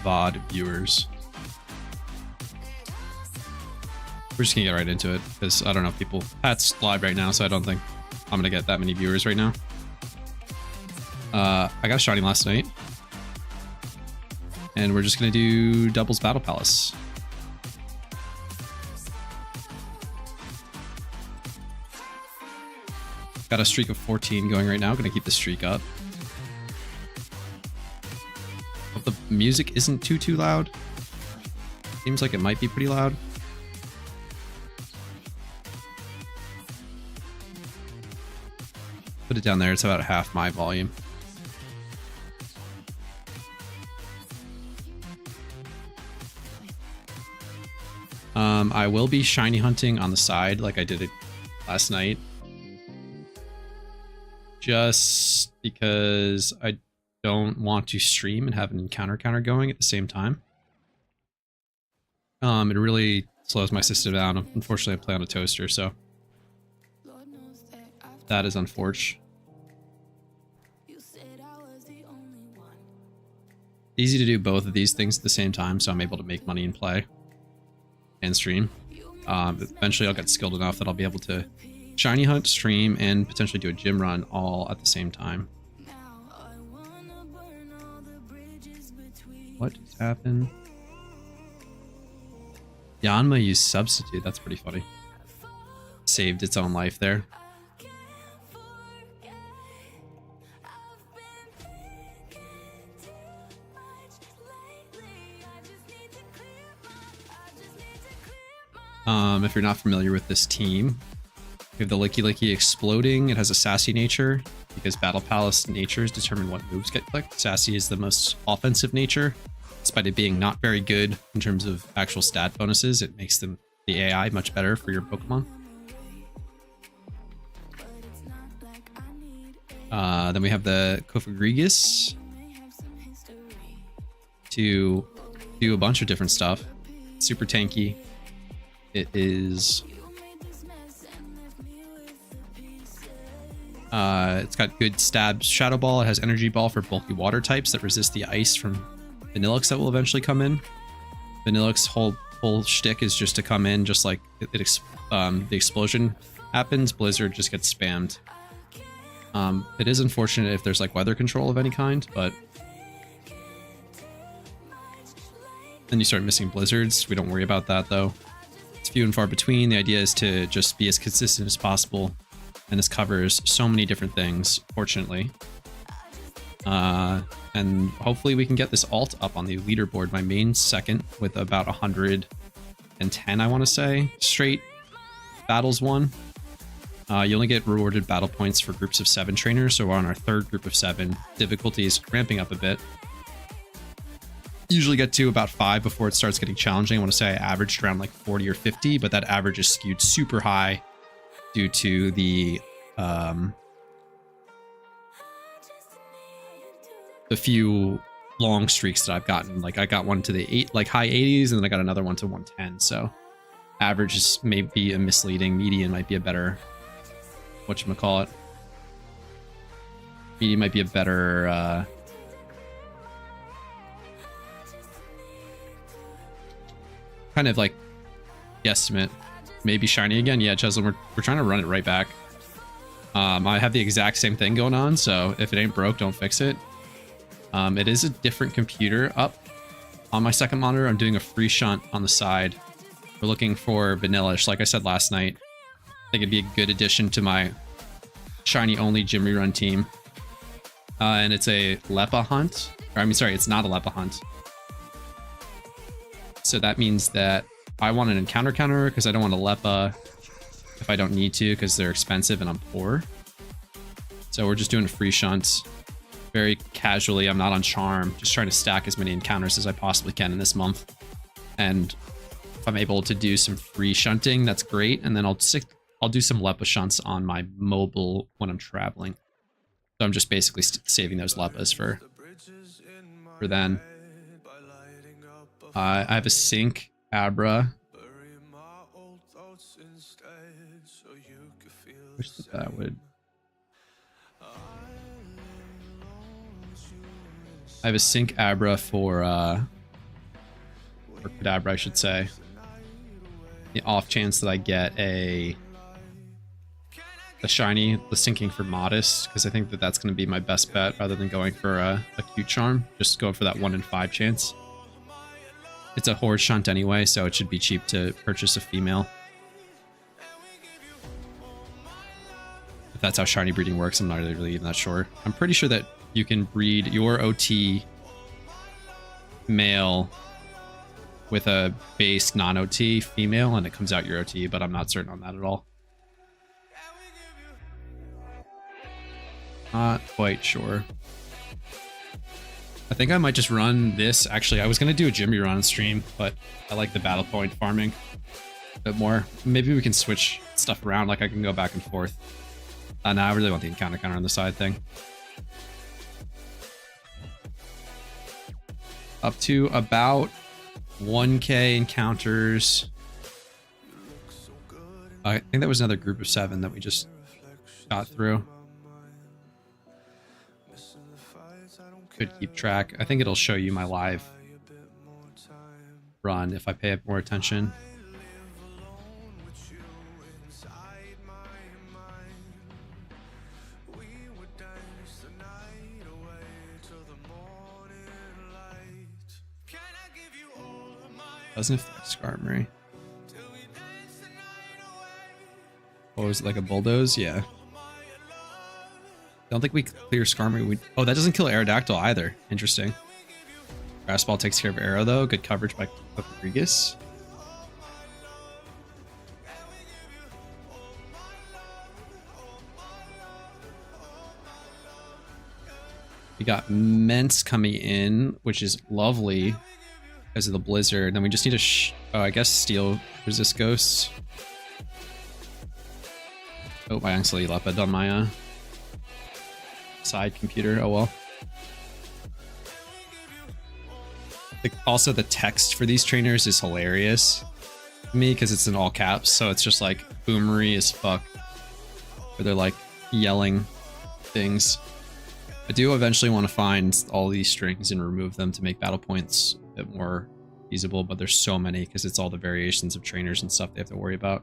VOD viewers. We're just gonna get right into it because I don't know, people. Pat's live right now, so I don't think I'm gonna get that many viewers right now. I got a shiny last night, and we're just gonna do doubles Battle Palace. Got a streak of 14 going right now. Gonna keep the streak up. Hope the music isn't too loud. Seems like it might be pretty loud. Put it down there. It's about half my volume. I will be shiny hunting on the side like I did it last night. Just because I don't want to stream and have an encounter counter going at the same time. It really slows my system down. Unfortunately, I play on a toaster, so that is unfortunate. Easy to do both of these things at the same time, so I'm able to make money and play and stream. Eventually I'll get skilled enough that I'll be able to shiny hunt, stream, and potentially do a gym run all at the same time. What just happened? Yanma used substitute. That's pretty funny. Saved its own life there. If you're not familiar with this team, we have the Licky Licky exploding. It has a sassy nature because Battle Palace natures determine what moves get clicked. Sassy is the most offensive nature. Despite it being not very good in terms of actual stat bonuses, it makes the AI much better for your Pokemon. Then we have the Kofagrigus to do a bunch of different stuff. Super tanky. It is... it's got good stab Shadow Ball. It has Energy Ball for bulky water types that resist the ice from Vanillix that will eventually come in. Vanillix whole shtick is just to come in, just like the explosion happens. Blizzard just gets spammed. It is unfortunate if there's like weather control of any kind, but then you start missing blizzards. We don't worry about that though. It's few and far between. The idea is to just be as consistent as possible, and this covers so many different things, fortunately. And hopefully we can get this alt up on the leaderboard. My main second with about 110, I want to say, straight battles won. You only get rewarded battle points for groups of 7 trainers, so we're on our 3rd group of 7. Difficulty is ramping up a bit. Usually get to about 5 before it starts getting challenging. I want to say I averaged around like 40 or 50, but that average is skewed super high due to the few long streaks that I've gotten. Like I got one to the high 80s, and then I got another one to 110. So average is maybe a misleading. Median might be a better, whatchamacallit. Median might be a better kind of like guesstimate. Maybe shiny again. Yeah, Cheslin, we're trying to run it right back. I have the exact same thing going on, so if it ain't broke, don't fix it. It is a different computer up on my second monitor. I'm doing a free shunt on the side. We're looking for Vanillish. Like I said last night, I think it'd be a good addition to my shiny only gym rerun team. And it's a Lepa hunt. Or I mean, sorry, it's not a Lepa hunt. So that means that I want an encounter counter because I don't want a Lepa if I don't need to because they're expensive and I'm poor. So we're just doing a free shunt. Very casually. I'm not on charm. Just trying to stack as many encounters as I possibly can in this month. And if I'm able to do some free shunting, that's great. And then I'll do some Lepa shunts on my mobile when I'm traveling. So I'm just basically saving those Lepas for then. I have a Sync Abra. Wish that would. I have a Sync Abra for or Kadabra, I should say. The off chance that I get a shiny, the sinking for Modest, because I think that that's going to be my best bet rather than going for a cute charm. Just go for that 1 in 5 chance. It's a horde shunt anyway, so it should be cheap to purchase a female. If that's how shiny breeding works, I'm not really even that sure. I'm pretty sure that you can breed your OT male with a base non-OT female and it comes out your OT, but I'm not certain on that at all. Not quite sure. I think I might just run this. Actually, I was going to do a Jimmy run on stream, but I like the battle point farming a bit more. Maybe we can switch stuff around, like I can go back and forth. No, I really want the encounter counter on the side thing. Up to about 1k encounters. I think that was another group of 7 that we just got through. Could keep track. I think it'll show you my live run if I pay up more attention. Doesn't affect Skarmory. What was it, like a bulldoze? Yeah. Don't think we clear Skarmory. Oh, that doesn't kill Aerodactyl either. Interesting. Grass Ball takes care of Arrow though. Good coverage by Rodriguez. We got Mence coming in, which is lovely because of the blizzard. Then we just need to oh, I guess Steel resist ghosts. Oh, I accidentally leopard on my side computer. Oh well. Also, the text for these trainers is hilarious to me because it's in all caps, so it's just like boomery as fuck. Where they're like yelling things. I do eventually want to find all these strings and remove them to make battle points a bit more feasible, but there's so many because it's all the variations of trainers and stuff they have to worry about.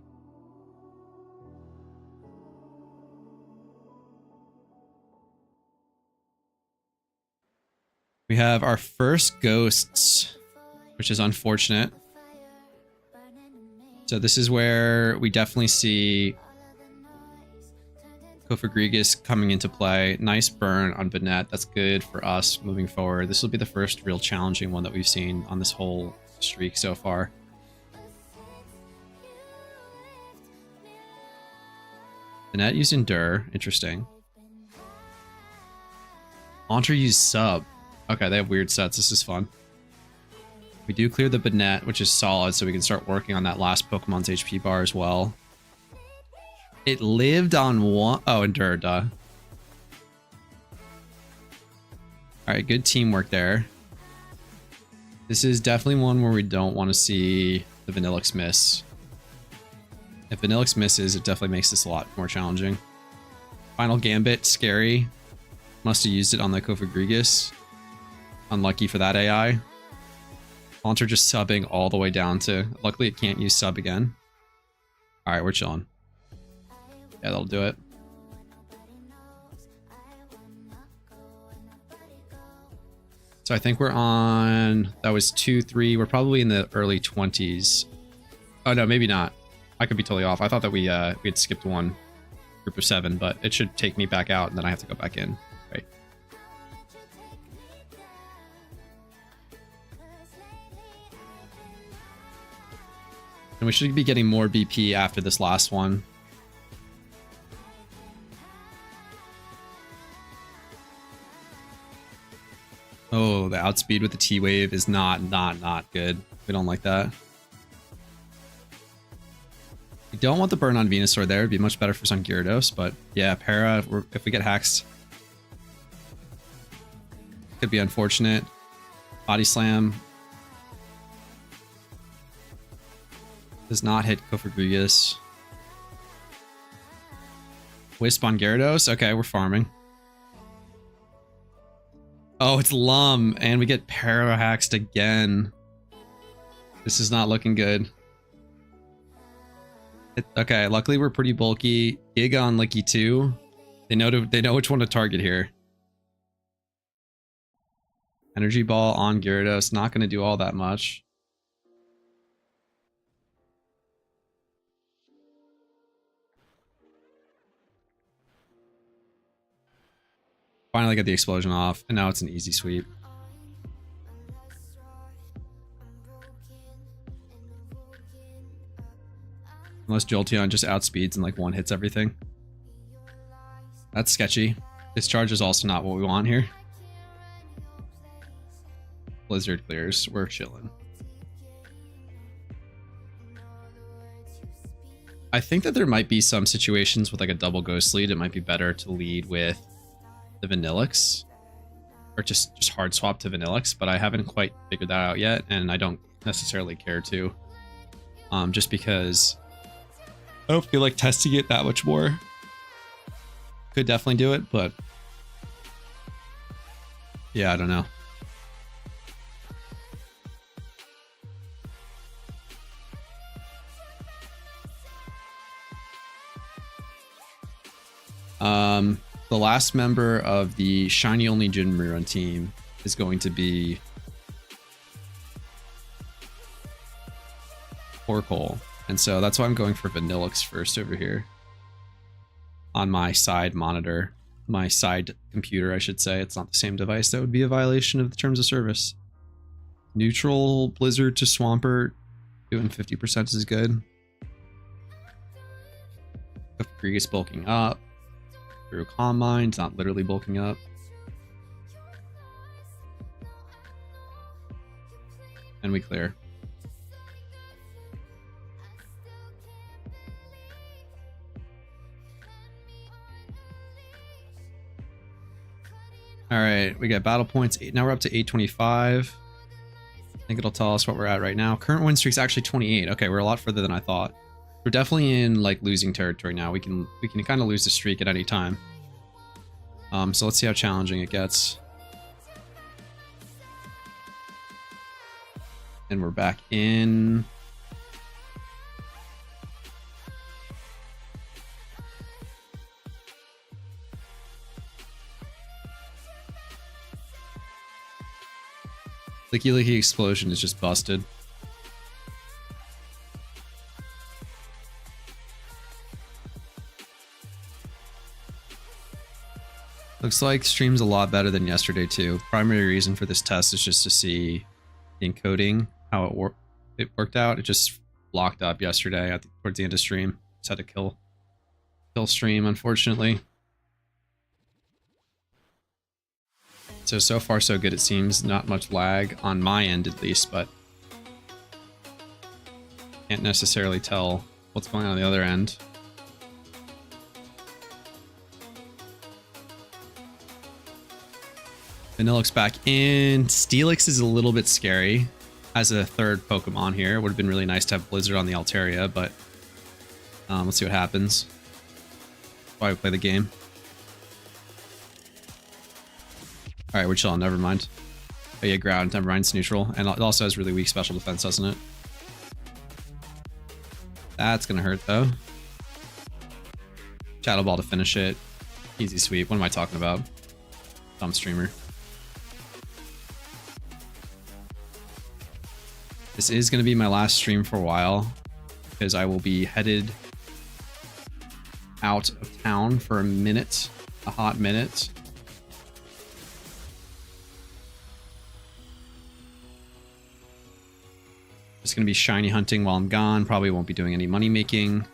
We have our first ghosts, which is unfortunate. So this is where we definitely see Kofagrigus coming into play. Nice burn on Banette. That's good for us moving forward. This will be the first real challenging one that we've seen on this whole streak so far. Banette used Endure. Interesting. Haunter used Sub. Okay, they have weird sets. This is fun. We do clear the Banette, which is solid, so we can start working on that last Pokemon's HP bar as well. It lived on one... Oh, Endure, duh. Alright, good teamwork there. This is definitely one where we don't want to see the Vanillix miss. If Vanillix misses, it definitely makes this a lot more challenging. Final Gambit, scary. Must have used it on the Kofagrigus. Unlucky for that AI. Haunter just subbing all the way down to... Luckily, it can't use sub again. Alright, we're chilling. Yeah, that'll do it. So I think we're on... That was 2, 3. We're probably in the early 20s. Oh, no, maybe not. I could be totally off. I thought that we had skipped one group of 7, but it should take me back out, and then I have to go back in. Right. And we should be getting more BP after this last one. Oh, the outspeed with the T-Wave is not good. We don't like that. We don't want the burn on Venusaur there. It'd be much better for some Gyarados, but yeah, Para, if we get hacks, could be unfortunate. Body Slam. Does not hit Kofagrigus. Wisp on Gyarados? Okay, we're farming. Oh, it's Lum, and we get Parahaxed again. This is not looking good. Okay, luckily we're pretty bulky. Giga on Licky too. They know which one to target here. Energy Ball on Gyarados, not going to do all that much. Finally get the explosion off, and now it's an easy sweep. Unless Jolteon just outspeeds and like one hits everything. That's sketchy. This charge is also not what we want here. Blizzard clears. We're chilling. I think that there might be some situations with like a double ghost lead. It might be better to lead with the Vanillix. Or just hard swap to Vanillix, but I haven't quite figured that out yet, and I don't necessarily care to. Just because I don't feel like testing it that much more. Could definitely do it, but yeah, I don't know. The last member of the Shiny Only Gym Rerun team is going to be Orkle. And so that's why I'm going for Vanillix first over here. On my side monitor. My side computer, I should say. It's not the same device. That would be a violation of the terms of service. Neutral Blizzard to Swampert. Doing 50% is good. Grigus bulking up. Through Calm Mind, not literally bulking up. And we clear. Alright, we got battle points. Now we're up to 825. I think it'll tell us what we're at right now. Current win streak's actually 28. Okay, we're a lot further than I thought. We're definitely in like losing territory now. We can kind of lose the streak at any time. So let's see how challenging it gets. And we're back in. Licky Licky Explosion is just busted. Looks like stream's a lot better than yesterday too. Primary reason for this test is just to see the encoding, how it worked out. It just locked up yesterday towards the end of stream. Just had to kill stream, unfortunately. So far so good it seems. Not much lag on my end at least, but can't necessarily tell what's going on the other end. Vanillix back in. Steelix is a little bit scary as a third Pokemon here. It would have been really nice to have Blizzard on the Altaria, but let's see what happens. Why we play the game. Alright, we're chilling, never mind. Oh yeah, ground, never mind, it's neutral. And it also has really weak special defense, doesn't it? That's gonna hurt though. Shadow Ball to finish it. Easy sweep. What am I talking about? Dumb streamer. This is going to be my last stream for a while because I will be headed out of town for a minute, a hot minute. Just going to be shiny hunting while I'm gone. Probably won't be doing any money making.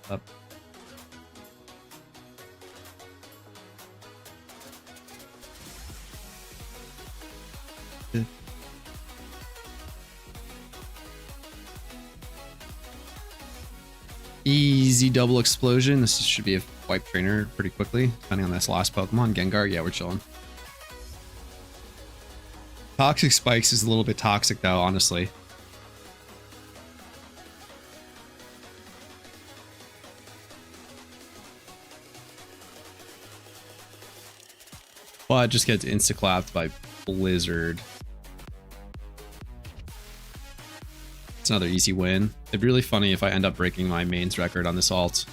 Up. Easy double explosion. This should be a wipe trainer pretty quickly, depending on this last Pokemon. Gengar, yeah, we're chilling. Toxic Spikes is a little bit toxic though, honestly. But just gets insta-clapped by Blizzard. It's another easy win. It'd be really funny if I end up breaking my mains record on this ult.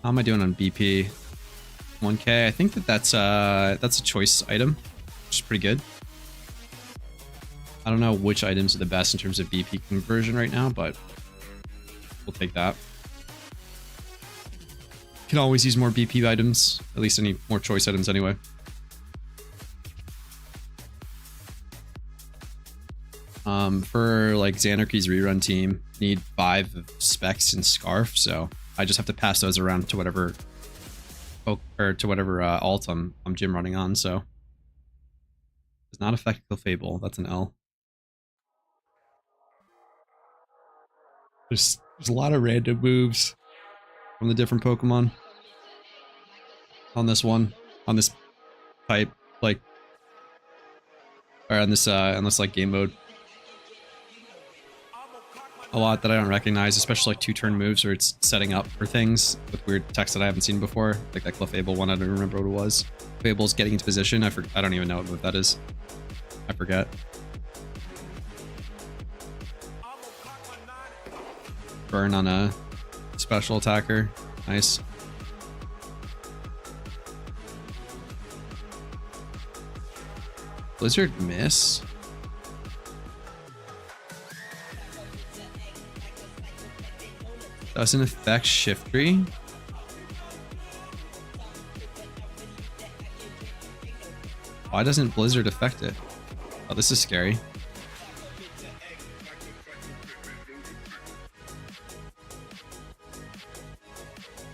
How am I doing on BP? 1k. I think that's a choice item, which is pretty good. I don't know which items are the best in terms of BP conversion right now, but we'll take that. Can always use more BP items, at least any more choice items anyway. For like Xanarchy's rerun team, need 5 of Specs and Scarf, so I just have to pass those around to whatever alt I'm gym running on. So it's not affect Kill Fable. That's an L. There's a lot of random moves from the different Pokemon on this type, like, or on this like game mode. A lot that I don't recognize, especially like 2-turn moves where it's setting up for things with weird text that I haven't seen before, like that Clefable one. I don't remember what it was. Clefable's getting into position. I don't even know what move that is. I forget. Burn on a special attacker. Nice. Blizzard miss. Doesn't affect Shiftry. Why doesn't Blizzard affect it? Oh, this is scary.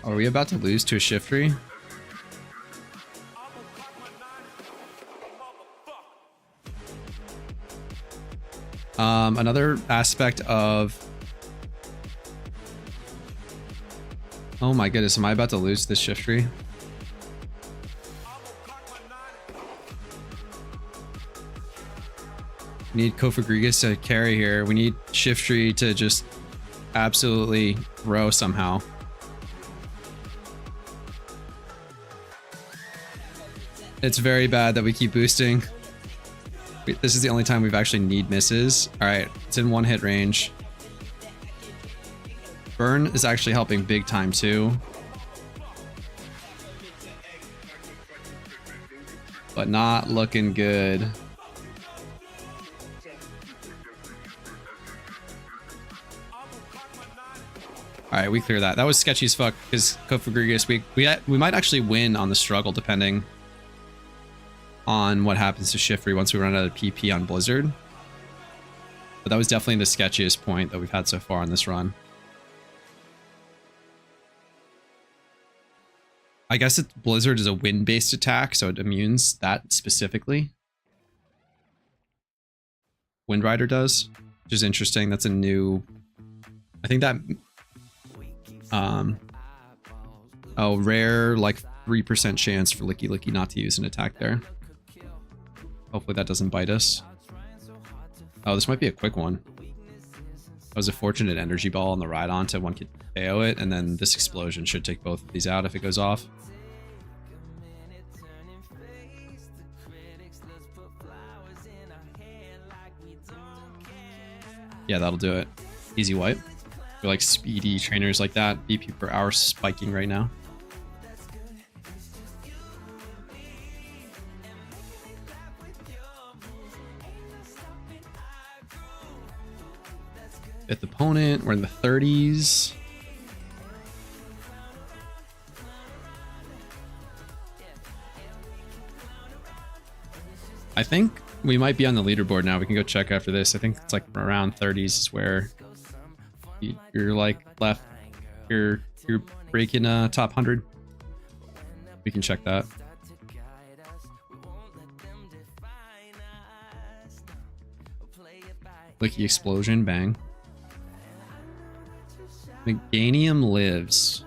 Are we about to lose to a Shiftry? Another aspect of... Oh my goodness, am I about to lose this Shiftry? We need Kofagrigus to carry here. We need Shiftry to just absolutely row somehow. It's very bad that we keep boosting. This is the only time we've actually need misses. Alright, it's in 1-hit range. Burn is actually helping big time too. But not looking good. Alright, we clear that. That was sketchy as fuck because Kofagrigus, we might actually win on the struggle depending on what happens to Shiftry once we run out of PP on Blizzard. But that was definitely the sketchiest point that we've had so far on this run. I guess Blizzard is a wind-based attack, so it immunes that specifically. Wind Rider does, which is interesting. That's a new... I think that... Oh, rare, like 3% chance for Licky Licky not to use an attack there. Hopefully that doesn't bite us. Oh, this might be a quick one. That was a fortunate energy ball on the ride on to one could KO it, and then this explosion should take both of these out if it goes off. Yeah, that'll do it. Easy wipe. We're like speedy trainers like that. BP per hour spiking right now. Fifth opponent, we're in the 30s. I think we might be on the leaderboard now. We can go check after this. I think it's like around 30s is where you're like left. You're breaking top 100. We can check that. Licky explosion, bang. Meganium lives.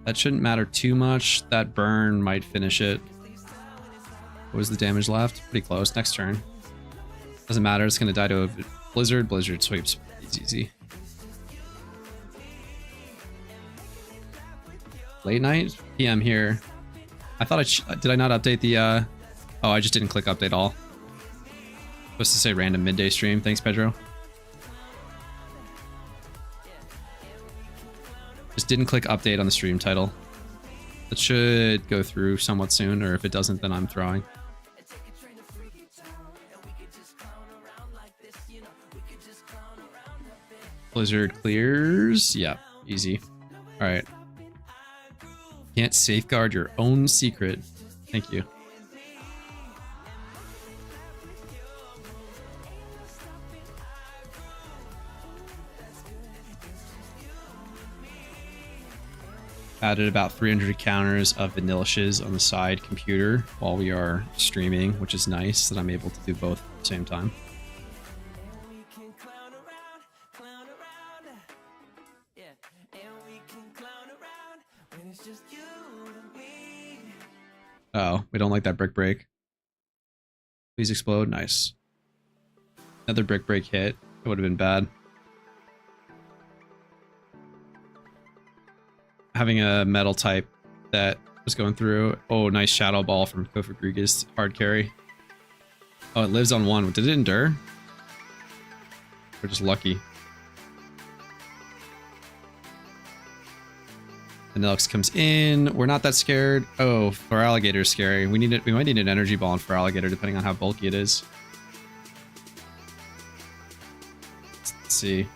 That shouldn't matter too much. That burn might finish it. What was the damage left? Pretty close. Next turn. Doesn't matter. It's going to die to a Blizzard. Blizzard sweeps. It's easy. Late night? PM here. I thought did I not update the, oh, I just didn't click update all. Supposed to say random midday stream. Thanks, Pedro. Just didn't click update on the stream title. It should go through somewhat soon, or if it doesn't, then I'm throwing. Blizzard clears. Yeah, easy. All right. Can't safeguard your own secret. Thank you. Added about 300 counters of vanilla shiz on the side computer while we are streaming, which is nice that I'm able to do both at the same time. Oh, we don't like that brick break. Please explode. Nice. Another brick break hit. It would have been bad. Having a metal type that was going through. Oh, nice shadow ball from Kofagrigas. Hard carry. Oh, it lives on one. Did it endure? We're just lucky. The Nelix comes in. We're not that scared. Oh, for alligator is scary. We need it. We might need an energy ball for alligator depending on how bulky it is. Let's see.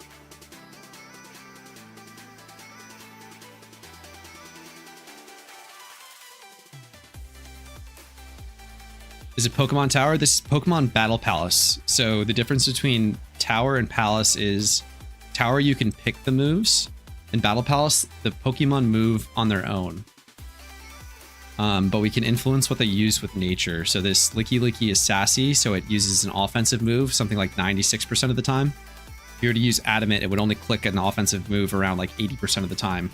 Is it Pokemon Tower? This is Pokemon Battle Palace. So the difference between Tower and Palace is Tower you can pick the moves. In Battle Palace, the Pokemon move on their own. But we can influence what they use with nature. So this Licky Licky is sassy, so it uses an offensive move, something like 96% of the time. If you were to use Adamant, it would only click an offensive move around like 80% of the time.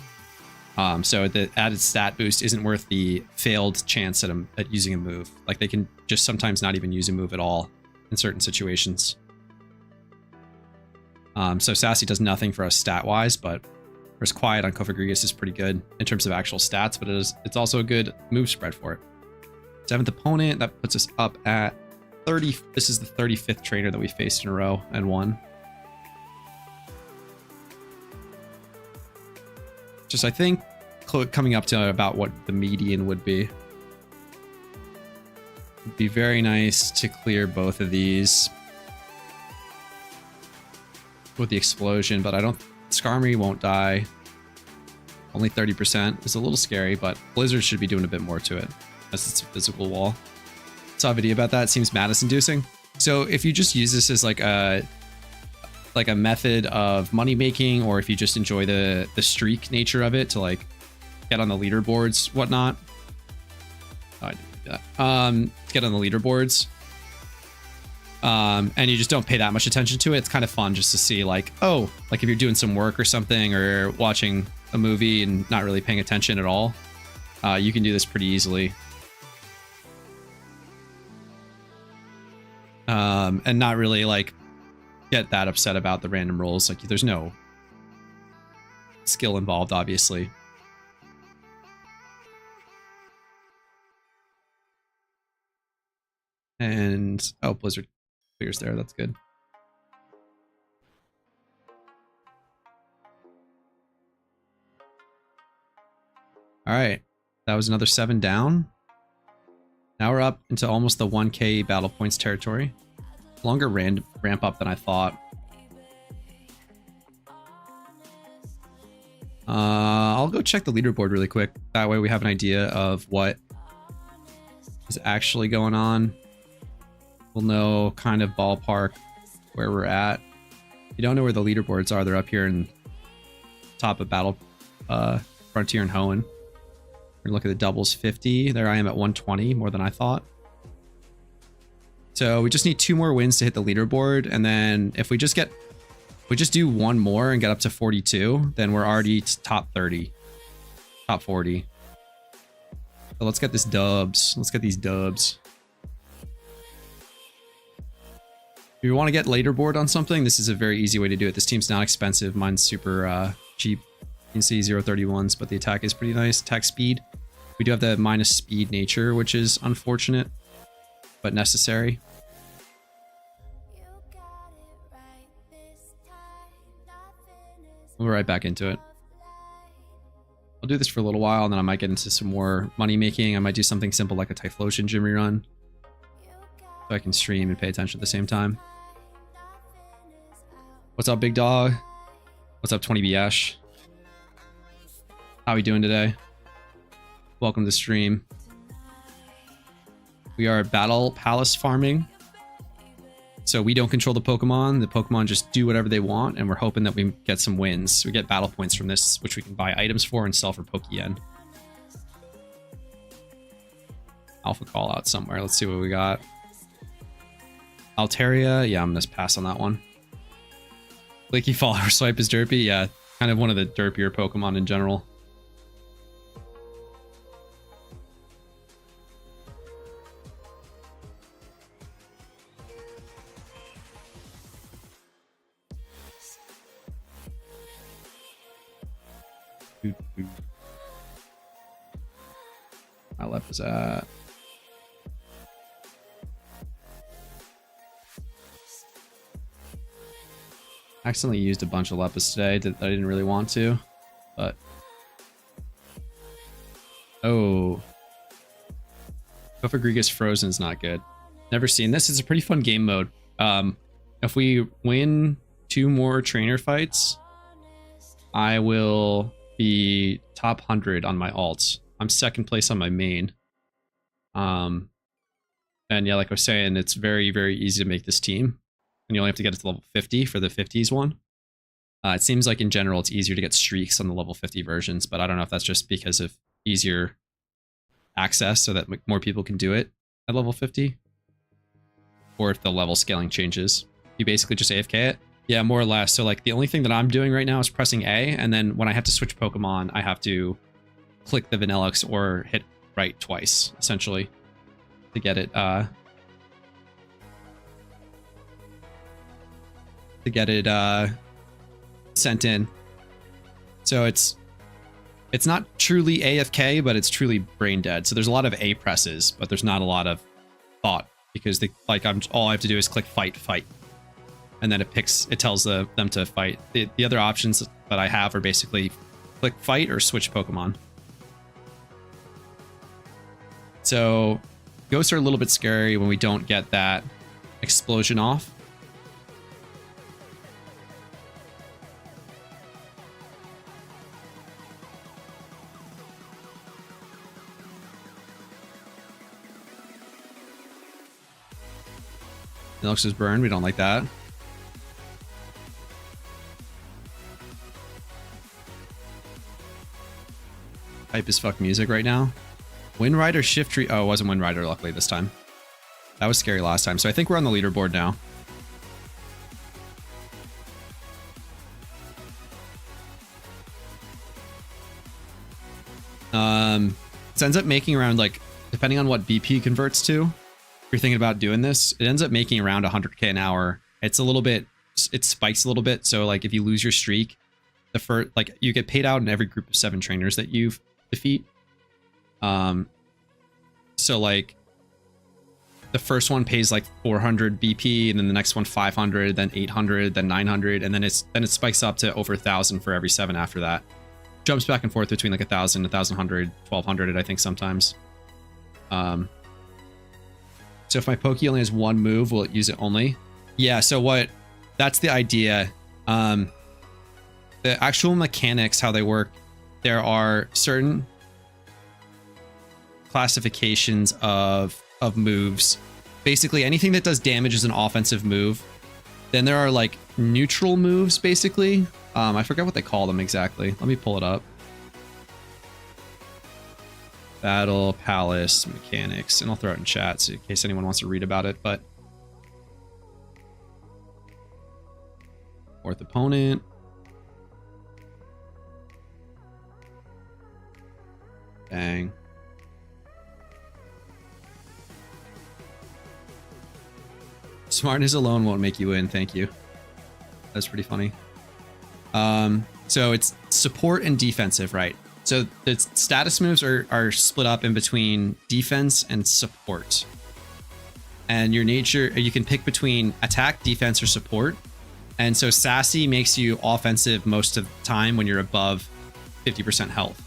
So the added stat boost isn't worth the failed chance at using a move. Like they can just sometimes not even use a move at all in certain situations. So Sassy does nothing for us stat-wise, but whereas Quiet on Kofagrigas is pretty good in terms of actual stats, but it's also a good move spread for it. 7th opponent, that puts us up at 30. This is the 35th trainer that we faced in a row and won. Just, I think, coming up to about what the median would be. It'd be very nice to clear both of these with the explosion, but I don't... Skarmory won't die. Only 30%. It's a little scary, but Blizzard should be doing a bit more to it as it's a physical wall. Saw a video about that. It seems madness-inducing. So if you just use this as like a method of money making, or if you just enjoy the streak nature of it to like get on the leaderboards, whatnot. Oh, I didn't do that. Get on the leaderboards. And you just don't pay that much attention to it. It's kind of fun just to see like, oh, like if you're doing some work or something, or watching a movie and not really paying attention at all, you can do this pretty easily. And not really like get that upset about the random rolls. Like there's no skill involved, obviously. And oh, Blizzard clears there. That's good. All right, that was another 7 down. Now we're up into almost the 1k battle points territory. Longer ramp up than I thought. I'll go check the leaderboard really quick. That way we have an idea of what is actually going on. We'll know kind of ballpark where we're at. If you don't know where the leaderboards are, they're up here in top of Battle Frontier and Hoenn. We're gonna look at the doubles 50. There I am at 120, more than I thought. So we just need 2 more wins to hit the leaderboard, and then if we just do one more and get up to 42, then we're already top 30, top 40. So let's get this dubs. Let's get these dubs. If you want to get leaderboard on something, this is a very easy way to do it. This team's not expensive. Mine's super cheap. can see 0.31s, but the attack is pretty nice. Attack speed. We do have the minus speed nature, which is unfortunate, but necessary. We'll right back into it. I'll do this for a little while, and then I might get into some more money making. I might do something simple like a Typhlosion Jimmy run, so I can stream and pay attention at the same time. What's up, big dog? What's up, 20BS? How are we doing today? Welcome to the stream. We are Battle Palace farming. So we don't control the Pokemon. The Pokemon just do whatever they want, and we're hoping that we get some wins. We get battle points from this, which we can buy items for and sell for Pokeyen. Alpha call out somewhere. Let's see what we got. Altaria. Yeah, I'm going to pass on that one. Flaky follower swipe is derpy. Yeah, kind of one of the derpier Pokemon in general. My left is at. Accidentally used a bunch of Lepus today that I didn't really want to, but oh, Kofagrigus Frozen is not good. Never seen this. It's a pretty fun game mode. If we win 2 more trainer fights, I will be top 100 on my alts. I'm second place on my main. And yeah, like I was saying, it's very, very easy to make this team. And you only have to get it to level 50 for the 50s one. It seems like in general, it's easier to get streaks on the level 50 versions, but I don't know if that's just because of easier access so that more people can do it at level 50. Or if the level scaling changes. You basically just AFK it. Yeah, more or less. So like the only thing that I'm doing right now is pressing A, and then when I have to switch Pokemon, I have to click the Vanillix or hit right twice, essentially, to get it sent in. So it's not truly AFK, but it's truly brain dead. So there's a lot of A presses, but there's not a lot of thought because all I have to do is click fight, and then it tells them to fight. The other options that I have are basically click fight or switch Pokemon. So ghosts are a little bit scary when we don't get that explosion off. Vanillix is burned. We don't like that. Hype as fuck music right now. Wind Rider Shift Tree. Oh, it wasn't Wind Rider, luckily, this time. That was scary last time. So I think we're on the leaderboard now. It ends up making around, like, depending on what BP converts to, if you're thinking about doing this, it ends up making around 100k an hour. It's a little bit, it spikes a little bit. So like if you lose your streak, the first, like you get paid out in every group of 7 trainers that you defeat. So like the first one pays like 400 BP, and then the next one 500, then 800, then 900, and then it spikes up to over 1,000 for every 7 after that. Jumps back and forth between like 1,000, 1,100, 1,200, I think sometimes. So if my Poke only has 1 move, will it use it only? Yeah, so that's the idea. The actual mechanics, how they work, there are certain classifications of moves. Basically, anything that does damage is an offensive move. Then there are like neutral moves, basically. I forget what they call them exactly. Let me pull it up. Battle Palace mechanics, and I'll throw it in chat so in case anyone wants to read about it. But fourth opponent. Dang. Smartness alone won't make you win. Thank you. That's pretty funny. So it's support and defensive, right? So the status moves are split up in between defense and support. And your nature, you can pick between attack, defense, or support. And so Sassy makes you offensive most of the time when you're above 50% health.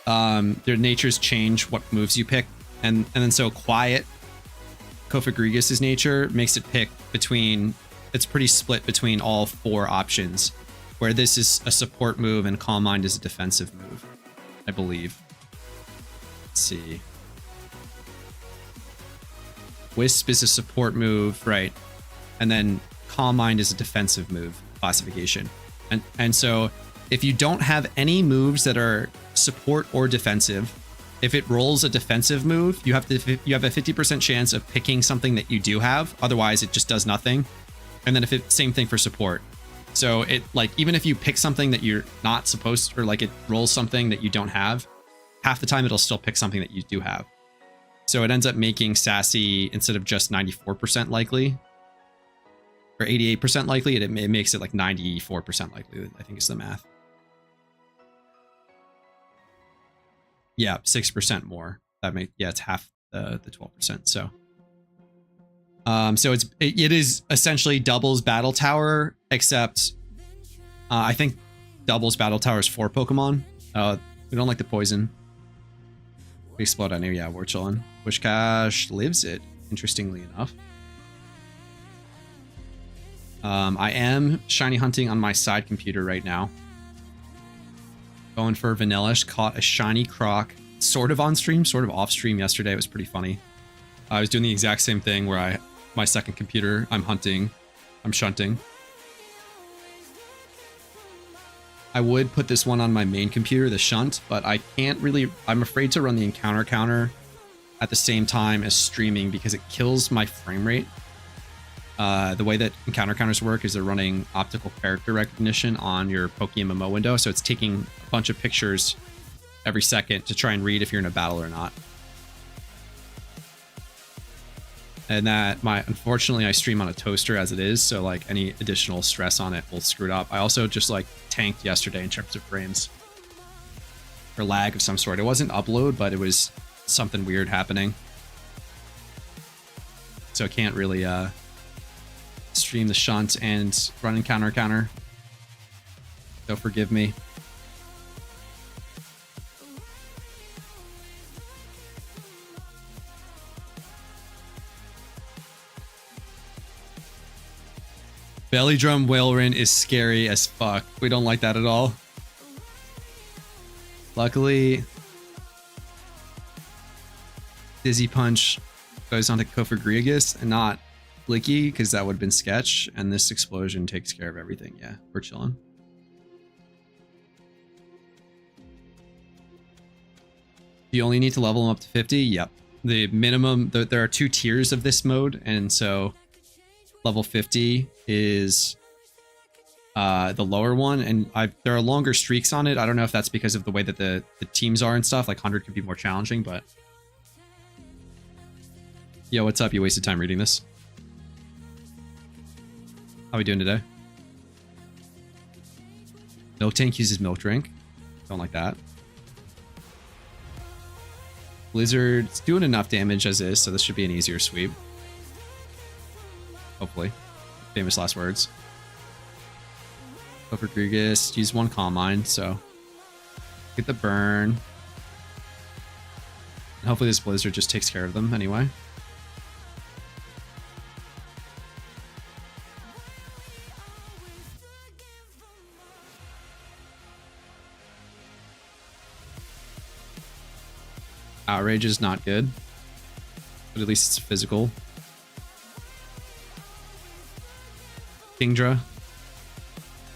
Their natures change what moves you pick. And then so Quiet, Kofagrigus' nature, makes it pick between, it's pretty split between all 4 options, where this is a support move and Calm Mind is a defensive move, I believe. Let's see. Wisp is a support move, right? And then Calm Mind is a defensive move classification. And so if you don't have any moves that are support or defensive, if it rolls a defensive move, you have a 50% chance of picking something that you do have. Otherwise, it just does nothing. And then if it, same thing for support. So it, like, even if you pick something that you're not supposed to, or like it rolls something that you don't have, half the time it'll still pick something that you do have. So it ends up making Sassy, instead of just 94% likely or 88% likely, it makes it like 94% likely, I think is the math. Yeah, 6% more. That makes, yeah, it's half the 12%. So so it is essentially doubles Battle Tower, except I think doubles Battle Tower is 4 Pokemon. We don't like the poison. We explode on here. Yeah, we're chilling. Wishcash lives it, interestingly enough. I am shiny hunting on my side computer right now. Going for Vanillish. Caught a shiny Croc, sort of on stream, sort of off stream yesterday. It was pretty funny. I was doing the exact same thing where my second computer, I'm hunting, I'm shunting. I would put this one on my main computer, the shunt, but I can't really, I'm afraid to run the encounter counter at the same time as streaming because it kills my frame rate. The way that encounter counters work is they're running optical character recognition on your PokeMMO window, so it's taking a bunch of pictures every second to try and read if you're in a battle or not. And that, unfortunately, I stream on a toaster as it is, so like any additional stress on it will screw it up. I also just like tanked yesterday in terms of frames or lag of some sort. It wasn't upload, but it was something weird happening, so I can't really stream the shunt and run encounter counter. So forgive me. Belly Drum Whaleren is scary as fuck. We don't like that at all. Luckily, Dizzy Punch goes onto Kofagrigus and not Blicky, because that would have been sketch, and this explosion takes care of everything. Yeah, we're chilling. You only need to level them up to 50? Yep. The minimum, there are 2 tiers of this mode, and so level 50 is the lower one, and there are longer streaks on it. I don't know if that's because of the way that the teams are and stuff. Like 100 could be more challenging, but... Yo, what's up? You wasted time reading this. How we doing today? Milk Tank uses Milk Drink. Don't like that. Blizzard's doing enough damage as is, so this should be an easier sweep. Hopefully. Famous last words. Kofagrigus used 1 Calm Mind, so get the burn. And hopefully this Blizzard just takes care of them anyway. Outrage is not good, but at least it's physical. Kingdra.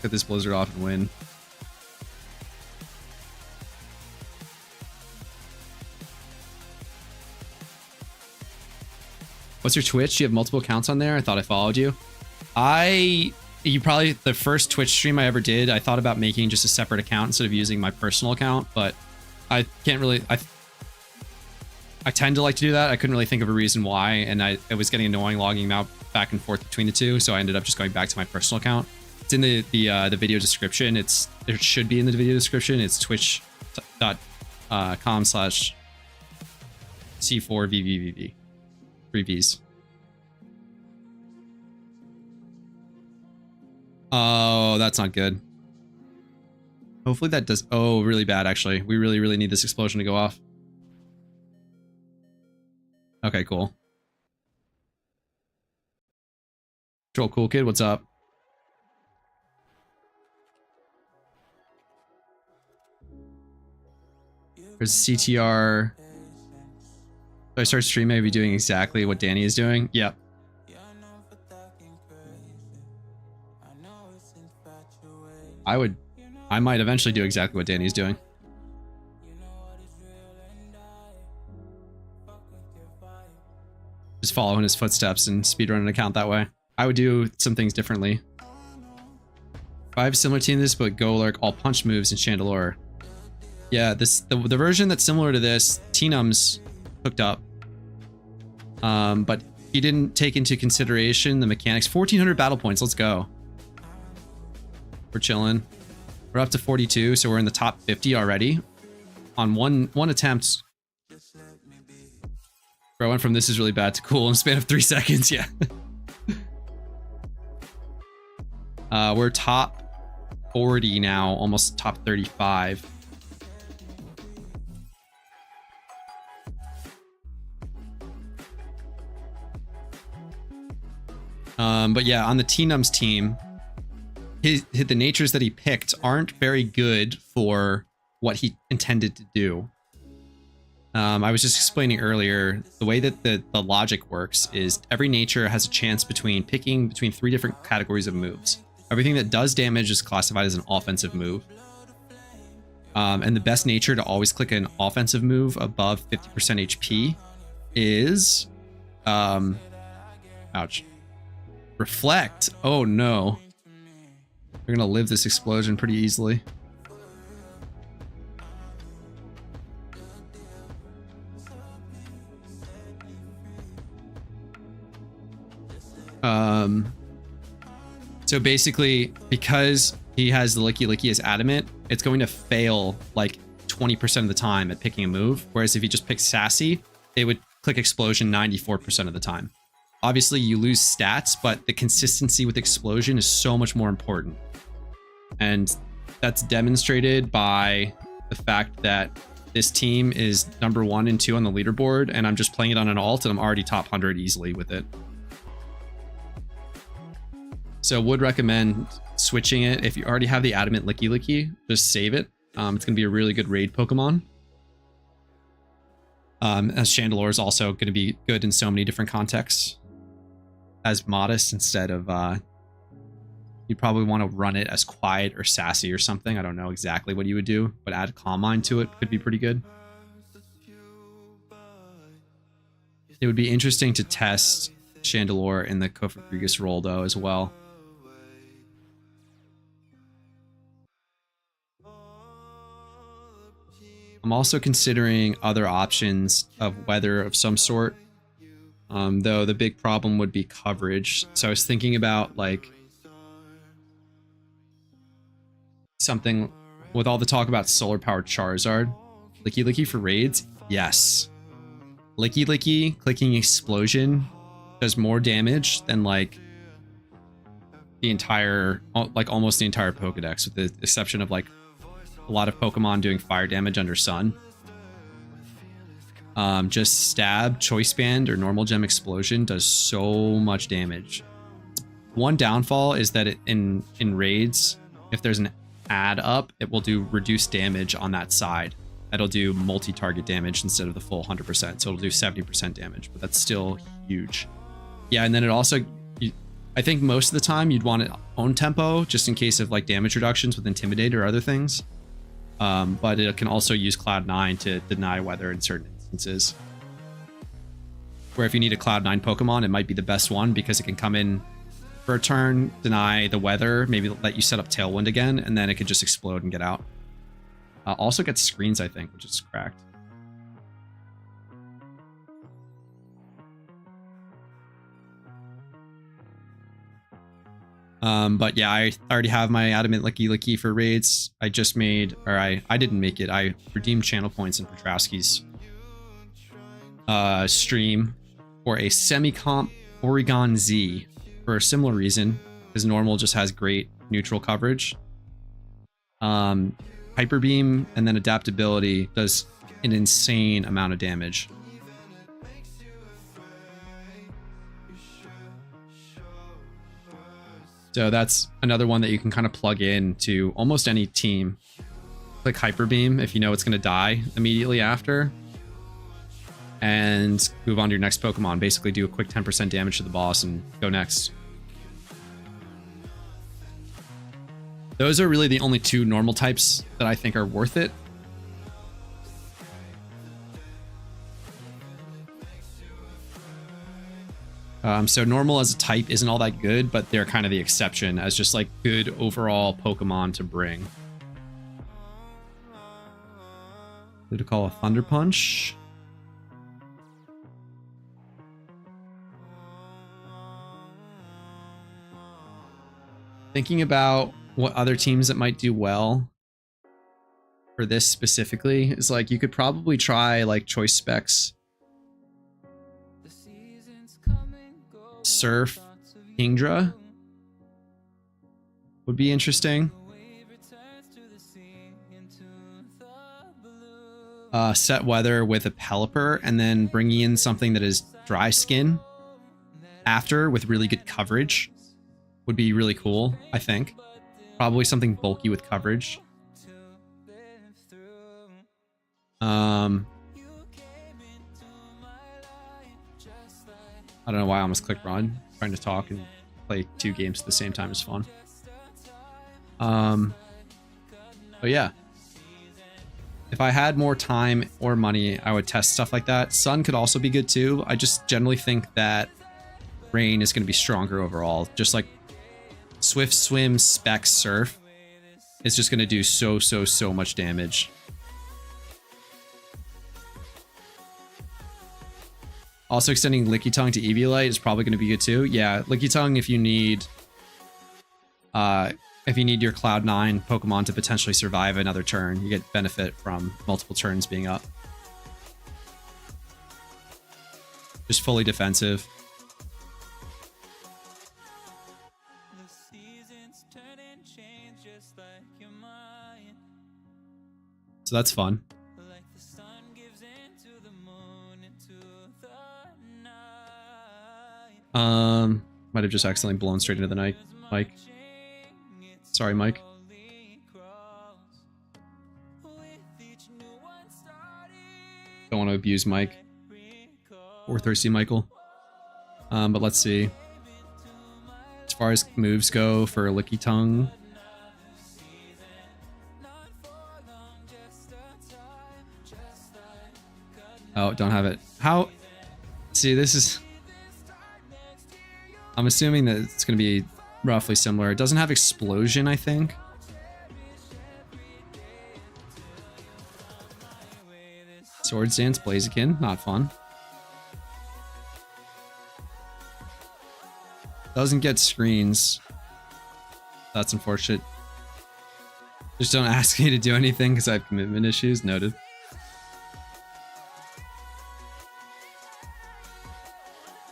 Get this Blizzard off and win. What's your Twitch? Do you have multiple accounts on there? I thought I followed you. You probably, the first Twitch stream I ever did, I thought about making just a separate account instead of using my personal account, but I can't really, I tend to like to do that. I couldn't really think of a reason why, and it was getting annoying logging out back and forth between the two, so I ended up just going back to my personal account. It's in the video description. It should be in the video description. It's twitch.com/C4VVVV. 3 Vs. Oh, that's not good. Hopefully that does... Oh, really bad, actually. We really, really need this explosion to go off. Okay, cool. Troll Cool Kid, what's up? There's CTR. If I start streaming, I'd be doing exactly what Danny is doing. Yep. I might eventually do exactly what Danny's doing. Just follow in his footsteps and speedrun an account that way. I would do some things differently. I have a similar team to this, but Golurk, all punch moves, and Chandelure. Yeah, the version that's similar to this, Teenum's hooked up. But he didn't take into consideration the mechanics. 1,400 battle points, let's go. We're chilling. We're up to 42, so we're in the top 50 already. On one attempt. Bro, I went from this is really bad to cool in a span of 3 seconds, yeah. We're top 40 now, almost top 35. But yeah, on the Teenum's team, the natures that he picked aren't very good for what he intended to do. I was just explaining earlier, the way that the logic works is every nature has a chance picking between 3 different categories of moves. Everything that does damage is classified as an offensive move. And the best nature to always click an offensive move above 50% HP is... ouch. Reflect. Oh no. We're gonna live this explosion pretty easily. So basically, because he has the Licky Licky as adamant, it's going to fail like 20% of the time at picking a move. Whereas if you just pick Sassy, it would click Explosion 94% of the time. Obviously, you lose stats, but the consistency with Explosion is so much more important. And that's demonstrated by the fact that this team is number 1 and 2 on the leaderboard, and I'm just playing it on an alt, and I'm already top 100 easily with it. So would recommend switching it. If you already have the Adamant Licky Licky, just save it. It's going to be a really good raid Pokemon. As Chandelure is also going to be good in so many different contexts. As Modest instead of... you'd probably want to run it as Quiet or Sassy or something. I don't know exactly what you would do, but add Calm Mind to it could be pretty good. It would be interesting to test Chandelure in the Cofagrigus role, though, as well. I'm also considering other options of weather of some sort. Though the big problem would be coverage. So I was thinking about like something with all the talk about solar powered Charizard. Licky Licky for raids? Yes. Licky Licky clicking Explosion does more damage than like the entire, like almost the entire Pokedex, with the exception of like a lot of Pokemon doing fire damage under Sun. Just Stab, Choice Band, or Normal Gem Explosion does so much damage. One downfall is that in raids, if there's an add up, it will do reduced damage on that side. That'll do multi-target damage instead of the full 100%, so it'll do 70% damage, but that's still huge. Yeah, and then it also, I think most of the time you'd want it own tempo, just in case of like damage reductions with Intimidate or other things. But it can also use Cloud9 to deny weather in certain instances. Where if you need a Cloud9 Pokemon, it might be the best one because it can come in for a turn, deny the weather, maybe let you set up Tailwind again, and then it could just explode and get out. Also gets screens, I think, which is cracked. But yeah, I already have my Adamant Licky Licky for raids. I just made, or I didn't make it. I redeemed channel points in Petrowski's stream for a semi-comp Oregon Z for a similar reason, because normal just has great neutral coverage. Hyper Beam and then adaptability does an insane amount of damage. So that's another one that you can kind of plug in to almost any team. Click Hyper Beam if you know it's going to die immediately after. And move on to your next Pokemon. Basically do a quick 10% damage to the boss and go next. Those are really the only two normal types that I think are worth it. So normal as a type isn't all that good, but they're kind of the exception as just like good overall Pokemon to bring. Who to call a Thunder Punch? Thinking about what other teams that might do well for this specifically is like you could probably try like Choice Specs, Surf, Kingdra would be interesting. Set Weather with a Pelipper and then bringing in something that is Dry Skin after with really good coverage would be really cool, I think. Probably something bulky with coverage. I don't know why I almost clicked run. Trying to talk and play two games at the same time is fun. But yeah. If I had more time or money, I would test stuff like that. Sun could also be good too. I just generally think that Rain is going to be stronger overall. Just like Swift Swim Spec Surf is just going to do so much damage. Also extending Lickitung to Eviolite is probably going to be good too. Yeah, Lickitung if you need your Cloud9 Pokemon to potentially survive another turn, you get benefit from multiple turns being up. Just fully defensive. So that's fun. Might have just accidentally blown straight into the night, Mike. Sorry, Mike. Don't want to abuse Mike or Thirsty Michael. But let's see. As far as moves go for Lickitung, oh, don't have it. How? See, this is... I'm assuming that it's going to be roughly similar. It doesn't have Explosion, I think. Swords Dance, Blaziken, not fun. Doesn't get screens. That's unfortunate. Just don't ask me to do anything because I have commitment issues. Noted.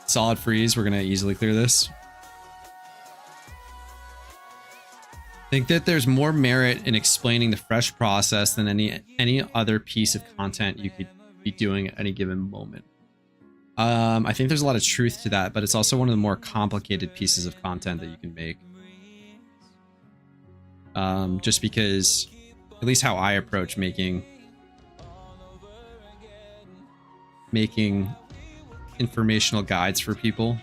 Solid Freeze, we're going to easily clear this. I think that there's more merit in explaining the fresh process than any other piece of content you could be doing at any given moment. I think there's a lot of truth to that, but it's also one of the more complicated pieces of content that you can make. Just because, at least how I approach making informational guides for people,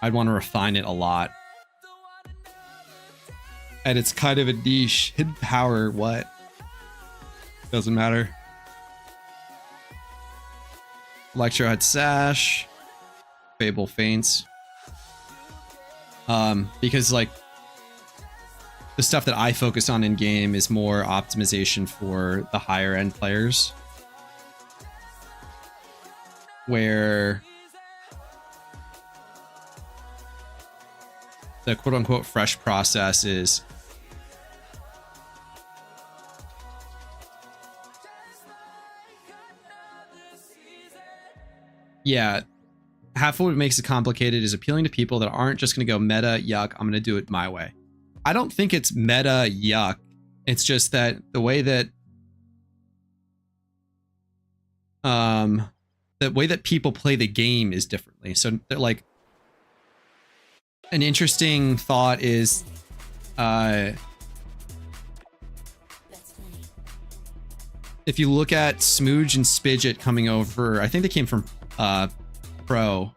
I'd want to refine it a lot. And it's kind of a niche. Hidden power, what? Doesn't matter. Electrohead Sash. Fable Faints. Because like the stuff that I focus on in game is more optimization for the higher end players. Where the quote unquote fresh process is yeah, half of what makes it complicated is appealing to people that aren't just going to go meta yuck, I'm going to do it my way. I don't think it's meta yuck. It's just that the way that people play the game is differently. So they're like, an interesting thought is if you look at Smooge and Spidget coming over, I think they came from Pro.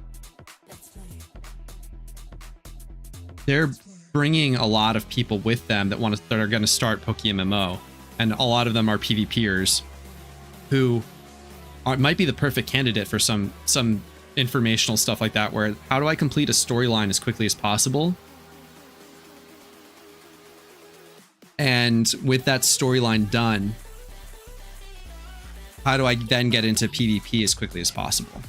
They're bringing a lot of people with them that are going to start PokeMMO, and a lot of them are PvPers who might be the perfect candidate for some informational stuff like that, where how do I complete a storyline as quickly as possible? And with that storyline done, how do I then get into PvP as quickly as possible?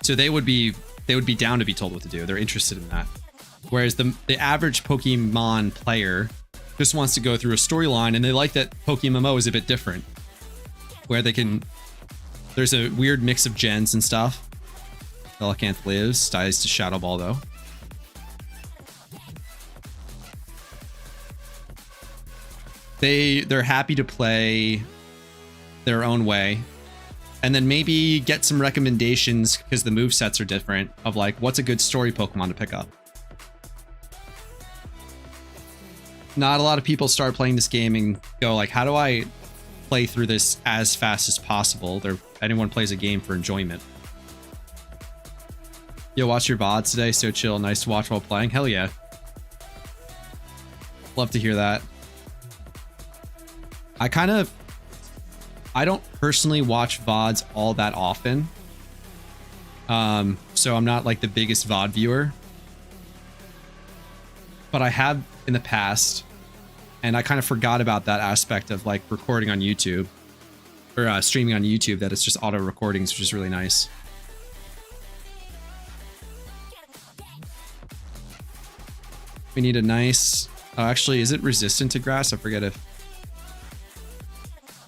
So they would be down to be told what to do. They're interested in that. Whereas the average Pokemon player just wants to go through a storyline, and they like that PokeMMO is a bit different, where there's a weird mix of gens and stuff. Belicanth lives, dies to Shadow Ball though. They're happy to play their own way, and then maybe get some recommendations because the movesets are different of like, what's a good story Pokemon to pick up. Not a lot of people start playing this game and go like, how do I play through this as fast as possible? Anyone plays a game for enjoyment. Yo, watch your VODs today, so chill. Nice to watch while playing. Hell yeah. Love to hear that. I don't personally watch VODs all that often. So I'm not like the biggest VOD viewer. But I have in the past, and I kind of forgot about that aspect of like recording on YouTube or streaming on YouTube, that it's just auto recordings, which is really nice. We need a nice, oh, actually, is it resistant to grass? I forget if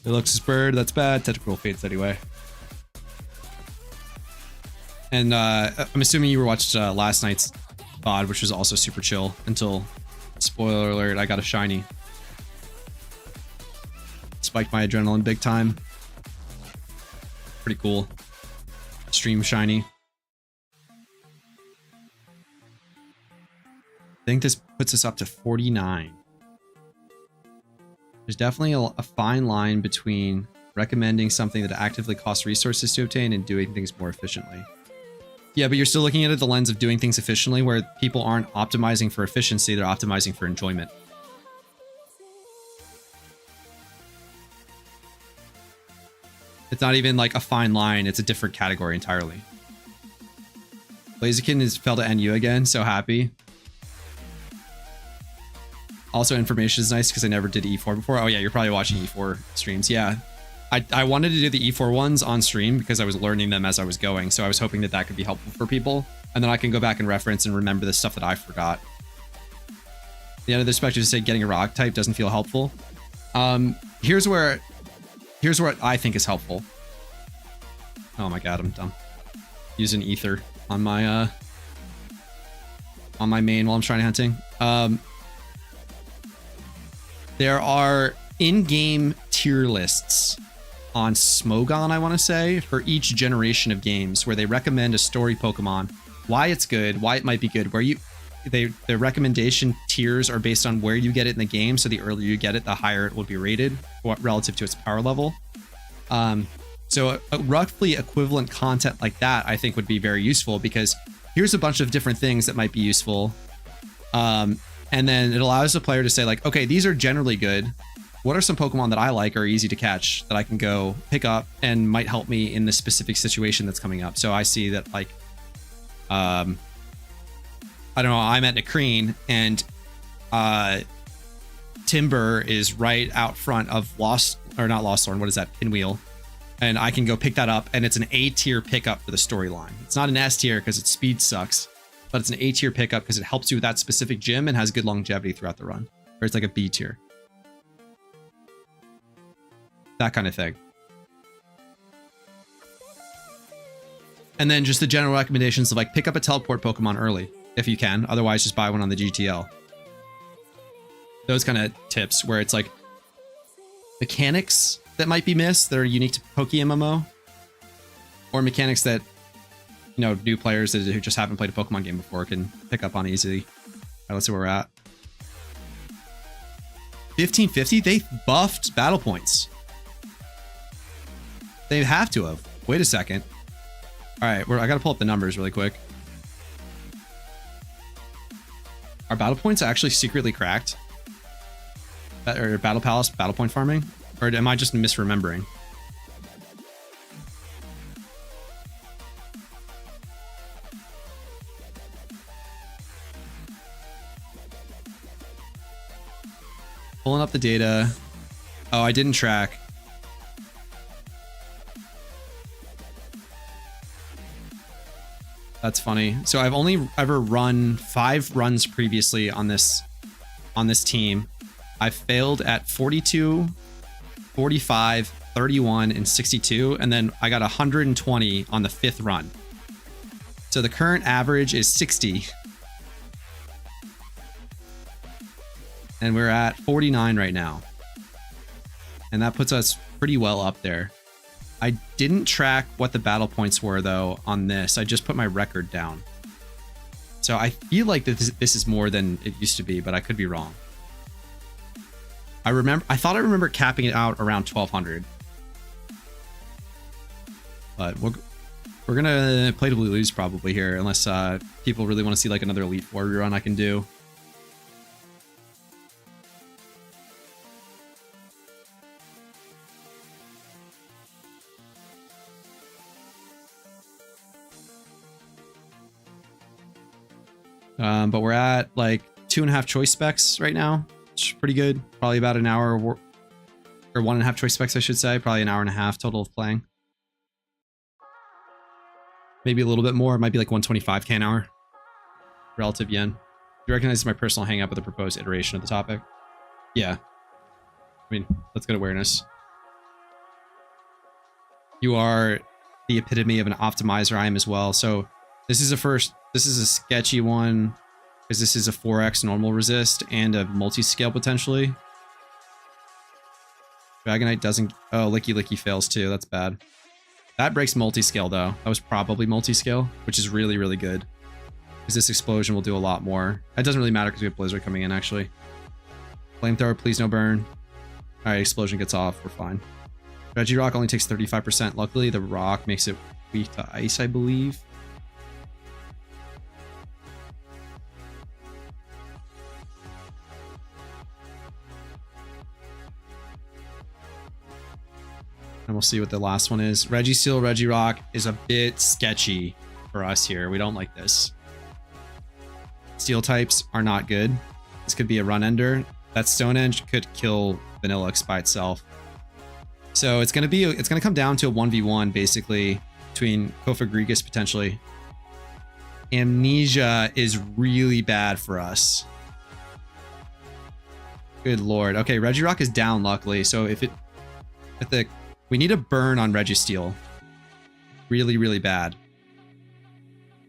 it looks as bird. That's bad. Technical fates anyway. And I'm assuming you were watched last night's VOD, which was also super chill until, spoiler alert, I got a shiny. Spiked my adrenaline big time. Pretty cool. Stream shiny. I think this puts us up to 49. There's definitely a fine line between recommending something that actively costs resources to obtain and doing things more efficiently. Yeah, but you're still looking at it the lens of doing things efficiently, where people aren't optimizing for efficiency, they're optimizing for enjoyment. It's not even like a fine line, it's a different category entirely. Blaziken has fell to NU again, so happy. Also, information is nice because I never did E4 before. Oh yeah, you're probably watching E4 streams. Yeah, I wanted to do the E4 ones on stream because I was learning them as I was going. So I was hoping that that could be helpful for people. And then I can go back and reference and remember the stuff that I forgot. The end of the spectrum to say getting a rock type doesn't feel helpful. Here's what I think is helpful. Oh my god, I'm dumb. Using ether on my main while I'm shiny hunting. There are in-game tier lists on Smogon, I want to say, for each generation of games, where they recommend a story Pokemon, why it's good, why it might be good, where the recommendation tiers are based on where you get it in the game. So the earlier you get it, the higher it will be rated relative to its power level. So a roughly equivalent content like that, I think, would be very useful, because here's a bunch of different things that might be useful. And then it allows the player to say like, okay, these are generally good. What are some Pokemon that I like or are easy to catch that I can go pick up and might help me in this specific situation that's coming up? So I see that, like, I don't know, I'm at Nakreen and Timber is right out front of Pinwheel, and I can go pick that up, and it's an A tier pickup for the storyline. It's not an S tier because its speed sucks, but it's an A tier pickup because it helps you with that specific gym and has good longevity throughout the run. Or it's like a B tier. That kind of thing. And then just the general recommendations of like pick up a teleport Pokemon early if you can. Otherwise, just buy one on the GTL. Those kind of tips where it's like mechanics that might be missed that are unique to PokeMMO, or mechanics that, you know, new players who just haven't played a Pokemon game before can pick up on easily. All right, let's see where we're at. 1550, they buffed battle points. They have to have. Wait a second. All right, I gotta pull up the numbers really quick. Are battle points actually secretly cracked? Or Battle Palace, battle point farming? Or am I just misremembering? Pulling up the data. Oh, I didn't track. That's funny. So I've only ever run 5 runs previously on this team. I failed at 42, 45, 31, and 62, and then I got 120 on the 5th run. So the current average is 60. And we're at 49 right now. And that puts us pretty well up there. I didn't track what the battle points were, though, on this. I just put my record down. So I feel like this is more than it used to be, but I could be wrong. I thought I remember capping it out around 1200. But we're gonna play to lose probably here, unless people really want to see like another Elite Four run I can do. But we're at like 2.5 choice specs right now. It's pretty good. Probably about an hour or 1.5 choice specs, I should say. Probably an hour and a half total of playing. Maybe a little bit more. It might be like 125k an hour. Relative yen. You recognize my personal hang up with the proposed iteration of the topic? Yeah. I mean, let's get awareness. You are the epitome of an optimizer. I am as well. So this is a sketchy one, because this is a 4x normal resist and a multi-scale potentially. Dragonite doesn't... Oh, Licky Licky fails too. That's bad. That breaks multi-scale though. That was probably multi-scale, which is really, really good. Because this explosion will do a lot more. It doesn't really matter because we have Blizzard coming in actually. Flamethrower, please no burn. Alright, explosion gets off. We're fine. Regirock only takes 35%. Luckily, the rock makes it weak to ice, I believe. And we'll see what the last one is. Registeel, Regirock is a bit sketchy for us here. We don't like this. Steel types are not good. This could be a run ender. That Stone Edge could kill Vanillix by itself. So it's gonna come down to a 1v1 basically between Kofagrigus potentially. Amnesia is really bad for us. Good lord. Okay, Regirock is down luckily. So we need a burn on Registeel. Really, really bad.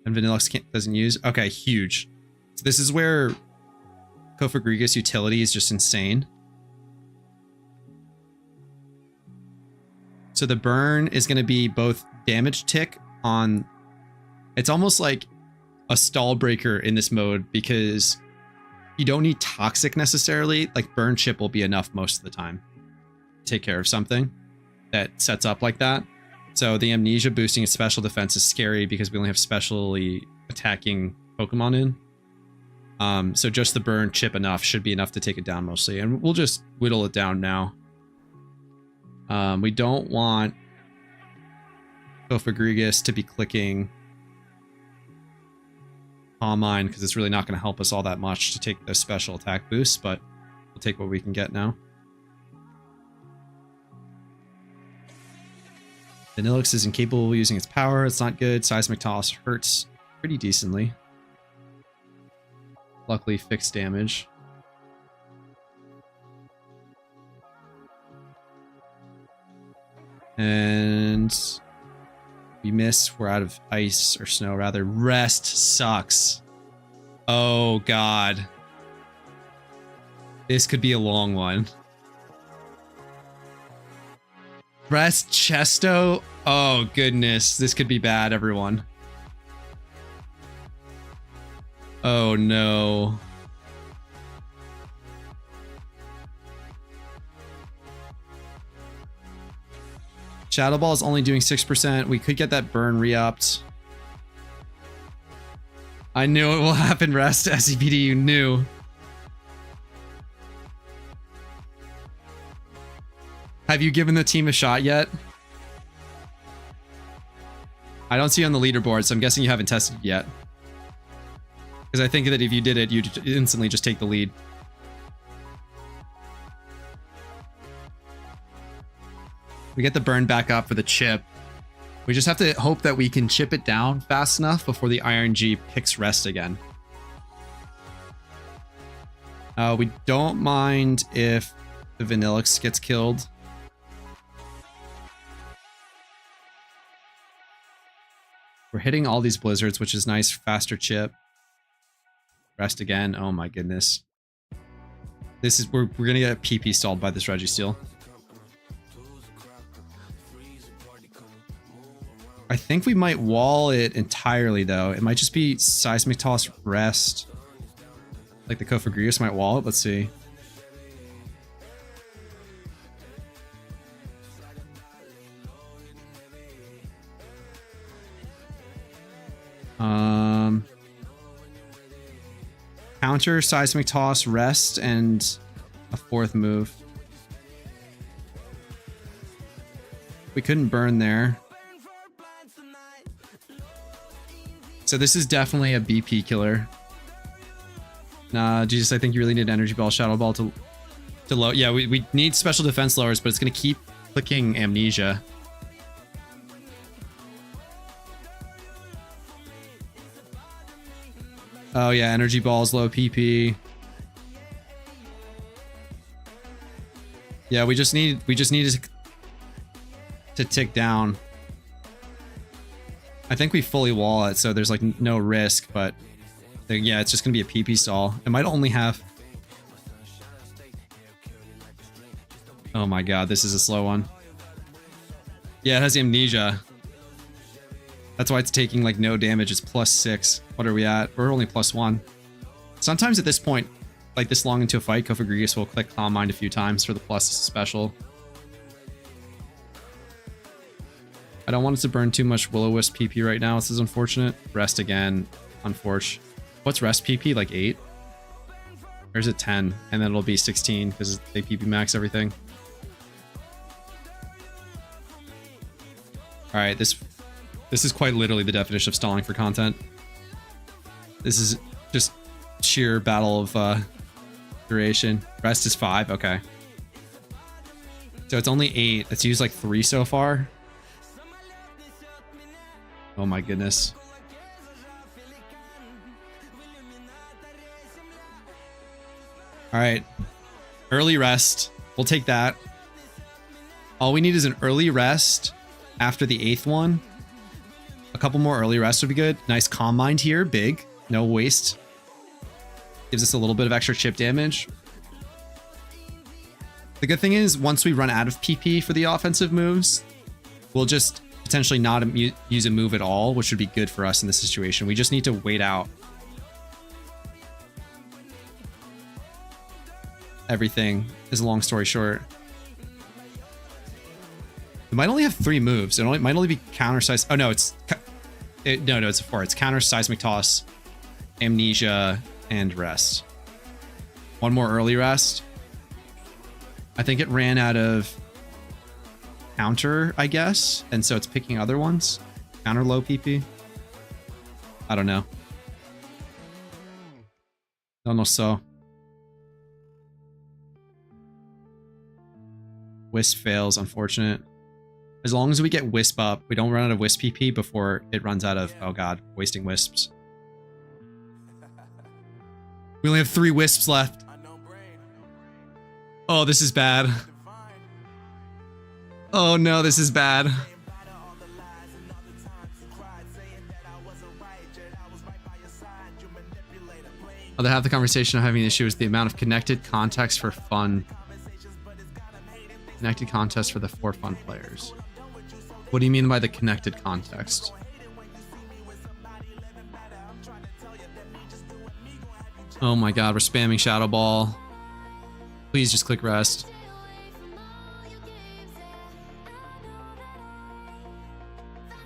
And Vanillix doesn't use. Okay, huge. So this is where Kofagrigus utility is just insane. So the burn is going to be both damage tick on... It's almost like a stall breaker in this mode because you don't need toxic necessarily. Like burn chip will be enough most of the time to take care of something that sets up like that. So the amnesia boosting its special defense is scary because we only have specially attacking Pokemon in. So just the burn chip enough should be enough to take it down mostly. And we'll just whittle it down now. We don't want Kofagrigus to be clicking Palm Mine because it's really not going to help us all that much to take the special attack boosts, but we'll take what we can get now. Vanillix is incapable of using its power. It's not good. Seismic Toss hurts pretty decently. Luckily, fixed damage. And we miss. We're out of ice or snow, rather. Rest sucks. Oh, God. This could be a long one. Rest Chesto. Oh, goodness. This could be bad, everyone. Oh, no. Shadow Ball is only doing 6%. We could get that burn re-upped. I knew it will happen, Rest. SCPD, you knew. Have you given the team a shot yet? I don't see you on the leaderboard, so I'm guessing you haven't tested it yet. Because I think that if you did it, you'd instantly just take the lead. We get the burn back up for the chip. We just have to hope that we can chip it down fast enough before the IRNG picks Rest again. We don't mind if the Vanillix gets killed. We're hitting all these blizzards, which is nice. Faster chip. Rest again. Oh my goodness. This is we're gonna get PP stalled by this Registeel. I think we might wall it entirely though. It might just be Seismic Toss Rest. Like the Kofagrius might wall it. Let's see. Counter, Seismic Toss, Rest, and a fourth move. We couldn't burn there. So this is definitely a BP killer. Nah, Jesus, I think you really need Energy Ball, Shadow Ball to low. Yeah, we need special defense lowers, but it's going to keep clicking Amnesia. Oh yeah, Energy Ball's low PP. Yeah, we just need to tick down. I think we fully wall it, so there's like no risk, but yeah, it's just gonna be a PP stall. It might only have... Oh my god, this is a slow one. Yeah, it has Amnesia. That's why it's taking like no damage. It's +6. What are we at? We're only +1. Sometimes at this point, like this long into a fight, Kofagrius will click Calm Mind a few times for the plus special. I don't want it to burn too much Will-O-Wisp PP right now. This is unfortunate. Rest again. Unfortunate. What's Rest PP? Like 8? Or is it 10? And then it'll be 16 because they PP max everything. Alright, this is quite literally the definition of stalling for content. This is just sheer battle of duration. Rest is 5. Okay. So it's only 8. It's used like 3 so far. Oh my goodness. All right. Early rest. We'll take that. All we need is an early rest after the 8th one. A couple more early rests would be good. Nice Calm Mind here. Big. No waste. Gives us a little bit of extra chip damage. The good thing is, once we run out of PP for the offensive moves, we'll just potentially not use a move at all, which would be good for us in this situation. We just need to wait out everything, is a long story short. It might only have 3 moves. It might only be counter size. Oh no, it's a 4. It's counter, Seismic Toss, Amnesia, and Rest. One more early rest. I think it ran out of counter, I guess, and so it's picking other ones. Counter low PP. I don't know. Don't know so. Wisp fails, unfortunate. As long as we get Wisp up, we don't run out of Wisp PP before it runs out of, oh god, wasting Wisps. We only have 3 wisps left. Oh, this is bad. Oh no, this is bad. Oh, they have the conversation of having an issue is the amount of connected context for fun. Connected context for the 4 fun players. What do you mean by the connected context? Oh my god, we're spamming Shadow Ball. Please just click rest.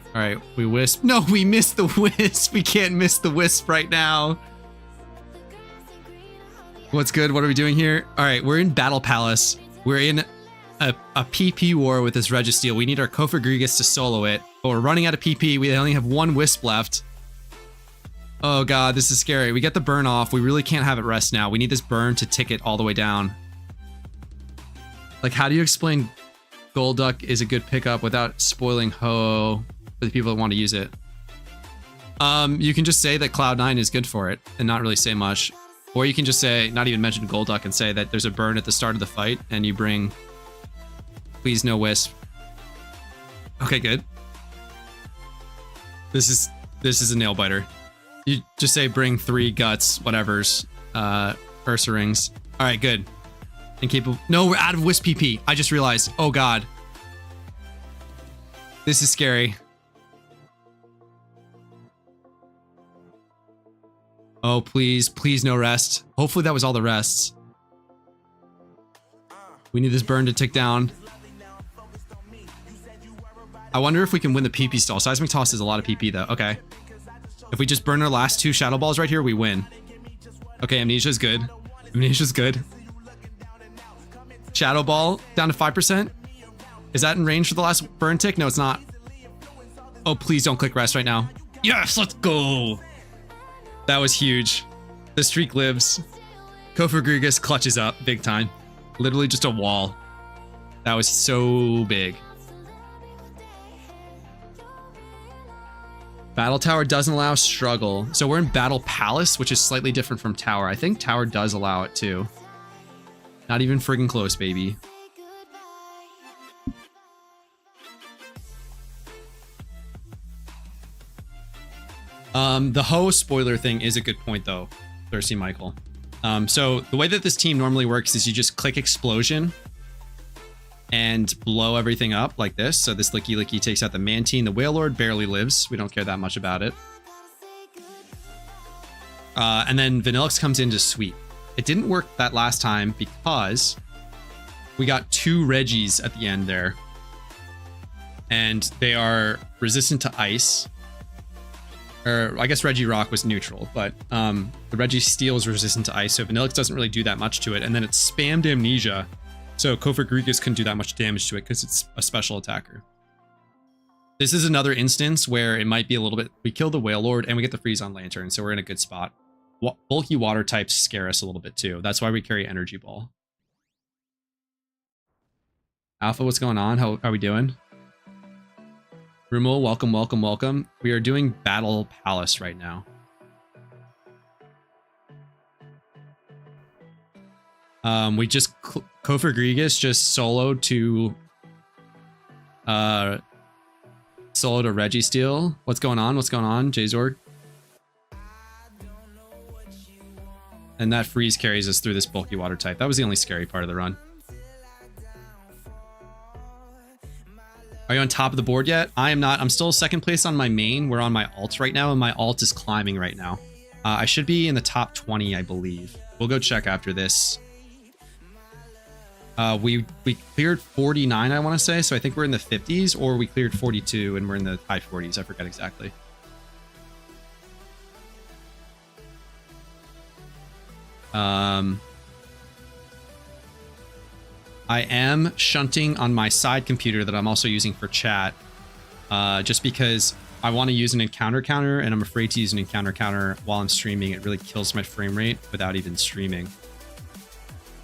Alright, we wisp. No, we missed the wisp. We can't miss the wisp right now. What's good? What are we doing here? Alright, we're in Battle Palace. We're in a PP war with this Registeel. We need our Kofa Grigas to solo it, but we're running out of PP. We only have 1 wisp left. Oh god, this is scary. We get the burn off. We really can't have it rest now. We need this burn to tick it all the way down. Like, how do you explain Golduck is a good pickup without spoiling Ho for the people that want to use it? You can just say that Cloud9 is good for it and not really say much. Or you can just say, not even mention Golduck and say that there's a burn at the start of the fight and you bring please no wisp. Okay, good. This is a nail biter. You just say bring 3 guts, whatever's, Ursa rings. All right, good. Incapable. No, we're out of wisp PP. I just realized. Oh god. This is scary. Oh, please, please no rest. Hopefully that was all the rests. We need this burn to tick down. I wonder if we can win the PP stall. Seismic Toss is a lot of PP though. Okay. If we just burn our last 2 Shadow Balls right here, we win. Okay, Amnesia's good. Amnesia's good. Shadow Ball down to 5%. Is that in range for the last burn tick? No, it's not. Oh, please don't click rest right now. Yes, let's go. That was huge. The streak lives. Kofa Grigas clutches up big time. Literally just a wall. That was so big. Battle Tower doesn't allow struggle. So we're in Battle Palace, which is slightly different from Tower. I think Tower does allow it too. Not even friggin' close, baby. The Ho spoiler thing is a good point though, Thirsty Michael. So the way that this team normally works is you just click explosion and blow everything up like this. So this Licky Licky takes out the Mantine. The Wailord barely lives. We don't care that much about it. And then Vanillix comes in to sweep. It didn't work that last time because we got 2 Regis at the end there. And they are resistant to ice. Or I guess Regirock was neutral, but the Registeel is resistant to ice, so Vanillix doesn't really do that much to it. And then it spammed Amnesia, so Kofa Grigas couldn't do that much damage to it because it's a special attacker. This is another instance where it might be a little bit... We kill the Wailord and we get the freeze on Lantern, so we're in a good spot. Bulky water types scare us a little bit too. That's why we carry Energy Ball. Alpha, what's going on? How are we doing? Rumul, welcome, welcome, welcome. We are doing Battle Palace right now. We just... Kofa Grigas just soloed to... soloed a Registeel. What's going on? What's going on, Jzorg? And that freeze carries us through this bulky water type. That was the only scary part of the run. Are you on top of the board yet? I am not. I'm still 2nd place on my main. We're on my alt right now, and my alt is climbing right now. I should be in the top 20, I believe. We'll go check after this. We cleared 49, I want to say, so I think we're in the 50s, or we cleared 42 and we're in the high 40s. I forget exactly. I am shunting on my side computer that I'm also using for chat, just because I want to use an encounter counter, and I'm afraid to use an encounter counter while I'm streaming. It really kills my frame rate without even streaming.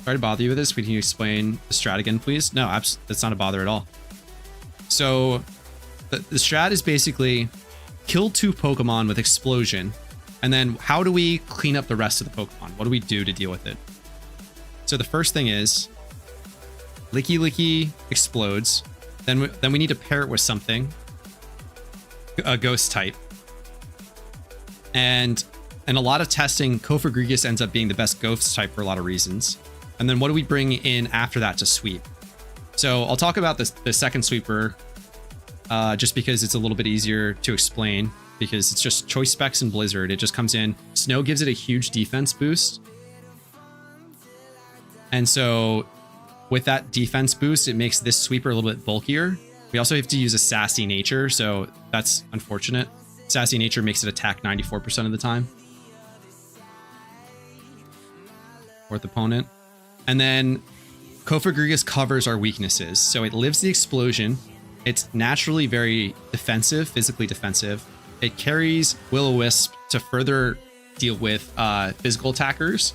Sorry to bother you with this. Can you explain the strat again, please? No, that's not a bother at all. So the strat is basically kill 2 Pokemon with Explosion, And then how do we clean up the rest of the Pokemon? What do we do to deal with it? So the first thing is Licky Licky explodes. Then we need to pair it with something, a ghost type. And in a lot of testing, Kofagrigus ends up being the best ghost type for a lot of reasons. And then what do we bring in after that to sweep? So I'll talk about the second sweeper just because it's a little bit easier to explain, because it's just Choice Specs and Blizzard. It just comes in. Snow gives it a huge defense boost. And so with that defense boost, it makes this sweeper a little bit bulkier. We also have to use a Sassy Nature, so that's unfortunate. Sassy Nature makes it attack 94% of the time. Fourth opponent. And then Kofagrigus covers our weaknesses. So it lives the explosion. It's naturally very defensive, physically defensive. It carries Will-O-Wisp to further deal with physical attackers.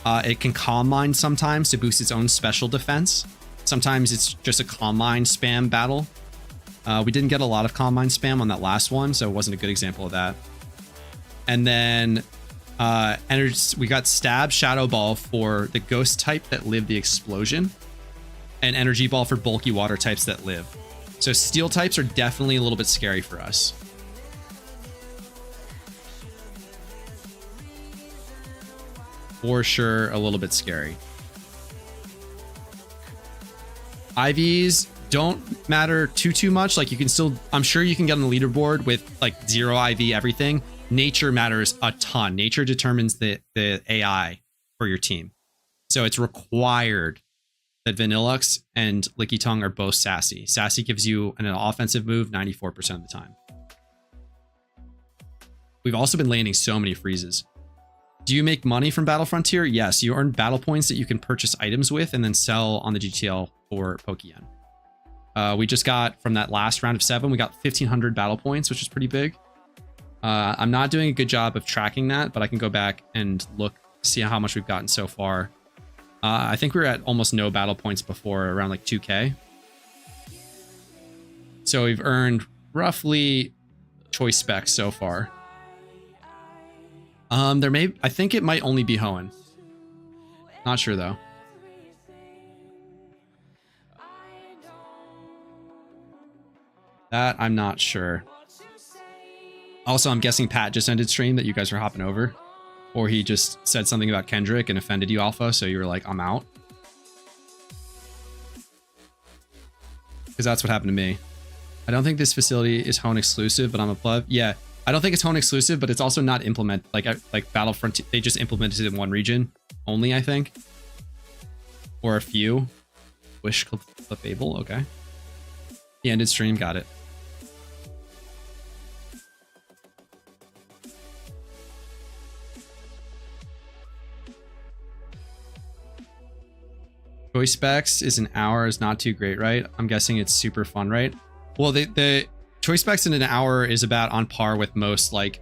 It can Calm Mind sometimes to boost its own special defense. Sometimes it's just a Calm Mind spam battle. We didn't get a lot of Calm Mind spam on that last one, so it wasn't a good example of that. And then we got Stab Shadow Ball for the ghost type that live the explosion, and Energy Ball for bulky water types that live. So steel types are definitely a little bit scary for us. For sure, a little bit scary. IVs don't matter too much. Like you can still, I'm sure you can get on the leaderboard with like 0 IV everything. Nature matters a ton. Nature determines the AI for your team. So it's required that Vanillux and Licky Tongue are both Sassy. Sassy gives you an offensive move 94% of the time. We've also been landing so many freezes. Do you make money from Battle Frontier? Yes, you earn battle points that you can purchase items with and then sell on the GTL for Pokeyen. We just got, from that last round of 7, we got 1,500 battle points, which is pretty big. I'm not doing a good job of tracking that, but I can go back and look, see how much we've gotten so far. I think we were at almost no battle points before, around like 2K. So we've earned roughly Choice Specs so far. I think it might only be Hoenn. Not sure though. That I'm not sure. Also, I'm guessing Pat just ended stream that you guys are hopping over. Or he just said something about Kendrick and offended you, Alpha, so you were like, I'm out. Because that's what happened to me. I don't think this facility is Hoenn exclusive, but I'm a pleb. Yeah, I don't think it's Hoenn exclusive, but it's also not implemented. Like Battlefront, they just implemented it in one region only, I think. Or a few. Wish Clip Fable, okay. He ended stream, got it. Choice Specs is an hour is not too great, right? I'm guessing it's super fun, right? Well, the Choice Specs in an hour is about on par with most like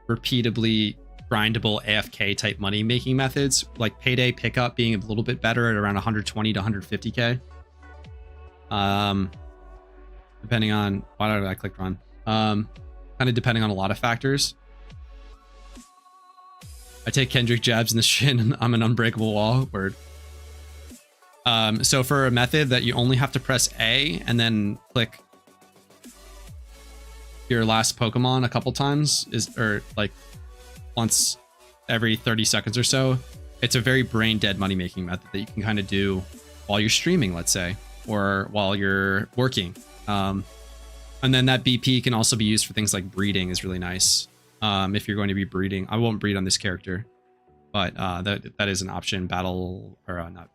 repeatably grindable AFK type money making methods, like Payday Pickup being a little bit better at around 120 to 150k. Depending on, why did I click run? Kind of depending on a lot of factors. I take Kendrick jabs in the shin and I'm an unbreakable wall. Word. So for a method that you only have to press A and then click your last Pokemon a couple times, or like once every 30 seconds or so, it's a very brain dead money making method that you can kind of do while you're streaming, let's say, or while you're working. And then that BP can also be used for things like breeding is really nice. If you're going to be breeding, I won't breed on this character, but that is an option. Battle, or not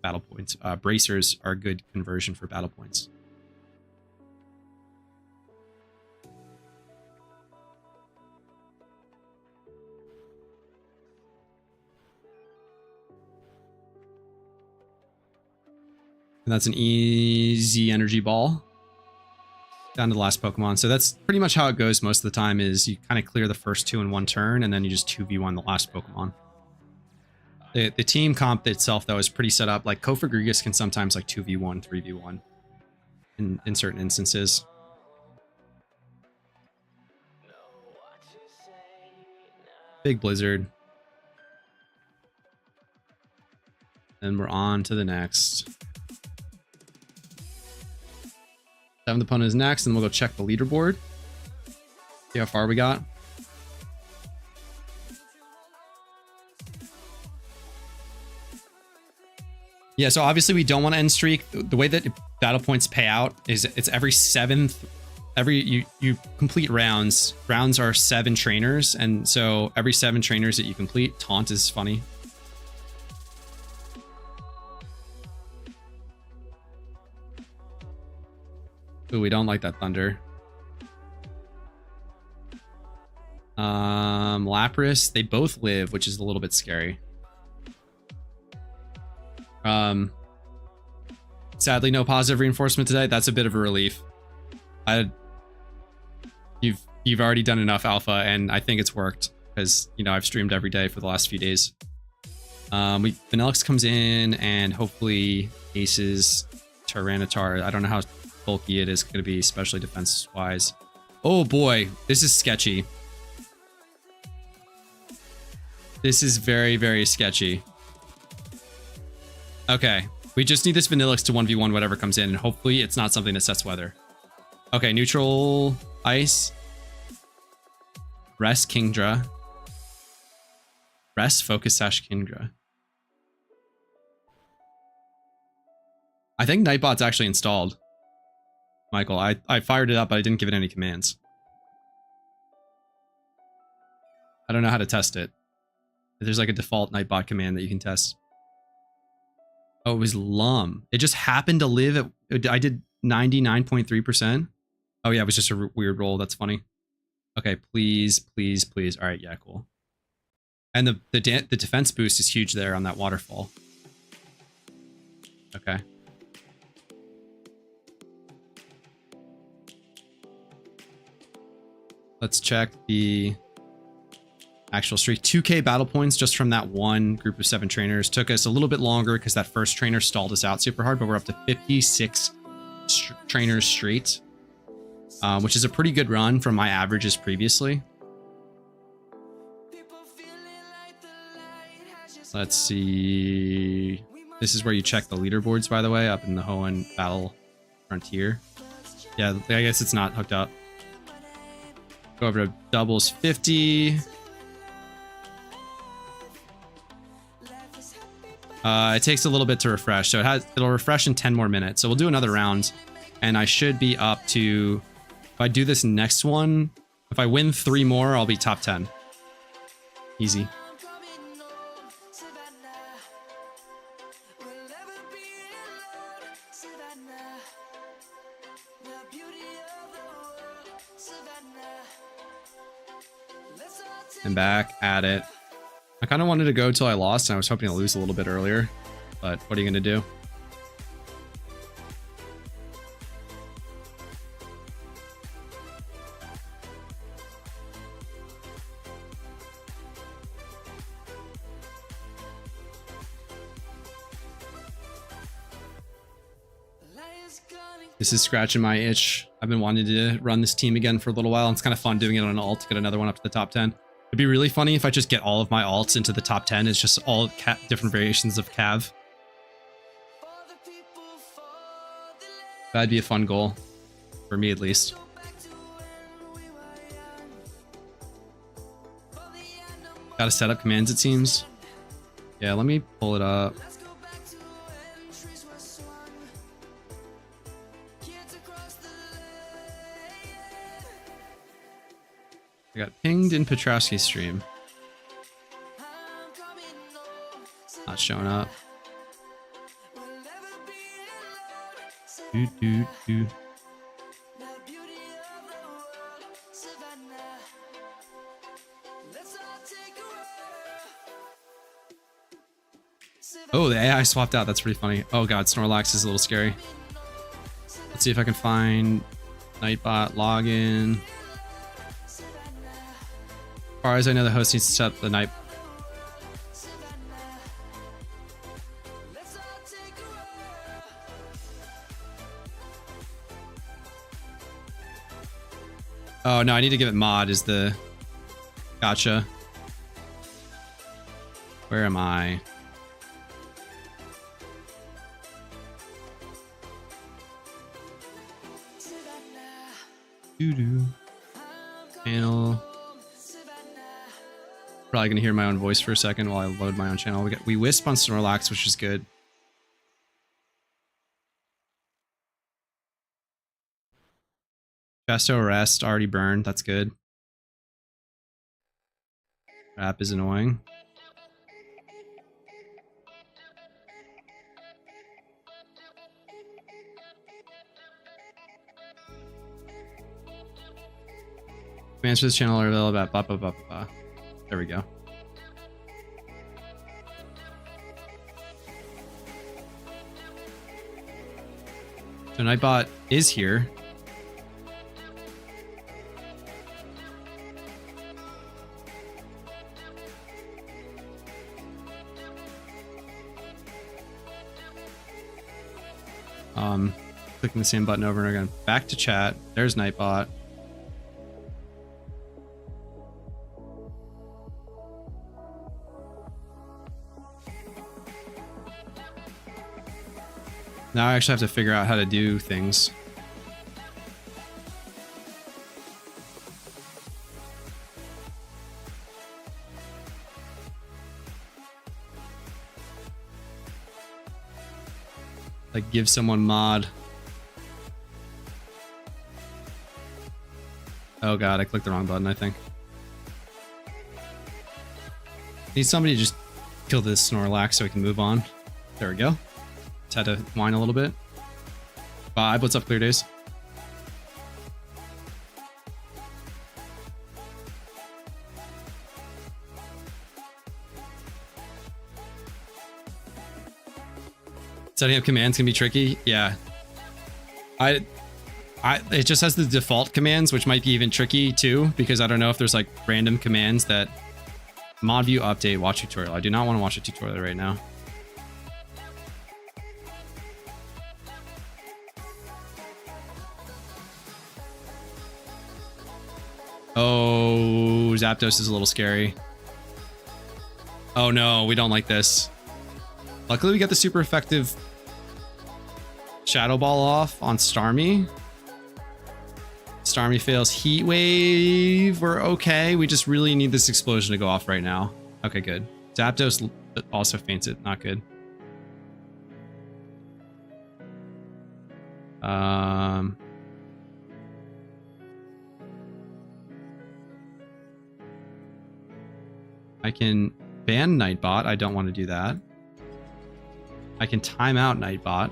battle points. Bracers are a good conversion for battle points. And that's an easy energy ball. Down to the last Pokemon. So that's pretty much how it goes most of the time, is you kind of clear the first 2 in one turn, and then you just 2v1 the last Pokemon. The team comp itself, though, is pretty set up. Like, Kofagrigus can sometimes, like, 2v1, 3v1 in certain instances. Big blizzard. Then we're on to the next. Seventh opponent is next, and we'll go check the leaderboard. See how far we got. Yeah, so obviously we don't want to end streak. The way that battle points pay out is it's every seventh. You complete rounds. Rounds are 7 trainers, and so every 7 trainers that you complete, taunt is funny. Ooh, we don't like that thunder. Lapras, they both live, which is a little bit scary. Sadly, no positive reinforcement today. That's a bit of a relief. You've already done enough alpha, and I think it's worked because, you know, I've streamed every day for the last few days. Vanillix comes in and hopefully aces Tyranitar. I don't know how bulky it is going to be, especially defense wise. Oh boy, this is sketchy. This is very, very sketchy. Okay, we just need this Vanillix to 1v1 whatever comes in, and hopefully it's not something that sets weather. Okay, neutral ice. Rest Kingdra. Rest Focus Sash Kingdra. I think Nightbot's actually installed. Michael, I fired it up, but I didn't give it any commands. I don't know how to test it. There's like a default Nightbot command that you can test. Oh, it was Lum. It just happened to live at... I did 99.3%. Oh yeah, it was just a weird roll. That's funny. Okay, please, please, please. All right, yeah, cool. And the defense boost is huge there on that waterfall. Okay. Let's check the actual streak. 2k battle points just from that one group of 7 trainers. Took us a little bit longer because that first trainer stalled us out super hard, but we're up to 56 trainers straight, which is a pretty good run from my averages previously. Let's see. This is where you check the leaderboards, by the way, up in the Hoenn Battle Frontier. Yeah, I guess it's not hooked up. Go over to doubles 50. It takes a little bit to refresh, so it'll refresh in 10 more minutes. So we'll do another round, and I should be up to, if I do this next one, if I win 3 more, I'll be top 10. Easy. And back at it. I kind of wanted to go till I lost, and I was hoping to lose a little bit earlier, but what are you going to do? This is scratching my itch. I've been wanting to run this team again for a little while. And it's kind of fun doing it on an alt to get another one up to the top 10. It'd be really funny if I just get all of my alts into the top 10. It's just all different variations of Cav. That'd be a fun goal. For me, at least. Gotta set up commands, it seems. Yeah, let me pull it up. I got pinged in Petrowski's stream. Not showing up. Doo. Oh, the AI swapped out. That's pretty funny. Oh god, Snorlax is a little scary. Let's see if I can find Nightbot login. As far as I know, the host needs to set up the night. Oh no, I need to give it mod is the... Gotcha. Where am I? Doo-doo. Channel. Probably gonna hear my own voice for a second while I load my own channel. We wisp on Snorlax, which is good. Festo rest already burned. That's good. Wrap is annoying. Commands for this channel are available at blah blah blah blah blah. There we go. So Nightbot is here. Clicking the same button over and over again. Back to chat. There's Nightbot. Now I actually have to figure out how to do things. Like give someone mod. Oh god, I clicked the wrong button, I think. Need somebody to just kill this Snorlax so we can move on. There we go. Just had to whine a little bit. Vibe, what's up, Clear Days? Setting up commands can be tricky. Yeah. It just has the default commands, which might be even tricky too, because I don't know if there's like random commands that mod view update watch tutorial. I do not want to watch a tutorial right now. Oh, Zapdos is a little scary. Oh no, we don't like this. Luckily we get the super effective Shadow Ball off on Starmie. Starmie fails Heat Wave. We're okay. We just really need this explosion to go off right now. Okay, good. Zapdos also faints it. Not good. I can ban Nightbot. I don't want to do that. I can time out Nightbot.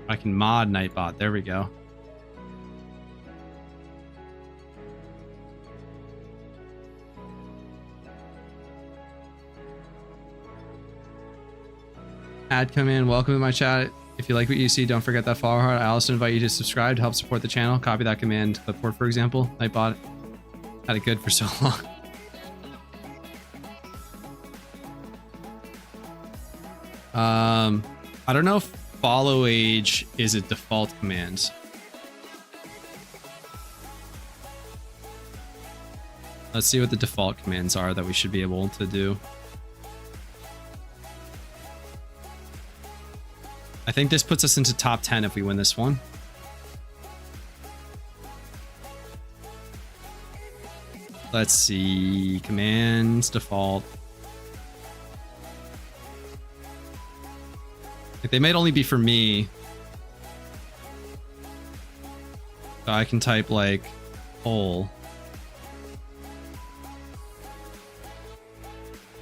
I can mod Nightbot. There we go. Add command. Welcome to my chat. If you like what you see, don't forget that follow heart. I also invite you to subscribe to help support the channel. Copy that command clipboard, for example. Nightbot had it good for so long. I don't know if follow age is a default command. Let's see what the default commands are that we should be able to do. I think this puts us into top 10 if we win this one. Let's see. Commands, default. Like, they might only be for me. So I can type like hole.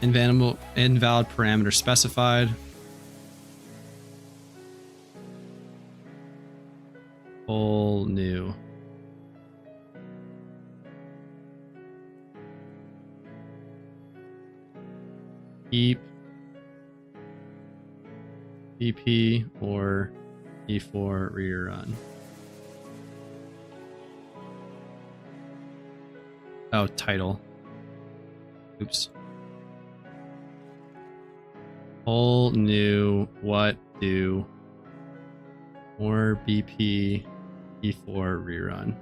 Invalid parameter specified. Whole new. Keep EP or E4 rerun. Oh, title. Oops. Whole new what do or BP E4 rerun.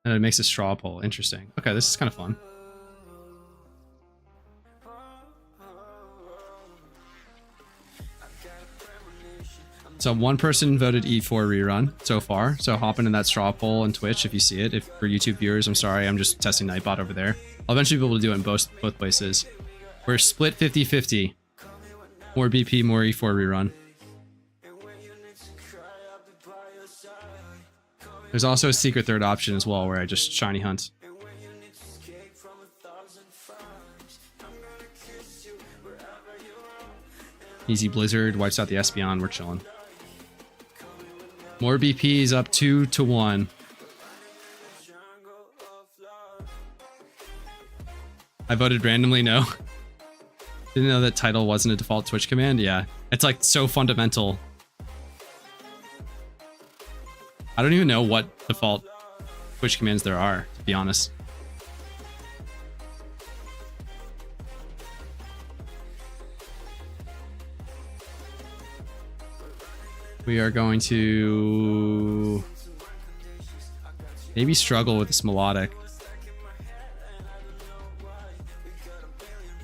And it makes a straw poll. Interesting. Okay, this is kind of fun. So one person voted E4 rerun so far. So hop into that straw poll on Twitch if you see it. If for YouTube viewers, I'm sorry, I'm just testing Nightbot over there. I'll eventually be able to do it in both places. We're split 50-50. More BP, more E4 rerun. There's also a secret third option as well where I just shiny hunt. Easy Blizzard wipes out the Espeon. We're chilling. More BPs up 2-1. I voted randomly no. Didn't know that title wasn't a default Twitch command. Yeah, it's like so fundamental. I don't even know what default Twitch commands there are, to be honest. We are going to maybe struggle with this melodic.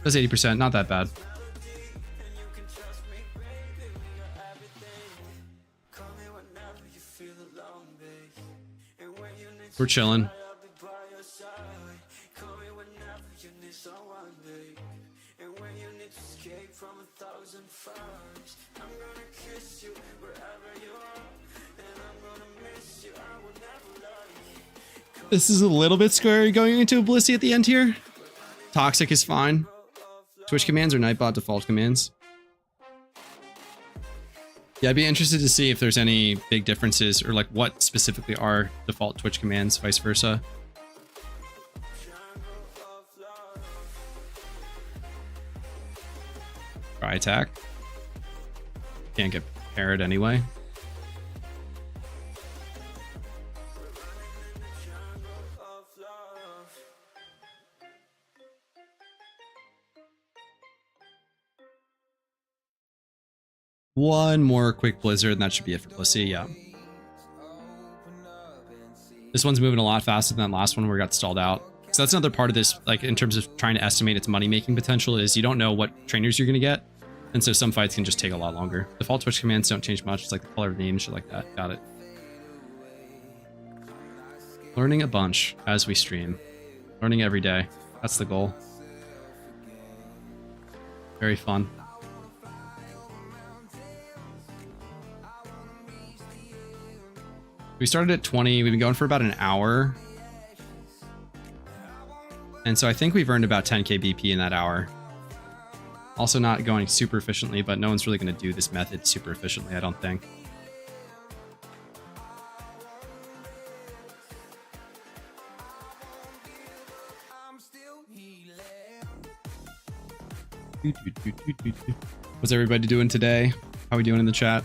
That's 80%, not that bad. We're chilling. This is a little bit scary going into a Blissey at the end here. Toxic is fine. Twitch commands or Nightbot default commands? Yeah, I'd be interested to see if there's any big differences or like what specifically are default Twitch commands, vice versa. Try attack. Can't get parried anyway. One more quick blizzard and that should be it for Blissey, yeah. This one's moving a lot faster than that last one where it got stalled out. So that's another part of this, like in terms of trying to estimate its money-making potential, is you don't know what trainers you're going to get. And so some fights can just take a lot longer. Default Twitch commands don't change much. It's like the color of the name, shit like that. Got it. Learning a bunch as we stream. Learning every day. That's the goal. Very fun. We started at 20. We've been going for about an hour. And so I think we've earned about 10k BP in that hour. Also not going super efficiently, but no one's really going to do this method super efficiently, I don't think. What's everybody doing today? How are we doing in the chat?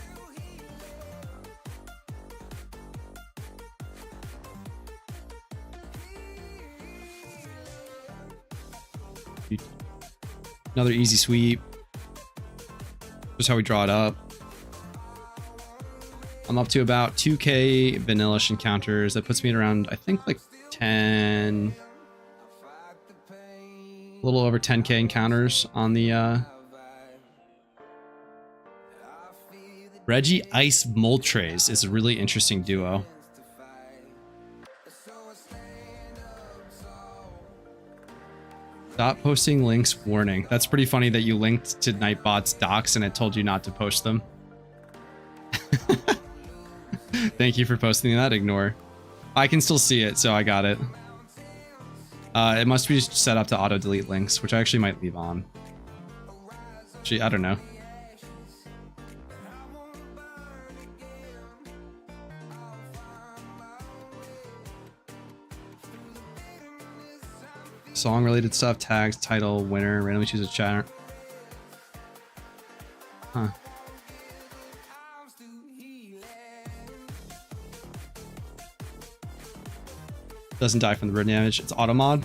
Another easy sweep. Just how we draw it up. I'm up to about 2k vanillish encounters. That puts me at around, I think, like 10... a little over 10k encounters on the... Reggie Ice Moltres is a really interesting duo. Stop posting links, warning. That's pretty funny that you linked to Nightbot's docs and it told you not to post them. Thank you for posting that, ignore. I can still see it, so I got it. It must be set up to auto-delete links, which I actually might leave on. Actually, I don't know. Song related stuff, tags, title, winner, randomly choose a chatter. Huh. Doesn't die from the bird damage. It's auto mod.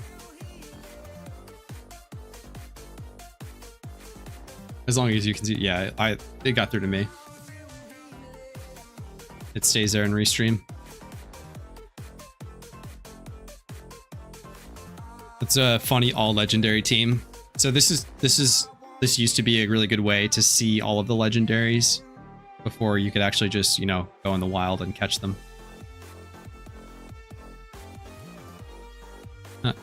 As long as you can see, yeah, it got through to me. It stays there in restream. It's a funny all legendary team. So this used to be a really good way to see all of the legendaries before you could actually just, you know, go in the wild and catch them. Huh.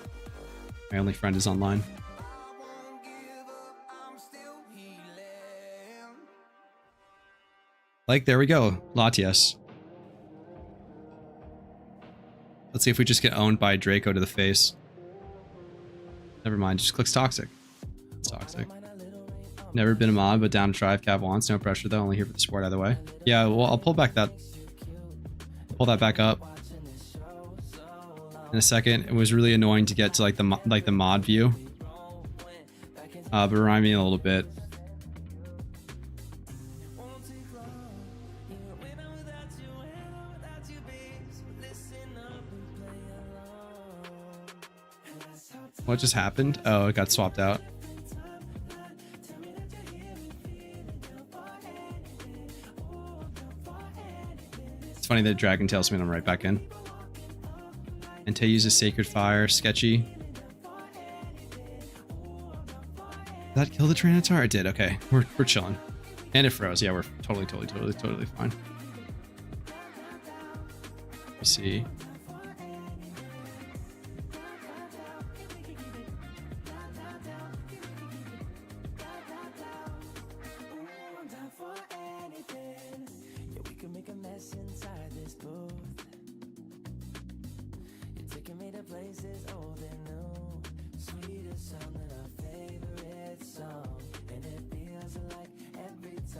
My only friend is online. Like, there we go. Latias. Let's see if we just get owned by Draco to the face. Never mind, just clicks toxic. It's toxic. Never been a mod, but down to try if Cav wants. No pressure though, only here for the sport either way. Yeah, well, I'll pull back that. Pull that back up in a second. It was really annoying to get to like the mod view. But remind me a little bit. What just happened? Oh, it got swapped out. It's funny that Dragon tells me and I'm right back in. And to use a Sacred Fire, sketchy. Did that kill the Trinitar? It did, okay. We're chilling. And it froze. Yeah, we're totally fine. Let's see.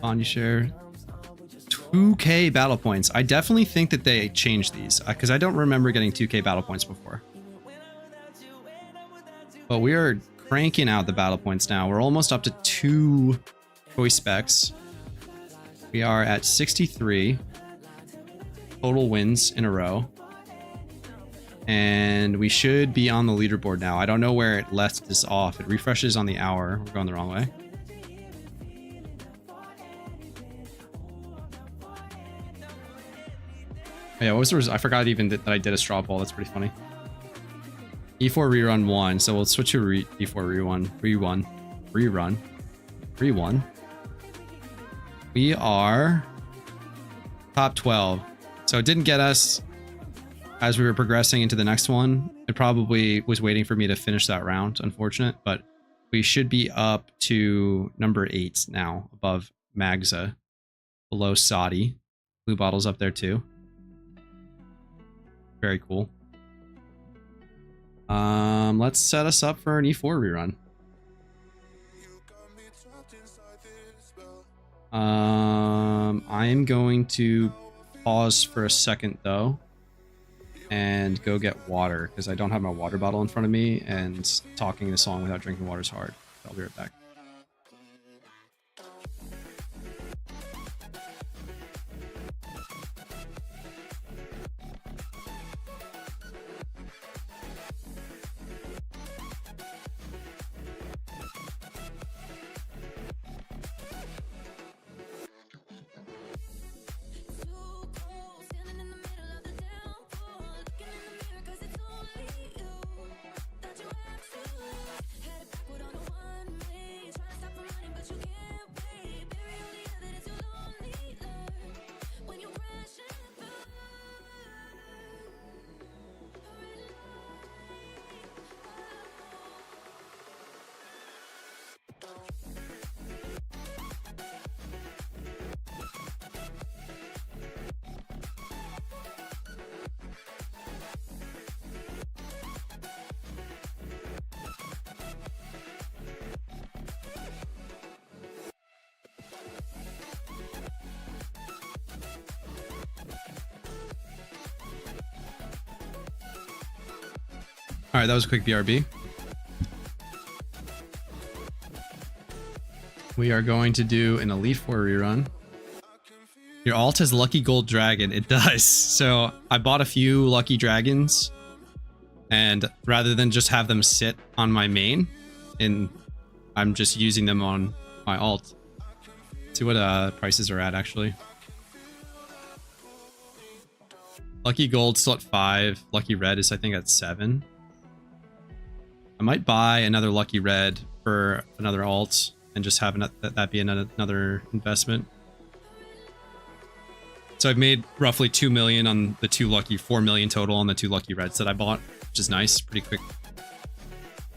On you share 2k battle points. I definitely think that they changed these because I don't remember getting 2k battle points before. But we are cranking out the battle points now. We're almost up to 2 choice specs. We are at 63 total wins in a row. And we should be on the leaderboard now. I don't know where it left this off. It refreshes on the hour. We're going the wrong way. Yeah, what was the result? I forgot even that I did a straw poll. That's pretty funny. E4 rerun 1. So we'll switch to E4 rerun. We are top 12. So it didn't get us as we were progressing into the next one. It probably was waiting for me to finish that round. Unfortunate, but we should be up to number 8 now, above Magza, below Saudi. Blue Bottle's up there too. Very cool. Let's set us up for an E4 rerun. I am going to pause for a second though and go get water because I don't have my water bottle in front of me, and talking this long without drinking water is hard. I'll be right back. All right, that was a quick BRB. We are going to do an Elite Four rerun. Your alt has Lucky Gold Dragon. It does. So I bought a few Lucky Dragons, and rather than just have them sit on my main, I'm just using them on my alt. Let's see what prices are at actually. Lucky Gold still at 5. Lucky Red is I think at 7. I might buy another lucky red for another alt and just have that be another investment. So I've made roughly 2 million on the 2 lucky, 4 million total on the 2 lucky reds that I bought, which is nice. Pretty quick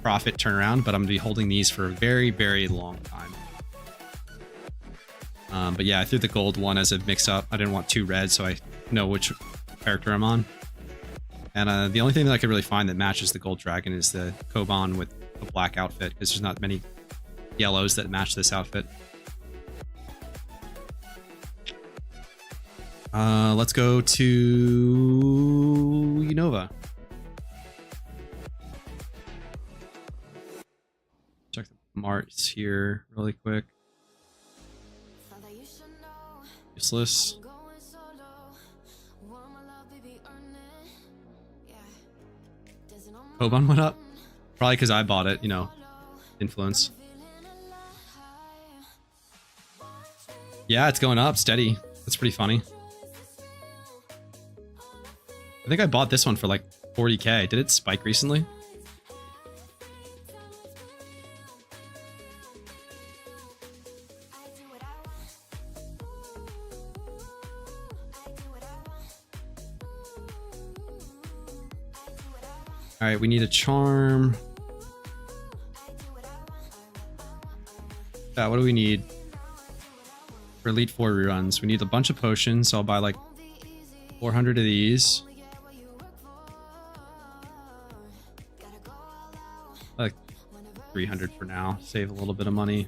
profit turnaround, but I'm gonna be holding these for a very, very long time. But yeah, I threw the gold one as a mix up. I didn't want 2 reds, so I know which character I'm on. And the only thing that I could really find that matches the gold dragon is the Koban with a black outfit, because there's not many yellows that match this outfit. Let's go to Unova. Check the marts here really quick. Useless. Koban went up. Probably because I bought it, you know. Influence. Yeah, it's going up steady. That's pretty funny. I think I bought this one for like 40k. Did it spike recently? All right, we need a charm. Yeah, what do we need? For Elite 4 reruns, we need a bunch of potions, so I'll buy like 400 of these. Like 300 for now, save a little bit of money.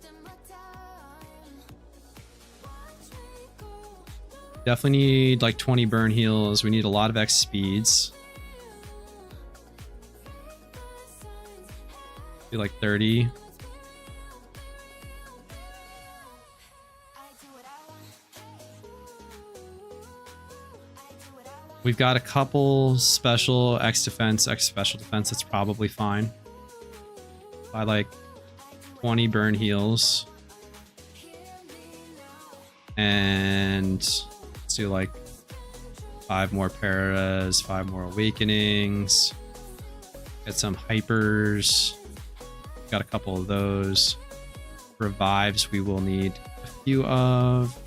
Definitely need like 20 burn heals. We need a lot of X speeds. Do like 30. We've got a couple special X defense, X special defense. That's probably fine. By like 20 burn heals. And let's do like 5 more paras, 5 more awakenings. Get some hypers. Got a couple of those. Revives we will need a few of.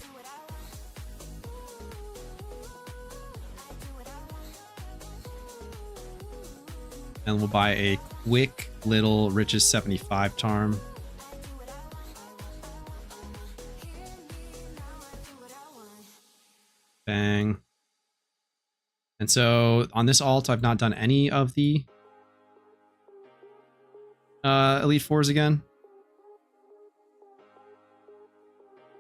And we'll buy a quick little Riches 75 charm. Bang. And so on this alt, I've not done any of the Elite 4s again.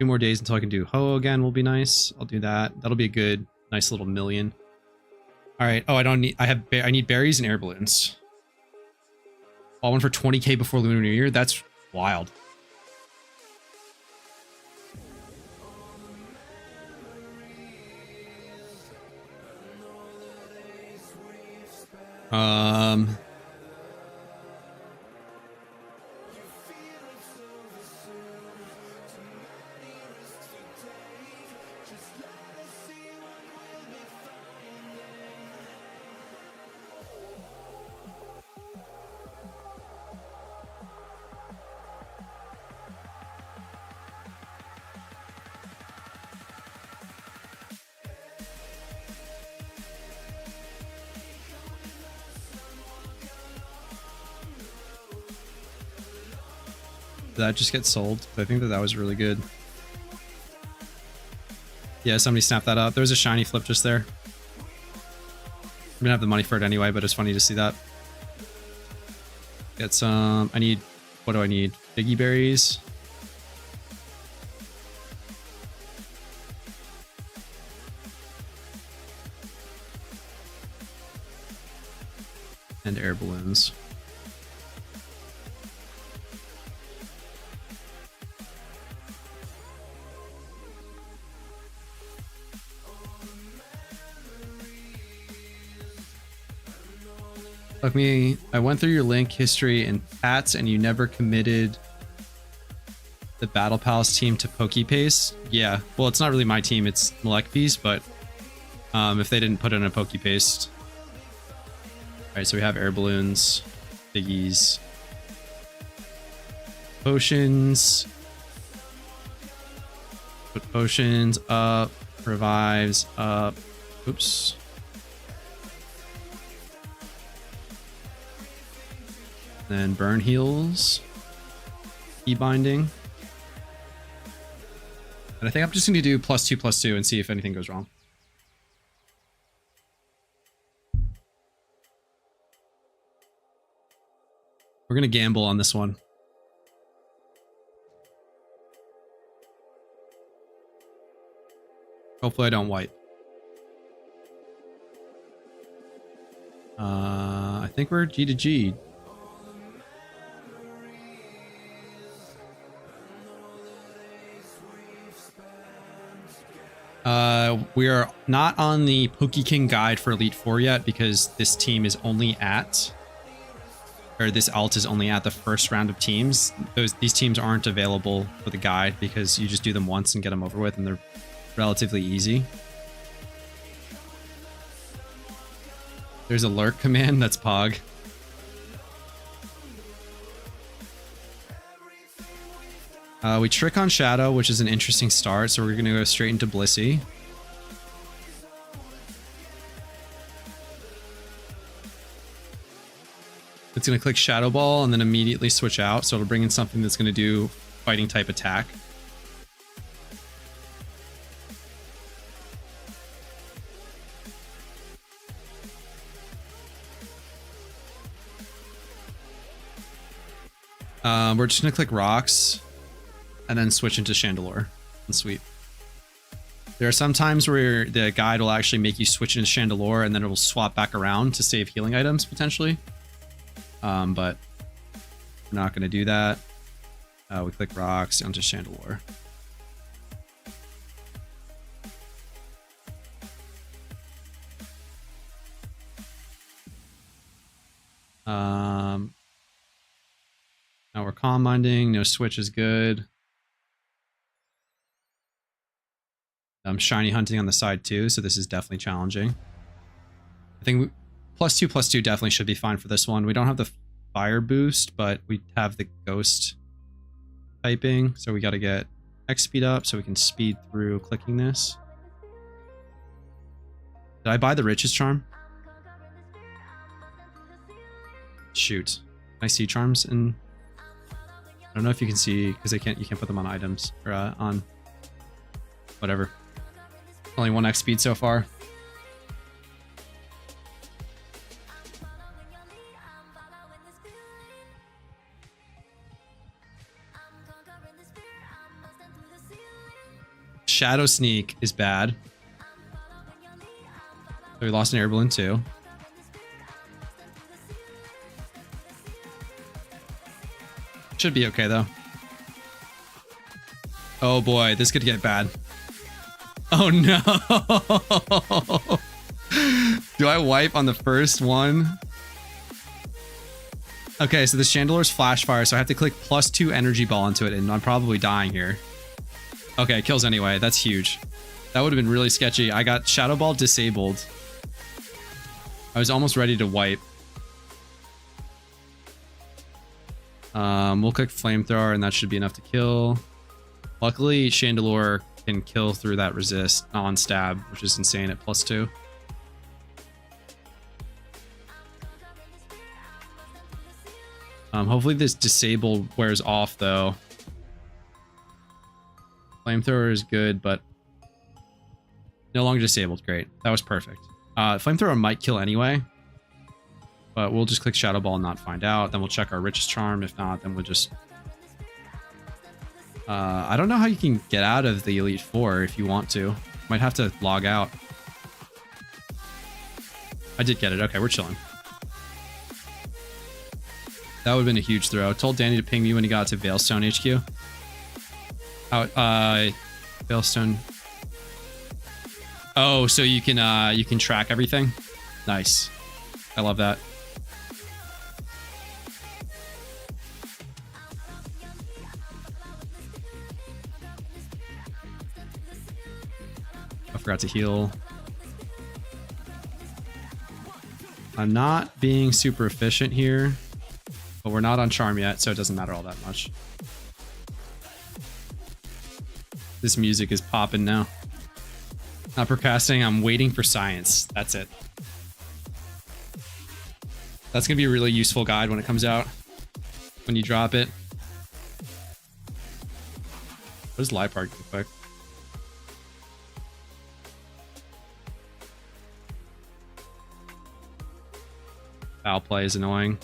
2 more days until I can do Ho again will be nice. I'll do that. That'll be a good, nice little million. All right. Oh, I need berries and air balloons. All one for 20k before Lunar New Year. That's wild. Did that just get sold? I think that was really good. Yeah, somebody snapped that up. There was a shiny flip just there. I'm gonna have the money for it anyway, but it's funny to see that. Get some... I need... What do I need? Figgy berries. And air balloons. Look me, I went through your link history and Pats and you never committed the Battle Palace team to PokePaste. Yeah, well, it's not really my team, it's Molecupi's, but if they didn't put it in a PokePaste. Alright, so we have air balloons, biggies. potions. Put potions up. Revives up. Oops. Then burn heals. Key binding. And I think I'm just going to do +2/+2 and see if anything goes wrong. We're going to gamble on this one. Hopefully I don't wipe. I think we're G to G. We are not on the PokeKing guide for Elite Four yet because this team is only at, or this alt is only at the first round of teams. These teams aren't available for the guide because you just do them once and get them over with, and they're relatively easy. There's a lurk command, that's Pog. We trick on Shadow, which is an interesting start, so we're going to go straight into Blissey. It's going to click Shadow Ball and then immediately switch out, so it'll bring in something that's going to do fighting type attack. We're just going to click Rocks and then switch into Chandelure and sweep. There are some times where the guide will actually make you switch into Chandelure and then it will swap back around to save healing items potentially. But we're not going to do that. We click Rocks onto Chandelure. Now we're calm minding. No switch is good. I'm shiny hunting on the side too, so this is definitely challenging. I think +2/+2 definitely should be fine for this one. We don't have the fire boost, but we have the ghost typing, so we got to get X speed up so we can speed through clicking this. Did I buy the Riches Charm? Shoot. Can I see charms in? I don't know if you can see because you can't put them on items or on whatever. Only 1x speed so far. Shadow Sneak is bad. So we lost an air balloon too. Should be okay though. Oh boy, this could get bad. Oh no! Do I wipe on the first one? Okay, so the Chandelure's flash fire, so I have to click +2 energy ball into it, and I'm probably dying here. Okay, kills anyway. That's huge. That would have been really sketchy. I got Shadow Ball disabled. I was almost ready to wipe. We'll click Flamethrower, and that should be enough to kill. Luckily, Chandelure can kill through that resist on stab, which is insane at +2. Hopefully this disable wears off though. Flamethrower is good, but no longer disabled. Great. That was perfect. Flamethrower might kill anyway, but we'll just click Shadow Ball and not find out. Then we'll check our Riches Charm. If not, then we'll just... I don't know how you can get out of the Elite Four if you want to. Might have to log out. I did get it. Okay, we're chilling. That would have been a huge throw. I told Danny to ping me when he got to Veilstone HQ. Veilstone. Oh, so you can track everything? Nice. I love that. I forgot to heal. I'm not being super efficient here, but we're not on charm yet, so it doesn't matter all that much. This music is popping now. Not procrastinating, I'm waiting for science. That's it. That's gonna be a really useful guide when it comes out. When you drop it. What is live park real quick? Foul play is annoying.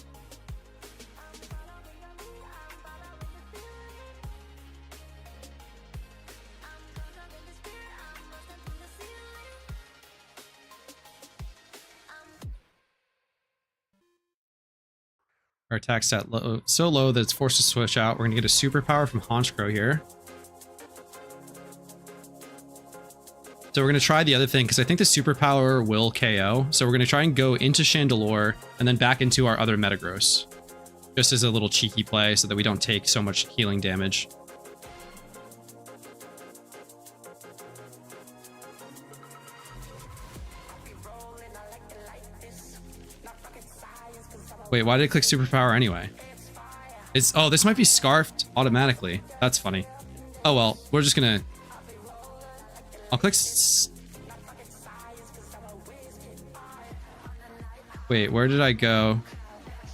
Our attack stat low, so low that it's forced to switch out. We're gonna get a superpower from Honchkrow here. So we're gonna try the other thing because I think the superpower will KO. So we're gonna try and go into Chandelure and then back into our other Metagross. Just as a little cheeky play so that we don't take so much healing damage. Wait, why did it click superpower anyway? Oh, this might be scarfed automatically. That's funny. Oh well, we're just gonna... I'll click... Wait, where did I go?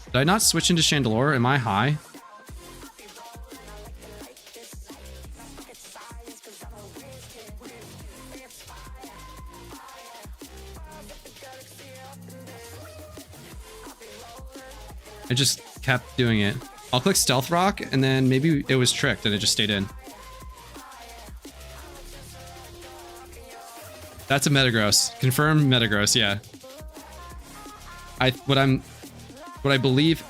Did I not switch into Chandelure? Am I high? I just kept doing it. I'll click Stealth Rock, and then maybe it was tricked and it just stayed in. That's a Metagross. Confirmed Metagross, yeah. What I believe...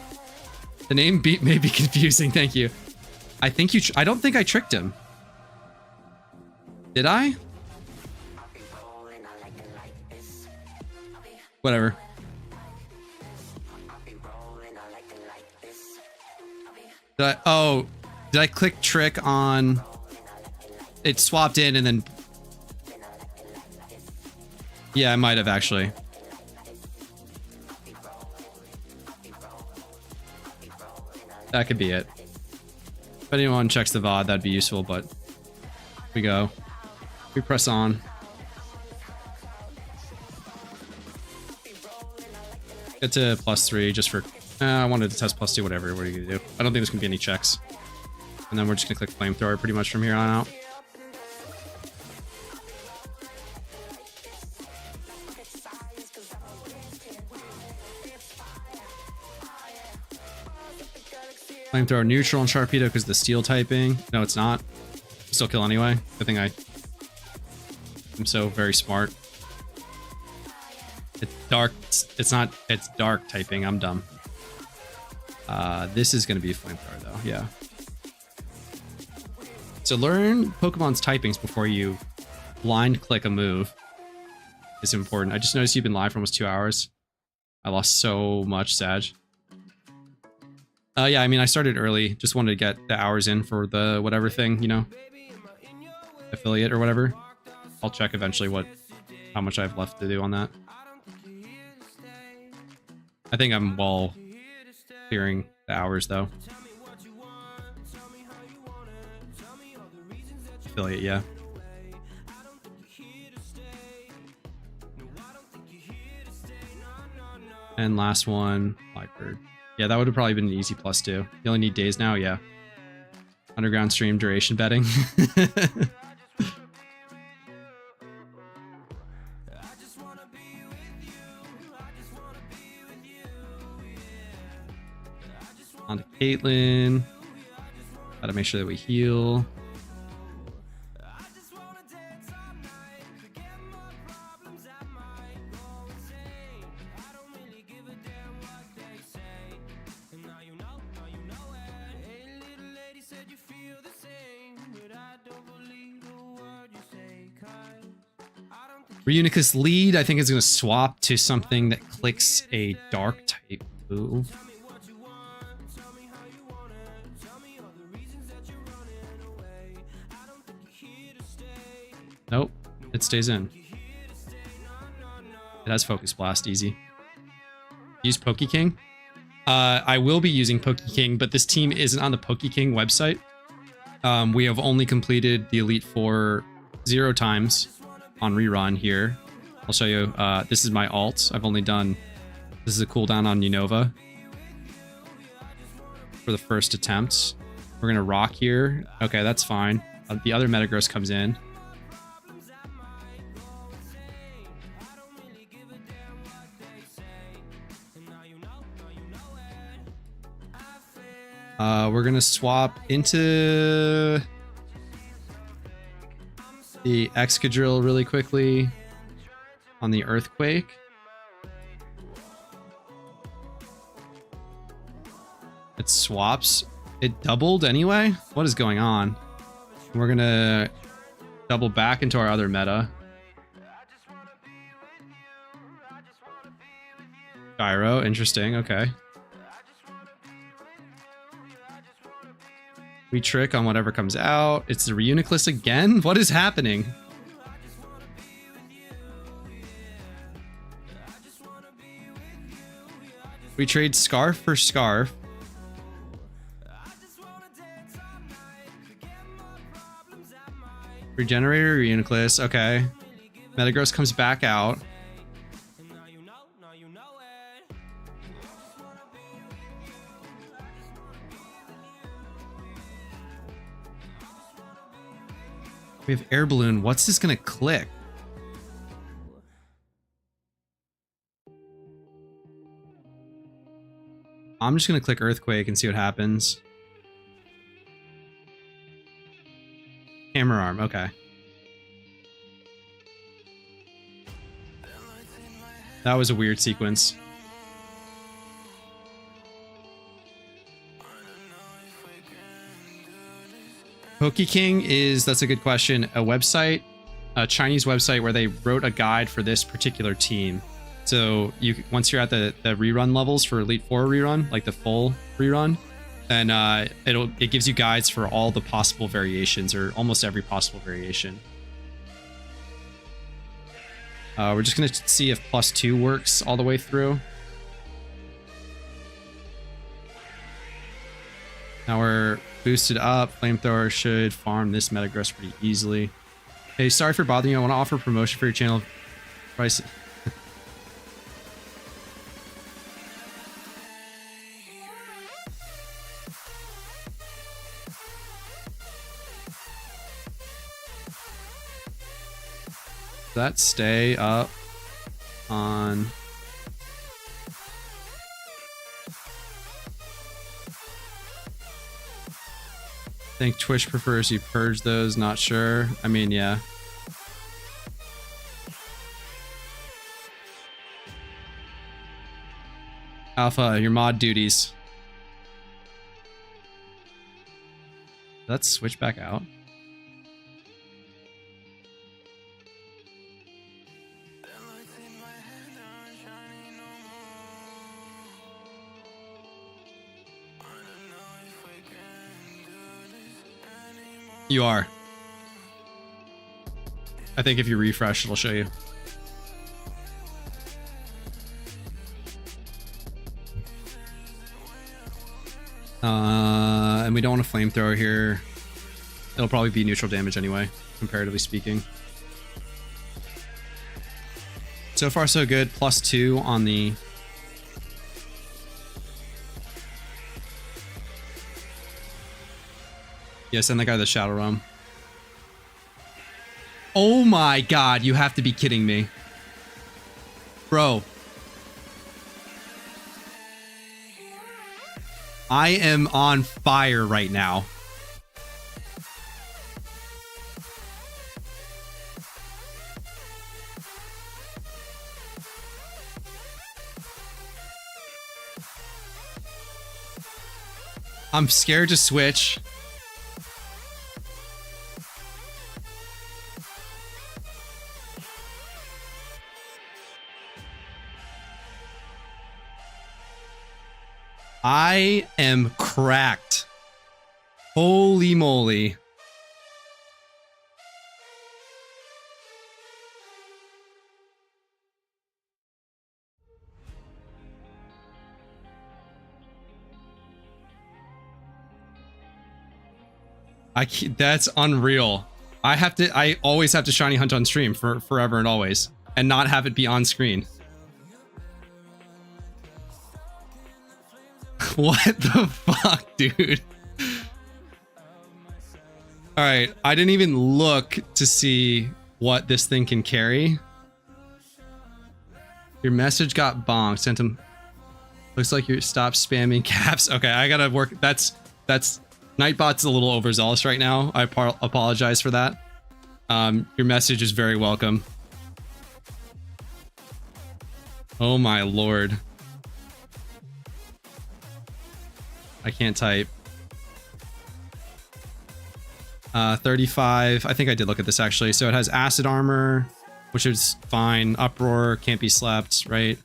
The name beat may be confusing, thank you. I think you... I don't think I tricked him. Did I? Whatever. Did I click trick on... It swapped in and then... Yeah, I might have actually. That could be it. If anyone checks the VOD, that'd be useful, but... Here we go. We press on. Get to +3 just for... I wanted to test +2, whatever. What are you gonna do? I don't think there's gonna be any checks. And then we're just gonna click Flamethrower pretty much from here on out. Flamethrower neutral on Sharpedo because the steel typing. No, it's not. Still kill anyway. I think I'm so very smart. It's dark. It's not. It's dark typing. I'm dumb. This is going to be a Flamethrower though. Yeah. So learn Pokemon's typings before you blind click a move is important. I just noticed you've been live for almost 2 hours. I lost so much, Sag. Yeah, I mean, I started early. Just wanted to get the hours in for the whatever thing, you know? Affiliate or whatever. I'll check eventually how much I have left to do on that. I think I'm well clearing the hours, though. Affiliate, yeah. And last one, Blackbird. Yeah, that would have probably been an easy +2. You only need days now, yeah. Underground stream duration betting. On to Caitlyn. Gotta make sure that we heal. Reunicus lead, I think, is going to swap to something that clicks a dark type move. Nope, it stays in. It has Focus Blast, easy. Use Pokeking. I will be using Pokeking, but this team isn't on the Pokeking website. We have only completed the Elite Four 0 times on rerun here. I'll show you. This is my alt. I've only done... This is a cooldown on Unova for the first attempt. We're going to rock here. Okay, that's fine. The other Metagross comes in. We're going to swap into the Excadrill really quickly on the Earthquake. It swaps. It doubled anyway? What is going on? We're going to double back into our other meta. Gyro, interesting, okay. We trick on whatever comes out. It's the Reuniclus again? What is happening? We trade Scarf for Scarf. Regenerator, Reuniclus, okay. Metagross comes back out. We have Air Balloon. What's this gonna click? I'm just gonna click Earthquake and see what happens. Hammer Arm, okay. That was a weird sequence. PokeKing is, that's a good question, a website, a Chinese website where they wrote a guide for this particular team. So you, once you're at the rerun levels for Elite Four rerun, like the full rerun, then it gives you guides for all the possible variations, or almost every possible variation. We're just gonna see if +2 works all the way through. Now we're boosted up. Flamethrower should farm this Metagross pretty easily. Hey, sorry for bothering you. I want to offer promotion for your channel. Price. That stay up on... I think Twitch prefers you purge those, not sure. I mean, yeah. Alpha, your mod duties. Let's switch back out. You are. I think if you refresh, it'll show you. And we don't want a flamethrower here. It'll probably be neutral damage anyway, comparatively speaking. So far, so good. +2 on the... Yeah, send that guy to the Shadow Realm. Oh my god, you have to be kidding me. Bro. I am on fire right now. I'm scared to switch. I am cracked. Holy moly. That's unreal. I always have to shiny hunt on stream for forever and always, and not have it be on screen. What the fuck, dude? All right, I didn't even look to see what this thing can carry. Your message got bonked. Sent him. Looks like you stopped spamming caps. Okay, I gotta work. That's Nightbot's a little overzealous right now. I apologize for that. Your message is very welcome. Oh my lord. I can't type. 35. I think I did look at this actually. So it has acid armor, which is fine. Uproar, can't be slept, right?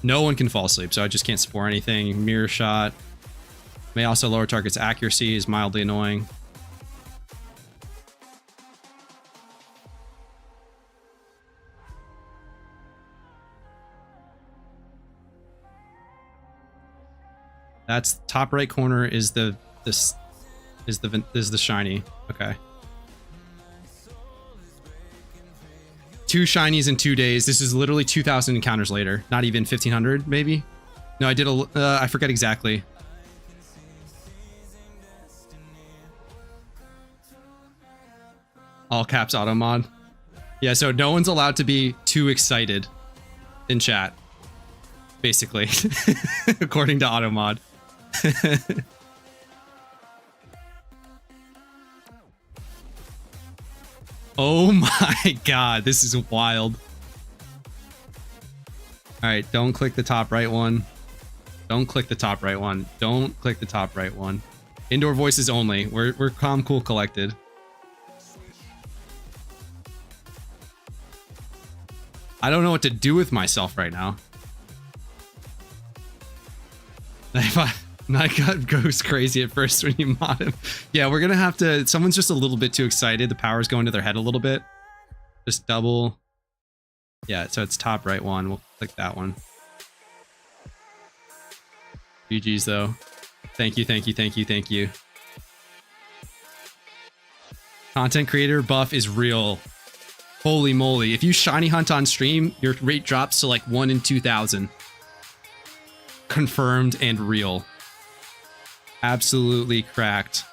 No one can fall asleep, so I just can't spore anything. Mirror shot. May also lower target's accuracy, is mildly annoying. That's top right corner is the shiny. Okay. 2 shinies in 2 days. This is literally 2,000 encounters later. Not even 1,500, maybe? No, I did I forget exactly. All caps auto mod. Yeah, so no one's allowed to be too excited in chat. Basically. According to auto mod. Oh my god, this is wild. Alright, don't click the top right one. Don't click the top right one. Don't click the top right one. Indoor voices only. We're calm, cool, collected. I don't know what to do with myself right now. Nightbot goes crazy at first when you mod him. Yeah, we're gonna have to... Someone's just a little bit too excited. The power's going to their head a little bit. Just double... Yeah, so it's top right one. We'll click that one. GG's though. Thank you, thank you, thank you, thank you. Content creator buff is real. Holy moly. If you shiny hunt on stream, your rate drops to like 1 in 2,000. Confirmed and real. Absolutely cracked.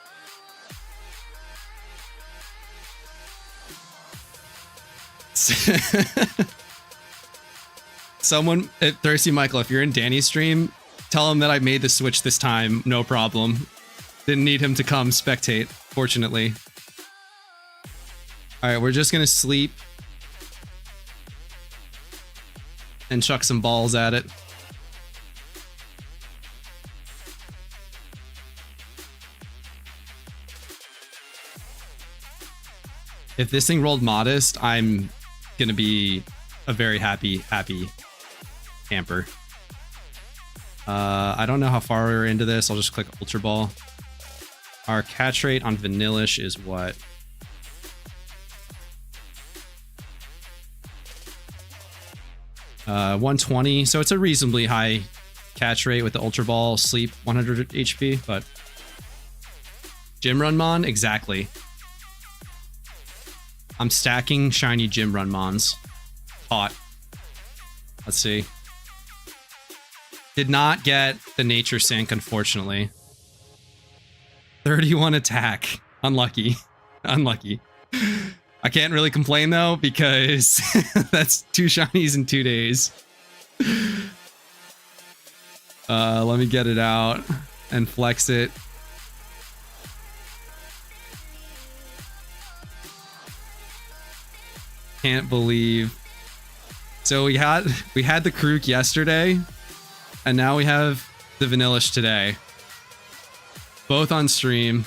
Someone, Thirsty Michael, if you're in Danny's stream, tell him that I made the switch this time, no problem. Didn't need him to come spectate, fortunately. Alright, we're just gonna sleep. And chuck some balls at it. If this thing rolled modest, I'm gonna be a very happy camper. I don't know how far we're into this. I'll just click Ultra Ball. Our catch rate on Vanillish is what? Uh, 120. So it's a reasonably high catch rate with the Ultra Ball, sleep, 100 HP, but Gym Run Mon? Exactly. I'm stacking shiny Gym Run Mons. Hot. Let's see. Did not get the Nature Sync, unfortunately. 31 attack. Unlucky. Unlucky. I can't really complain, though, because that's 2 shinies in 2 days. Let me get it out and flex it. Can't believe. So we had the Krook yesterday, and now we have the Vanillish today. Both on stream.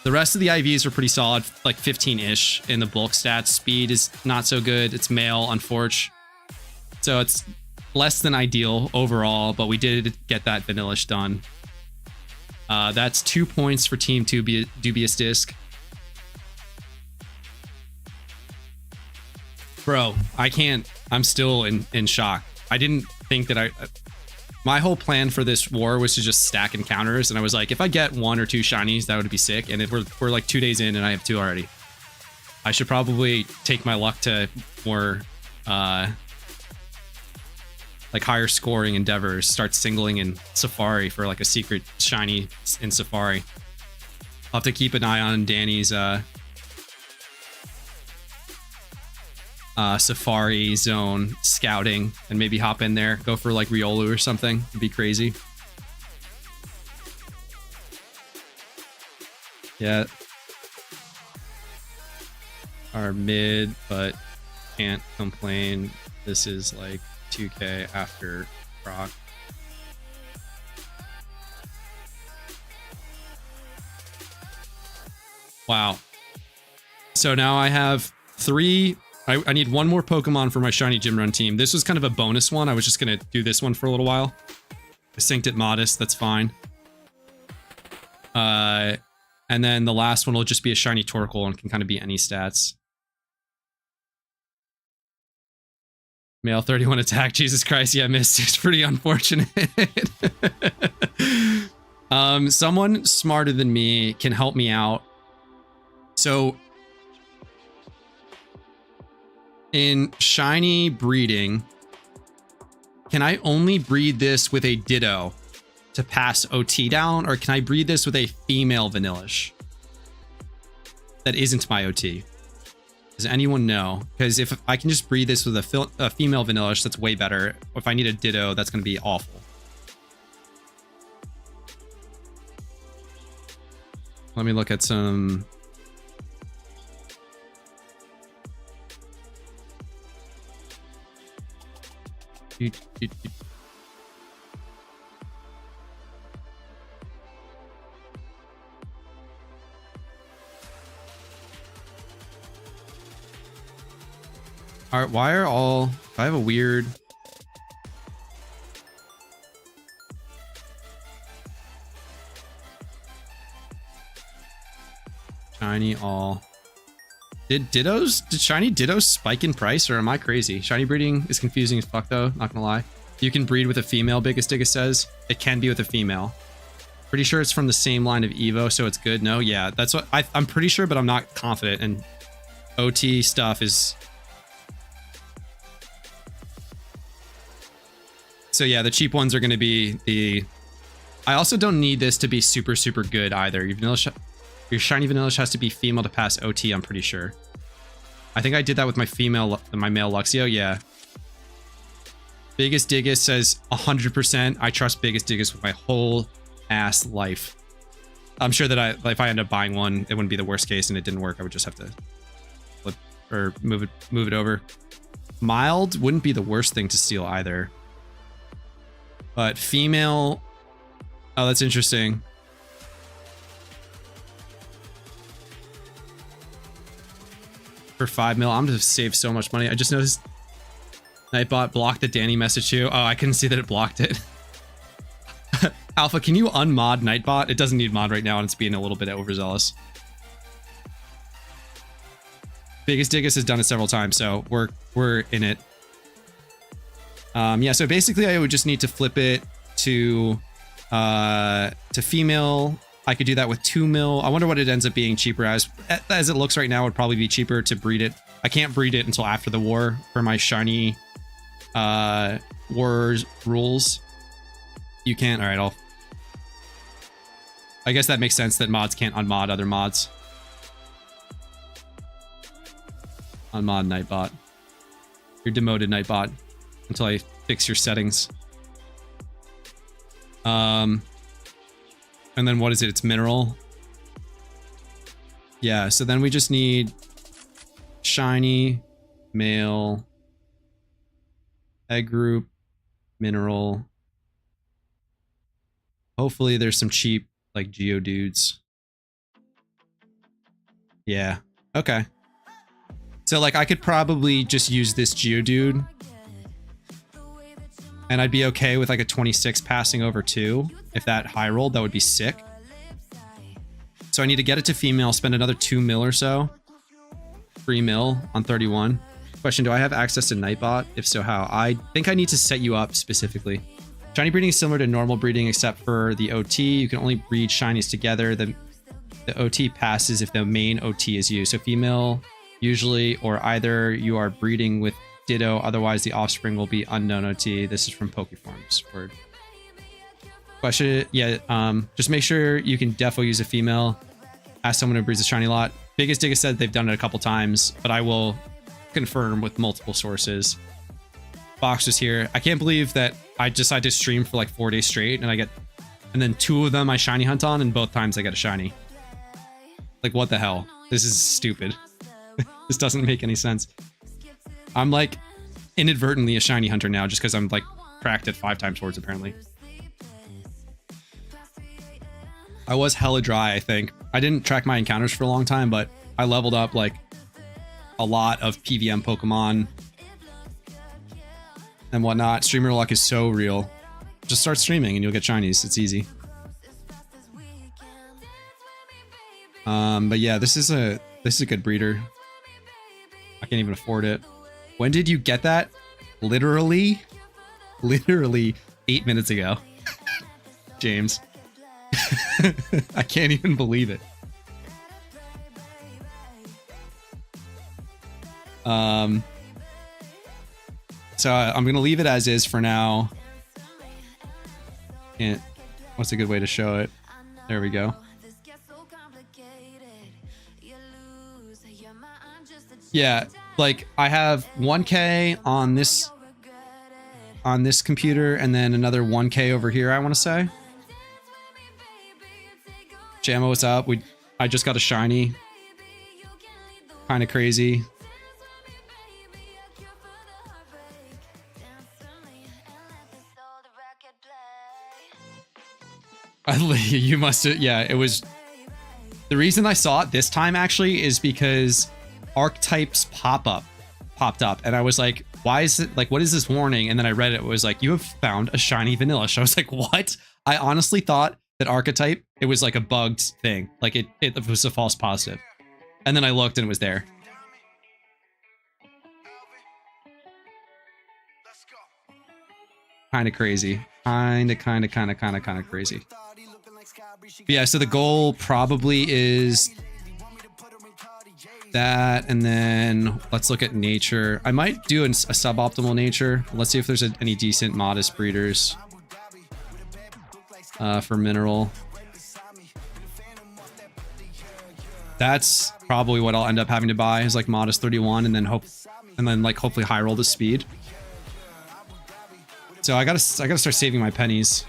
The rest of the IVs are pretty solid, like 15-ish in the bulk stats. Speed is not so good. It's male, unfortunately. So it's less than ideal overall, but we did get that Vanillish done. That's 2 points for Team Dubious Disc. Bro, I can't. I'm still in shock. I didn't think that My whole plan for this war was to just stack encounters, and I was like, if I get 1 or 2 shinies, that would be sick. And if we're like 2 days in and I have 2 already, I should probably take my luck to more like higher scoring endeavors. Start singling in Safari for like a secret shiny in Safari. I'll have to keep an eye on Danny's Safari zone scouting and maybe hop in there, go for like Riolu or something. It'd be crazy. Yeah. Are mid, but can't complain. This is like 2K after proc. Wow. So now I have 3. I need 1 more Pokemon for my shiny gym run team. This was kind of a bonus one. I was just going to do this one for a little while. I synced it modest. That's fine. And then the last one will just be a shiny Torkoal and can kind of be any stats. Male 31 attack. Jesus Christ. Yeah, missed. It's pretty unfortunate. Someone smarter than me can help me out. So in shiny breeding, can I only breed this with a Ditto to pass OT down, or can I breed this with a female Vanillish that isn't my OT? Does anyone know? Because if I can just breed this with a female Vanillish, that's way better. If I need a Ditto, that's going to be awful. Let me look at some... Alright, why are all... I have a weird... Shiny all... Did shiny Dittos spike in price, or am I crazy? Shiny breeding is confusing as fuck though, not gonna lie. You can breed with a female, Biggest Digga says. It can be with a female. Pretty sure it's from the same line of Evo, so it's good. No, yeah, that's what I'm pretty sure, but I'm not confident. And OT stuff is... So yeah, the cheap ones are gonna be the... I also don't need this to be super, super good either. Your shiny Vanillish has to be female to pass OT, I'm pretty sure. I think I did that with my male Luxio, yeah. Biggest Diggus says 100%. I trust Biggest Diggus with my whole ass life. I'm sure that if I end up buying one, it wouldn't be the worst case and it didn't work. I would just have to flip or move it over. Mild wouldn't be the worst thing to steal either. But female... Oh, that's interesting. For 5 mil, I'm gonna save so much money. I just noticed Nightbot blocked the Danny message too. Oh, I couldn't see that it blocked it. Alpha, can you unmod Nightbot? It doesn't need mod right now and it's being a little bit overzealous. Biggest Diggus has done it several times, so we're in it. Yeah, so basically I would just need to flip it to female. I could do that with 2 mil. I wonder what it ends up being cheaper as it looks right now. It would probably be cheaper to breed it. I can't breed it until after the war for my shiny wars rules. You can't. All right, I guess that makes sense that mods can't unmod other mods. Unmod Nightbot. You're demoted, Nightbot, until I fix your settings. And then what is it? It's mineral. Yeah, so then we just need shiny, male, egg group, mineral. Hopefully there's some cheap, like, Geodudes. Yeah, okay. So, like, I could probably just use this Geodude. And I'd be okay with like a 26 passing over 2. If that high rolled, that would be sick. So I need to get it to female, spend another 2 mil or so. 3 mil on 31. Question, do I have access to Nightbot? If so, how? I think I need to set you up specifically. Shiny breeding is similar to normal breeding except for the OT. You can only breed shinies together. The OT passes if the main OT is used. So female usually, or either you are breeding with Ditto, otherwise the offspring will be unknown OT. This is from Pokeforms. Word. Question, yeah, just make sure you can definitely use a female. Ask someone who breeds a shiny lot. Biggest Digga said they've done it a couple times, but I will confirm with multiple sources. Fox was here. I can't believe that I decided to stream for like 4 days straight and then 2 of them I shiny hunt on, and both times I get a shiny. Like, what the hell? This is stupid. This doesn't make any sense. I'm like inadvertently a shiny hunter now just because I'm like cracked at 5 times swords apparently. I was hella dry, I think. I didn't track my encounters for a long time, but I leveled up like a lot of PVM Pokemon and whatnot. Streamer luck is so real. Just start streaming and you'll get shinies. It's easy. But yeah, this is a good breeder. I can't even afford it. When did you get that? Literally 8 minutes ago. James. I can't even believe it. So I'm gonna leave it as is for now. What's a good way to show it? There we go. Yeah, like I have 1K on this computer and then another 1K over here, I want to say. Jammo, what's up? I just got a shiny. Kind of crazy. You must have, yeah, it was. The reason I saw it this time actually is because archetypes popped up, and I was like, why is it, like, what is this warning? And then I read it, it was like, you have found a shiny vanilla. So I was like, what? I honestly thought that archetype, it was like a bugged thing. Like it was a false positive. And then I looked and it was there. Kind of crazy. Kind of crazy. But yeah, so the goal probably is that, and then let's look at nature. I might do a suboptimal nature. Let's see if there's any decent modest breeders for mineral. That's probably what I'll end up having to buy is like modest 31, and then like hopefully high roll the speed. So I gotta start saving my pennies.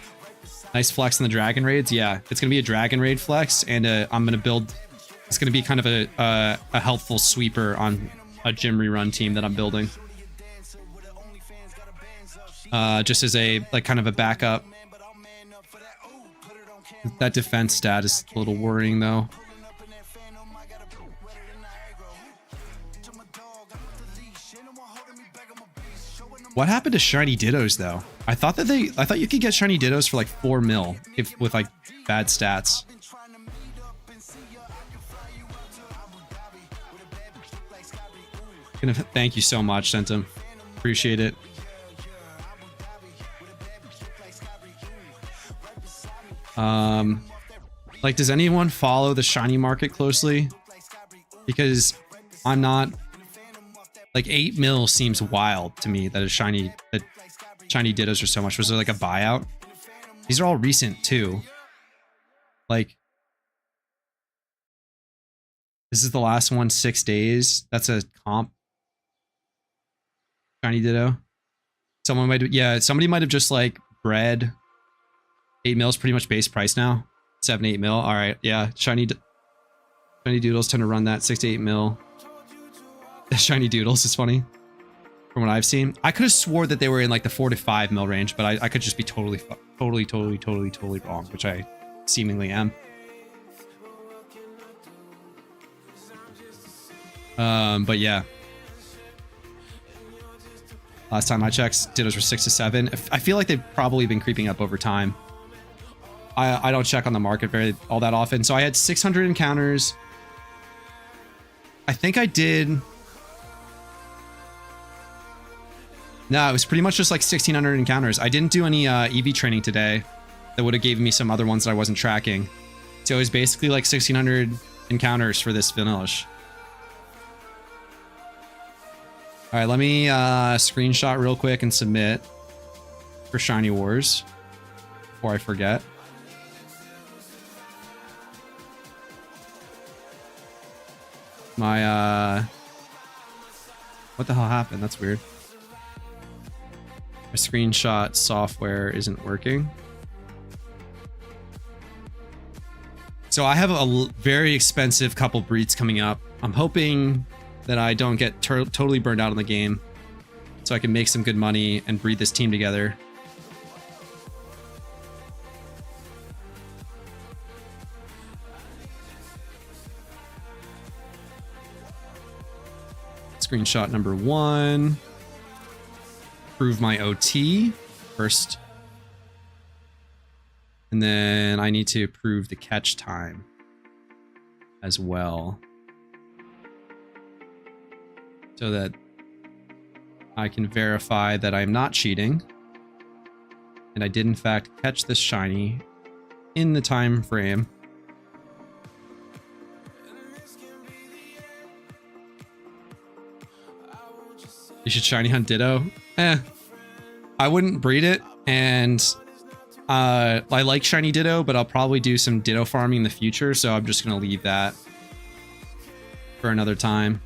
Nice flex in the dragon raids. Yeah, it's gonna be a dragon raid flex, and I'm gonna build. It's gonna be kind of a helpful sweeper on a gym rerun team that I'm building. Just as a like kind of a backup. That defense stat is a little worrying though. What happened to shiny Dittos though? I thought you could get shiny Dittos for like 4 mil if with like bad stats. Thank you so much, Centum. Appreciate it. Like, does anyone follow the shiny market closely? Because I'm not. Like 8 mil seems wild to me that shiny Dittos are so much. Was there like a buyout? These are all recent too. Like, this is the last one, 6 days. That's a comp. Shiny Ditto. Somebody might have just like bred. 8 mil is pretty much base price now. 7, 8 mil. All right, yeah. Shiny Doodles tend to run that 6 to 8 mil. Shiny Doodles is funny from what I've seen. I could have swore that they were in like the 4 to 5 mil range, but I could just be totally wrong, which I seemingly am. But yeah. Last time I checked, Dittos were 6 to 7. I feel like they've probably been creeping up over time. I don't check on the market all that often. So I had 600 encounters. I think I did No, it was pretty much just like 1600 encounters. I didn't do any EV training today that would have given me some other ones that I wasn't tracking. So it was basically like 1600 encounters for this finish. All right, let me screenshot real quick and submit for Shiny Wars before I forget. My what the hell happened? That's weird. My screenshot software isn't working. So I have a very expensive couple breeds coming up. I'm hoping that I don't get totally burned out on the game, so I can make some good money and breed this team together. Screenshot number 1. Prove my OT first. And then I need to prove the catch time as well, so that I can verify that I'm not cheating and I did in fact catch this shiny in the time frame. You should shiny hunt Ditto. I wouldn't breed it, and I like shiny Ditto, but I'll probably do some Ditto farming in the future, so I'm just gonna leave that for another time.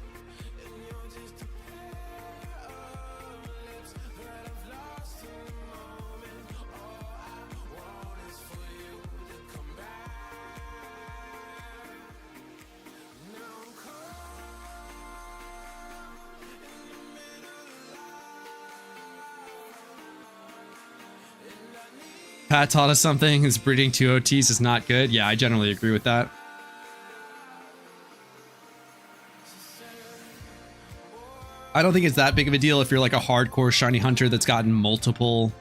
Pat taught us something, is breeding 2 OTs is not good. Yeah, I generally agree with that. I don't think it's that big of a deal if you're like a hardcore shiny hunter that's gotten multiple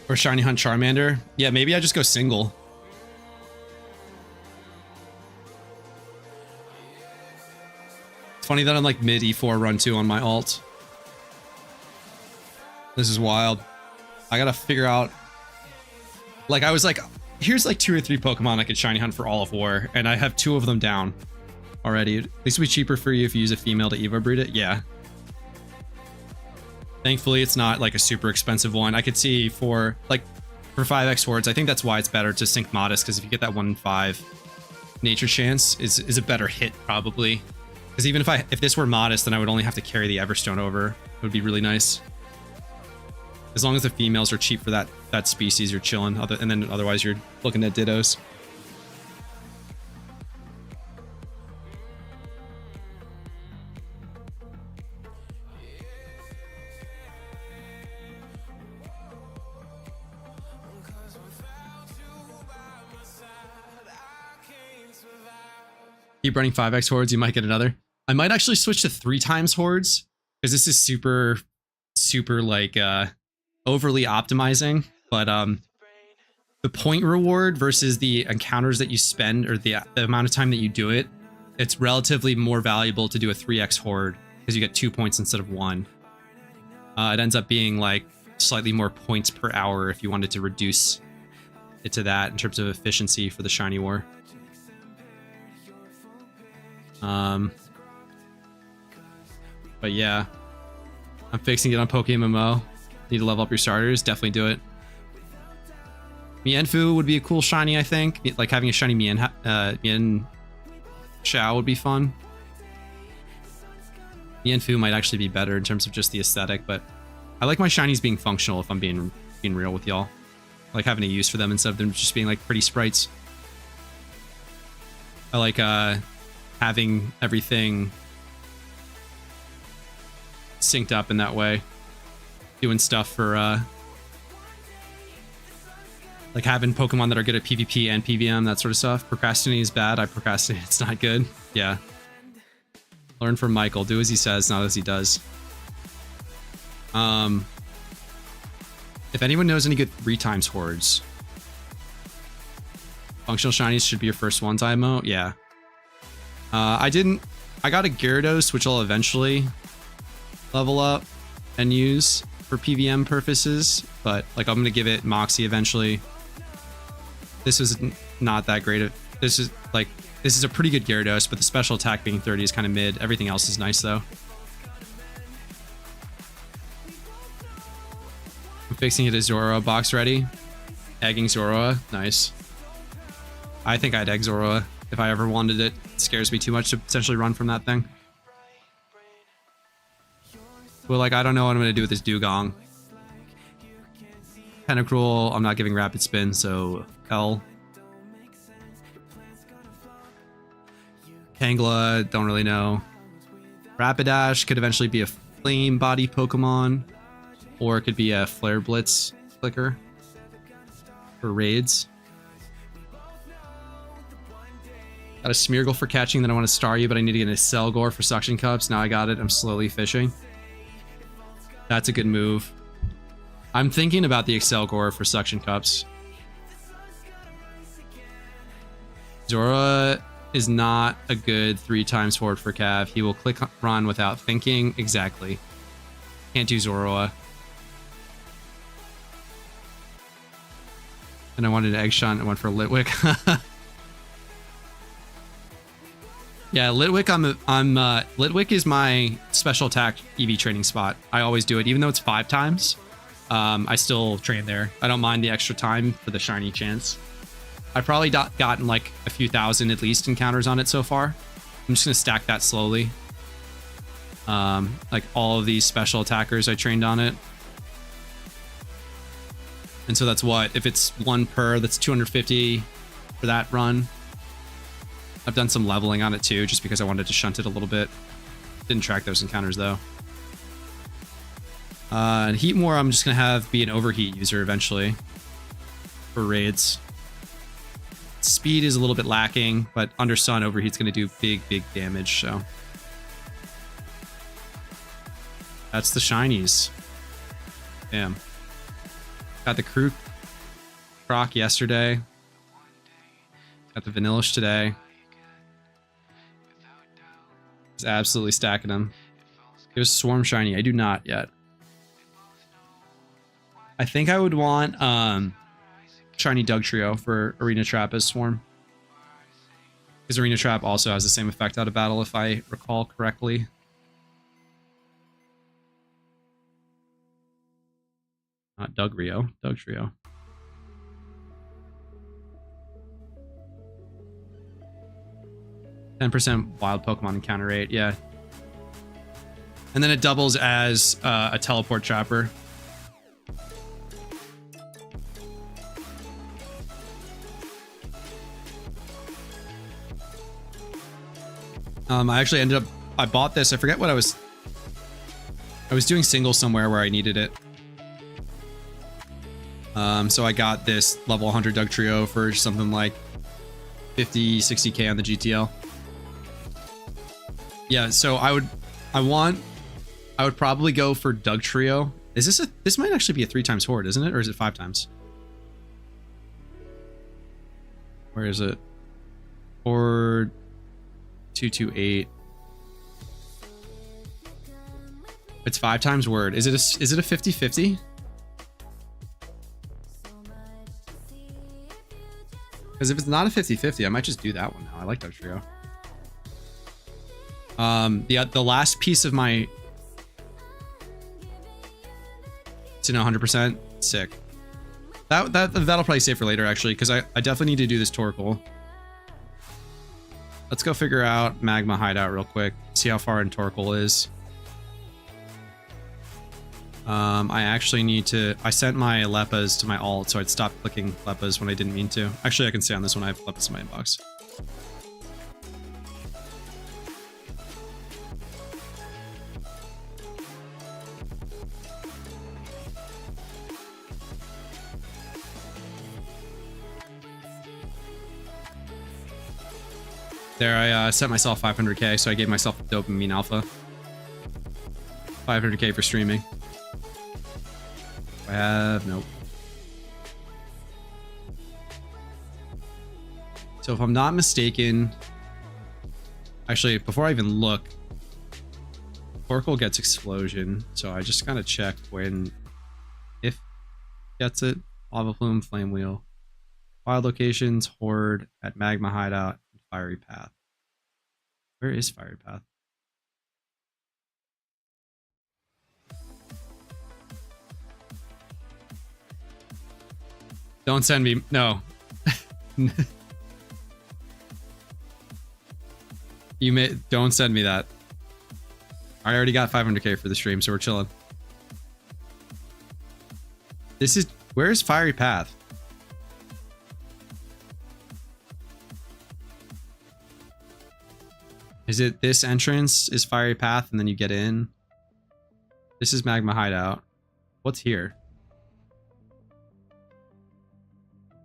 or shiny hunt Charmander. Yeah, maybe I just go single. Funny that I'm like mid E4 run 2 on my alt. This is wild. I gotta figure out, like, I was like, here's like 2 or 3 Pokemon I could shiny hunt for all of War, and I have 2 of them down already. At least it'll be cheaper for you if you use a female to Evo breed it. Yeah. Thankfully, it's not like a super expensive one. I could see for 5x hordes, I think that's why it's better to sync Modest, because if you get that 1 in 5 nature chance is a better hit probably. Because even if this were Modest, then I would only have to carry the Everstone over. It would be really nice. As long as the females are cheap for that species, you're chilling. And then otherwise, you're looking at Dittos. Keep running 5x hordes, you might get another. I might actually switch to 3 times hordes, because this is super like overly optimizing. But the point reward versus the encounters that you spend, or the amount of time that you do it, it's relatively more valuable to do a 3x horde, because you get 2 points instead of 1. It ends up being like slightly more points per hour if you wanted to reduce it to that in terms of efficiency for the shiny war. But yeah, I'm fixing it on PokeMMO. Need to level up your starters, definitely do it. Mienfoo would be a cool shiny, I think. Like having a shiny Mien Shao would be fun. Mienfoo might actually be better in terms of just the aesthetic, but I like my shinies being functional, if I'm being real with y'all. I like having a use for them instead of them just being like pretty sprites. I like having everything synced up in that way, doing stuff for like having Pokemon that are good at PvP and PvM, that sort of stuff. Procrastinating is bad. I procrastinate, it's not good. Yeah, learn from Michael, do as he says, not as he does. If anyone knows any good 3 times hordes, Functional shinies should be your first one-time emote. Yeah. I got a Gyarados, which I'll eventually level up and use for PVM purposes, but like I'm gonna give it Moxie eventually. This was not that great. This is a pretty good Gyarados, but the special attack being 30 is kind of mid. Everything else is nice though. I'm fixing it as Zoroa box ready. Egging Zoroa, nice. I think I'd egg Zoroa if I ever wanted it. It scares me too much to potentially run from that thing. Well, like, I don't know what I'm going to do with this Dugong. Pentacruel, I'm not giving Rapid Spin, so L. Tangela, don't really know. Rapidash could eventually be a Flame Body Pokemon, or it could be a Flare Blitz clicker for raids. Got a Smeargle for catching, then I want to Star You, but I need to get a Selgor for Suction Cups. Now I got it. I'm slowly fishing. That's a good move. I'm thinking about the Excelgor for Suction Cups. Zora is not a good 3x forward for Cav. He will click run without thinking. Exactly. Can't do Zoroa. And I wanted an Egg Shunt. I went for Litwick. Yeah, Litwick. Litwick is my special attack EV training spot. I always do it, even though it's 5 times. I still train there. I don't mind the extra time for the shiny chance. I've probably gotten like a few thousand at least encounters on it so far. I'm just gonna stack that slowly. Like all of these special attackers I trained on it. And so that's what, if it's 1 per, that's 250 for that run. I've done some leveling on it too, just because I wanted to shunt it a little bit. Didn't track those encounters though. And Heatmore, I'm just gonna have be an overheat user eventually for raids. Speed is a little bit lacking, but under Sun, overheat's gonna do big damage. So that's the shinies. Damn. Got the Croc yesterday. Got the Vanillish today. Just absolutely stacking them. There's Swarm shiny. I do not yet. I think I would want shiny Dugtrio for Arena Trap as Swarm. Because Arena Trap also has the same effect out of battle, if I recall correctly. Not Dugtrio. 10% wild Pokemon encounter rate, yeah. And then it doubles as a teleport trapper. I actually ended up, I bought this, I forget what I was doing singles somewhere where I needed it. So I got this level 100 Dugtrio for something like 50, 60k on the GTL. Yeah, so I would probably go for Dugtrio. This might actually be a 3x horde, isn't it? Or is it 5 times? Where is it? Horde 228. It's 5 times word. Is it a 50-50? Because if it's not a 50-50, I might just do that one now. I like Dugtrio. The last piece of my to know 100% sick. That'll probably save for later actually, because I definitely need to do this Torkoal. Let's go figure out Magma Hideout real quick. See how far in Torkoal is. I actually need to. I sent my Leppas to my alt, so I'd stop clicking Leppas when I didn't mean to. Actually, I can say on this one I have Leppas in my inbox. There, I set myself 500k, so I gave myself dopamine alpha. 500k for streaming. I have, nope. So if I'm not mistaken, actually, before I even look, Torkoal gets explosion. So I just gotta check when, if gets it. Lava Plume, Flame Wheel. Wild locations, Horde, at Magma Hideout, and Fiery Path. Where is Fiery Path? Don't send me, no. Don't send me that. I already got 500k for the stream, so we're chilling. Where's Fiery Path? Is it this entrance is Fiery Path and then you get in? This is Magma Hideout. What's here?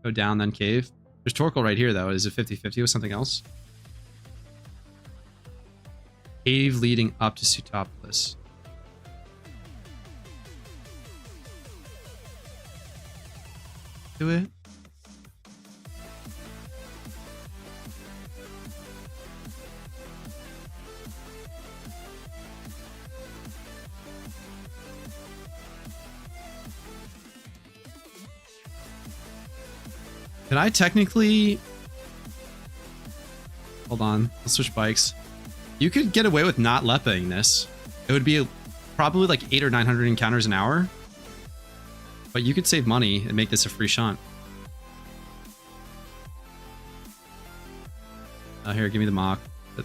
Go down, then cave. There's Torkoal right here, though. Is it 50-50 with something else? Cave leading up to Sutopolis. Do it. Can I technically... Hold on. Let's switch bikes. You could get away with not lepping this. It would be probably like 800 or 900 encounters an hour. But you could save money and make this a free shunt. Here, give me the mock. But,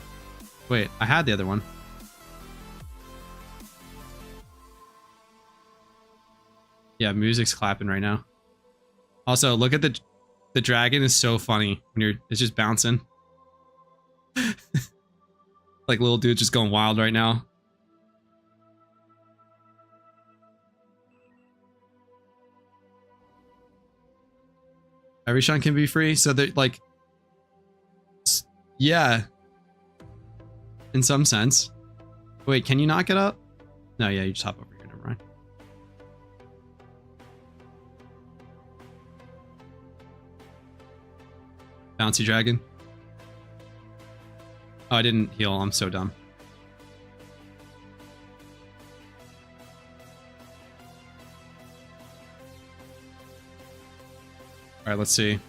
wait, I had the other one. Yeah, music's clapping right now. Also, look at the dragon is so funny when it's just bouncing. Like little dude just going wild right now. Every shunt can be free, so they're like, yeah, in some sense. Wait, can you not get up? No, yeah, you just hop over here. Never mind. Bouncy dragon. Oh, I didn't heal. I'm so dumb. All right, let's see.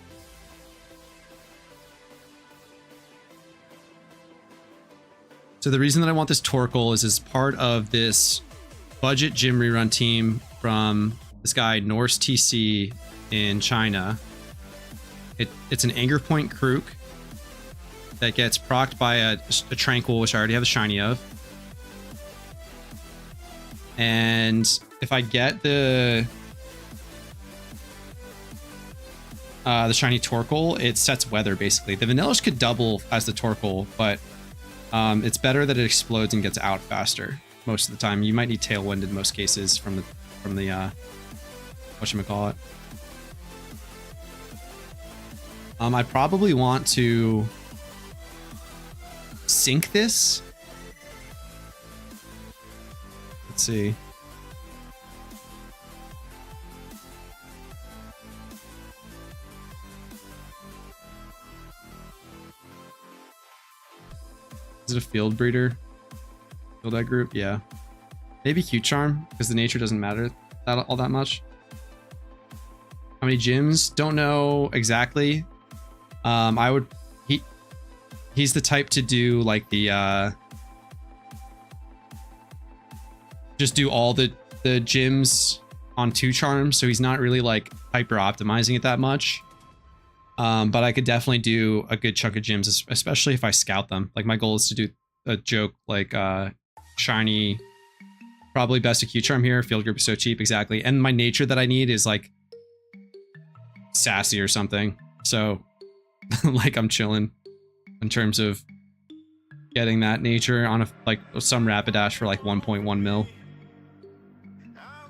So the reason that I want this Torkoal is as part of this budget gym rerun team from this guy, Norse TC in China. It's an Anger Point Krook that gets procced by a Tranquil, which I already have the shiny of. And if I get the shiny Torkoal, it sets weather basically. The Vanillish could double as the Torkoal, but it's better that it explodes and gets out faster most of the time. You might need Tailwind in most cases from the whatchamacallit. I probably want to sync this. Let's see. Is it a field breeder? Field egg group? Yeah. Maybe Cute Charm, because the nature doesn't matter all that much. How many gyms? Don't know exactly. He's the type to do like the just do all the gyms on 2 charms, so he's not really like hyper optimizing it that much. But I could definitely do a good chunk of gyms, especially if I scout them. Like my goal is to do a joke like shiny, probably best acute charm here. Field group is so cheap, exactly. And my nature that I need is like sassy or something. So like I'm chilling in terms of getting that nature on like some Rapidash for like 1.1 mil.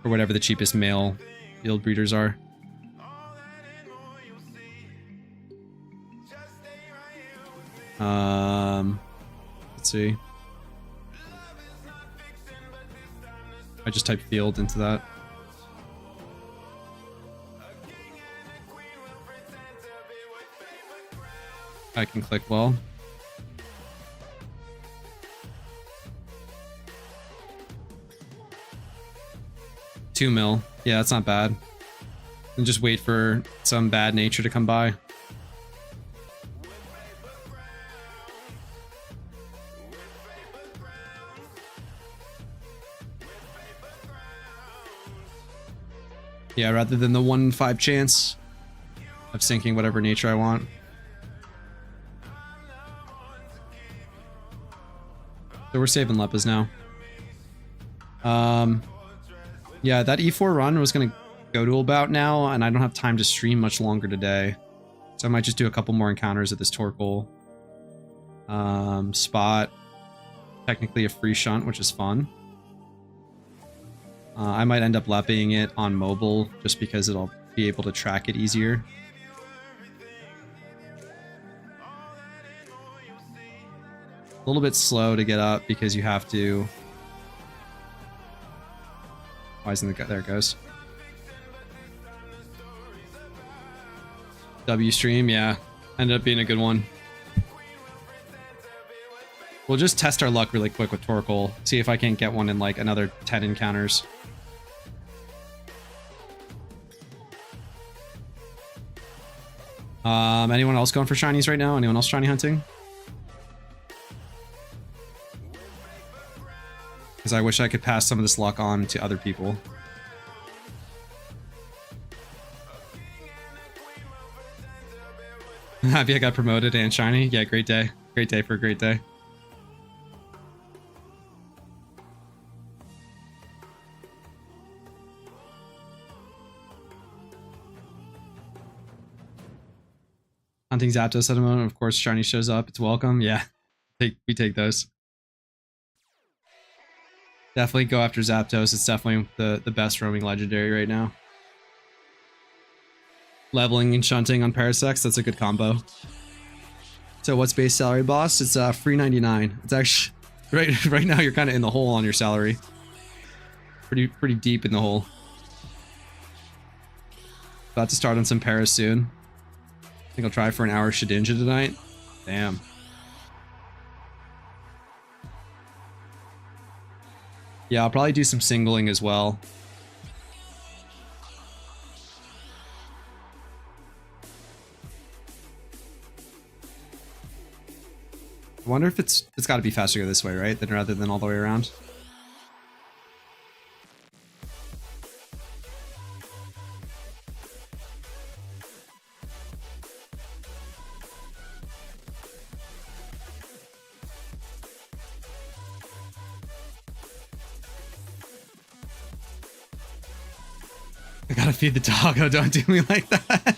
Or whatever the cheapest male field breeders are. Let's see. I just type field into that. I can click well. $2 mil. Yeah, that's not bad. And just wait for some bad nature to come by. Yeah, rather than the 1 in 5 chance of sinking whatever nature I want. So we're saving Leppas now. Yeah, that E4 run was gonna go to about now, and I don't have time to stream much longer today. So I might just do a couple more encounters at this Torkoal. Spot. Technically a free shunt, which is fun. I might end up lepping it on mobile, just because it'll be able to track it easier. A little bit slow to get up, because you have to... Why isn't it? There it goes. W stream, yeah. Ended up being a good one. We'll just test our luck really quick with Torkoal. See if I can't get one in like another 10 encounters. Anyone else going for shinies right now? Anyone else shiny hunting? Because I wish I could pass some of this luck on to other people. Happy I got promoted and shiny. Yeah, great day. Great day for a great day. Hunting Zapdos at the moment. Of course, shiny shows up. It's welcome. Yeah, we take those. Definitely go after Zapdos. It's definitely the best roaming legendary right now. Leveling and shunting on Parasects, that's a good combo. So what's base salary, boss? It's free 99. It's actually right now you're kind of in the hole on your salary. Pretty deep in the hole. About to start on some Paras soon. I think I'll try for an hour Shedinja tonight. Damn. Yeah, I'll probably do some singling as well. I wonder if it's got to be faster to go this way, right? Than rather than all the way around. I gotta feed the dog. Oh, don't do me like that.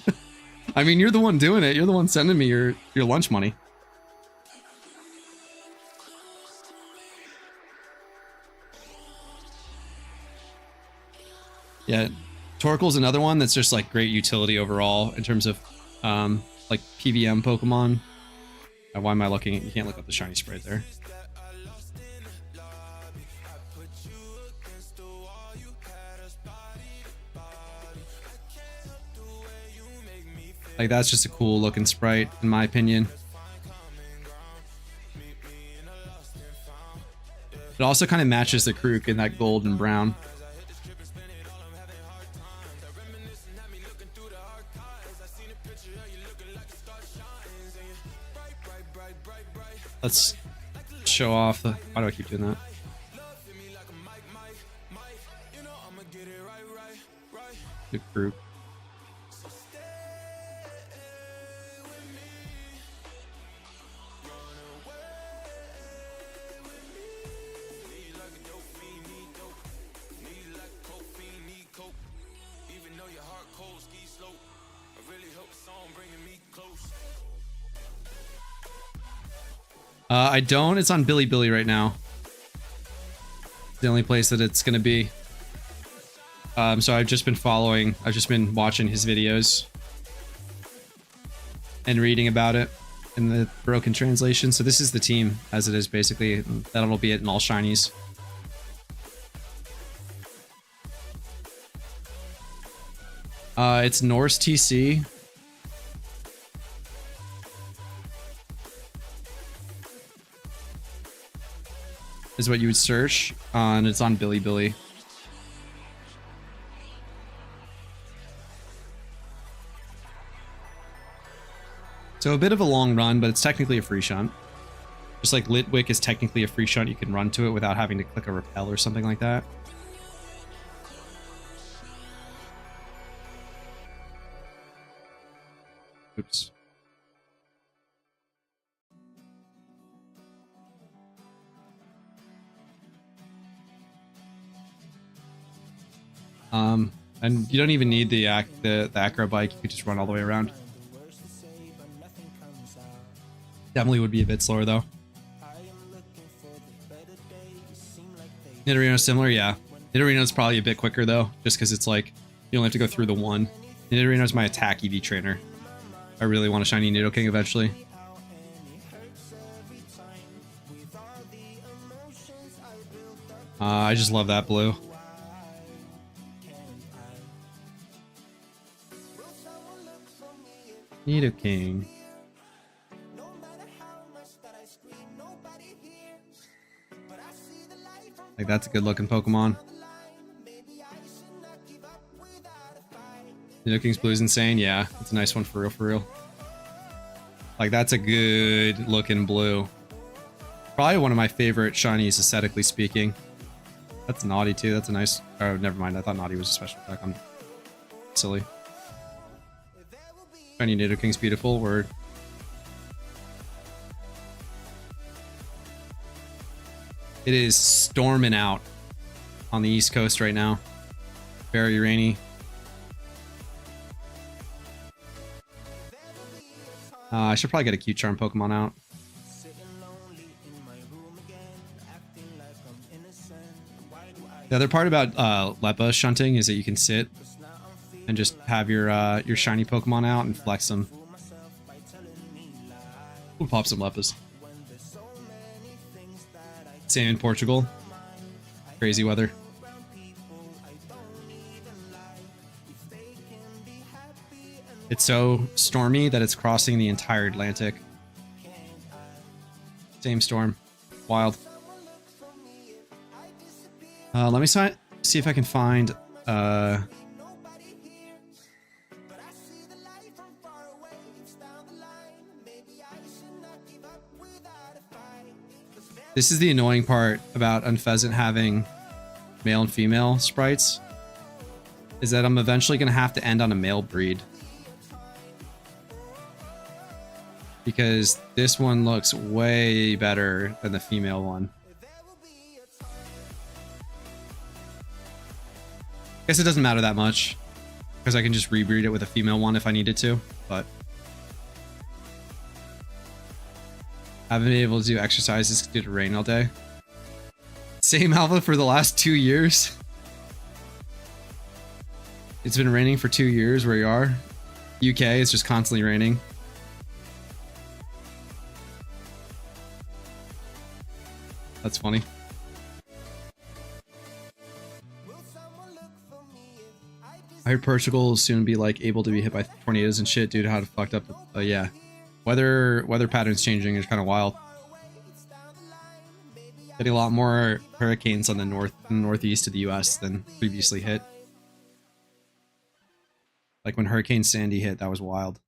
I mean, you're the one doing it. You're the one sending me your lunch money. Yeah, Torkoal's another one that's just like great utility overall in terms of like PVM Pokemon. Why am I looking? You can't look up the shiny sprite there. Like, that's just a cool looking sprite, in my opinion. It also kind of matches the Krook in that gold and brown. Let's show off the... Why do I keep doing that? The Krook. I don't. It's on Bilibili right now. The only place that it's gonna be. So I've just been watching his videos and reading about it in the broken translation. So this is the team as it is, basically. That'll be it in all shinies. It's Norse TC. is what you would search, and it's on Bilibili. So a bit of a long run, but it's technically a free shunt. Just like Litwick is technically a free shunt, you can run to it without having to click a repel or something like that. Oops. And you don't even need the acro bike. You could just run all the way around. Definitely would be a bit slower though. Nidorino similar, yeah. Nidorino's probably a bit quicker though, just because it's like you only have to go through the one. Nidorino's my attack EV trainer. I really want a shiny Nidoking eventually. I just love that blue. Nidoking. Like, that's a good looking Pokemon. Nidoking's blue is insane. Yeah, it's a nice one for real, for real. Like, that's a good looking blue. Probably one of my favorite shinies, aesthetically speaking. That's Naughty too. That's a nice. Oh, never mind. I thought Naughty was a special attack. I'm silly. Shiny Nidoking's beautiful. Word. It is storming out on the East Coast right now. Very rainy. I should probably get a cute charm Pokemon out. The other part about Leppa shunting is that you can sit and just have your shiny Pokemon out and flex them. We'll pop some Leppas. Same in Portugal. Crazy weather. It's so stormy that it's crossing the entire Atlantic. Same storm. Wild. Let me see if I can find this is the annoying part about Unpheasant having male and female sprites, is that I'm eventually going to have to end on a male breed. Because this one looks way better than the female one. I guess it doesn't matter that much, because I can just rebreed it with a female one if I needed to, but I haven't been able to do exercises due to rain all day. Same alpha for the last 2 years. It's been raining for 2 years where you are. UK, it's just constantly raining. That's funny. I heard Portugal will soon be like able to be hit by tornadoes and shit due to how fucked up. Yeah, weather patterns changing is kind of wild. Getting a lot more hurricanes on the northeast of the U.S. than previously hit. Like when Hurricane Sandy hit, that was wild.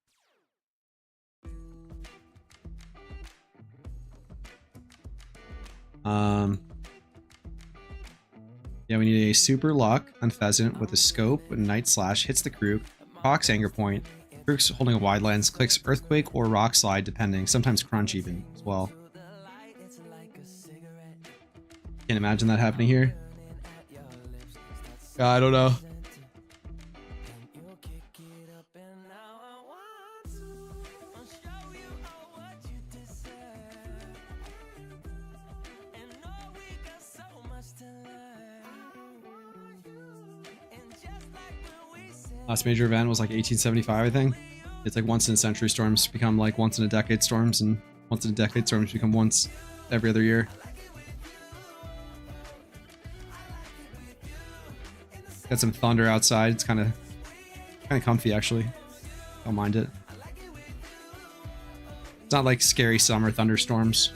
Yeah, we need a super luck Unpheasant with a scope when Night Slash hits the Krook, procs Anger Point. Krook's holding a wide lens, clicks Earthquake or Rock Slide depending, sometimes Crunch even as well. Can't imagine that happening here. I don't know. Last major event was like 1875, I think. It's like once in a century storms become like once in a decade storms, and once in a decade storms become once every other year. Got some thunder outside. It's kind of comfy actually. Don't mind it. It's not like scary summer thunderstorms.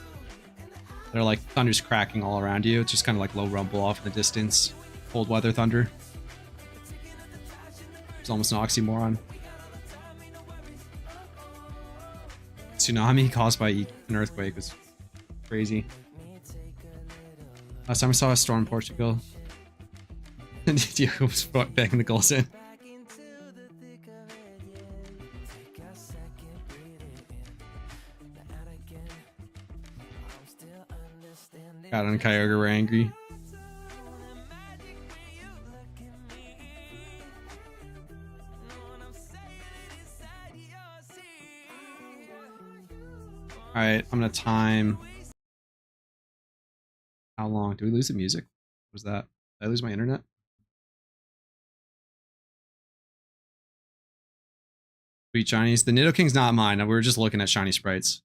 They're like thunder's cracking all around you. It's just kind of like low rumble off in the distance. Cold weather thunder. It's almost an oxymoron. Tsunami caused by an earthquake was crazy. Last time I saw a storm in Portugal. Diego was banging the goals in. God, and Kyogre were angry. Alright, I'm gonna time. How long? Do we lose the music? What was that? Did I lose my internet? Sweet Shinies. The Nidoking's not mine. We were just looking at shiny sprites.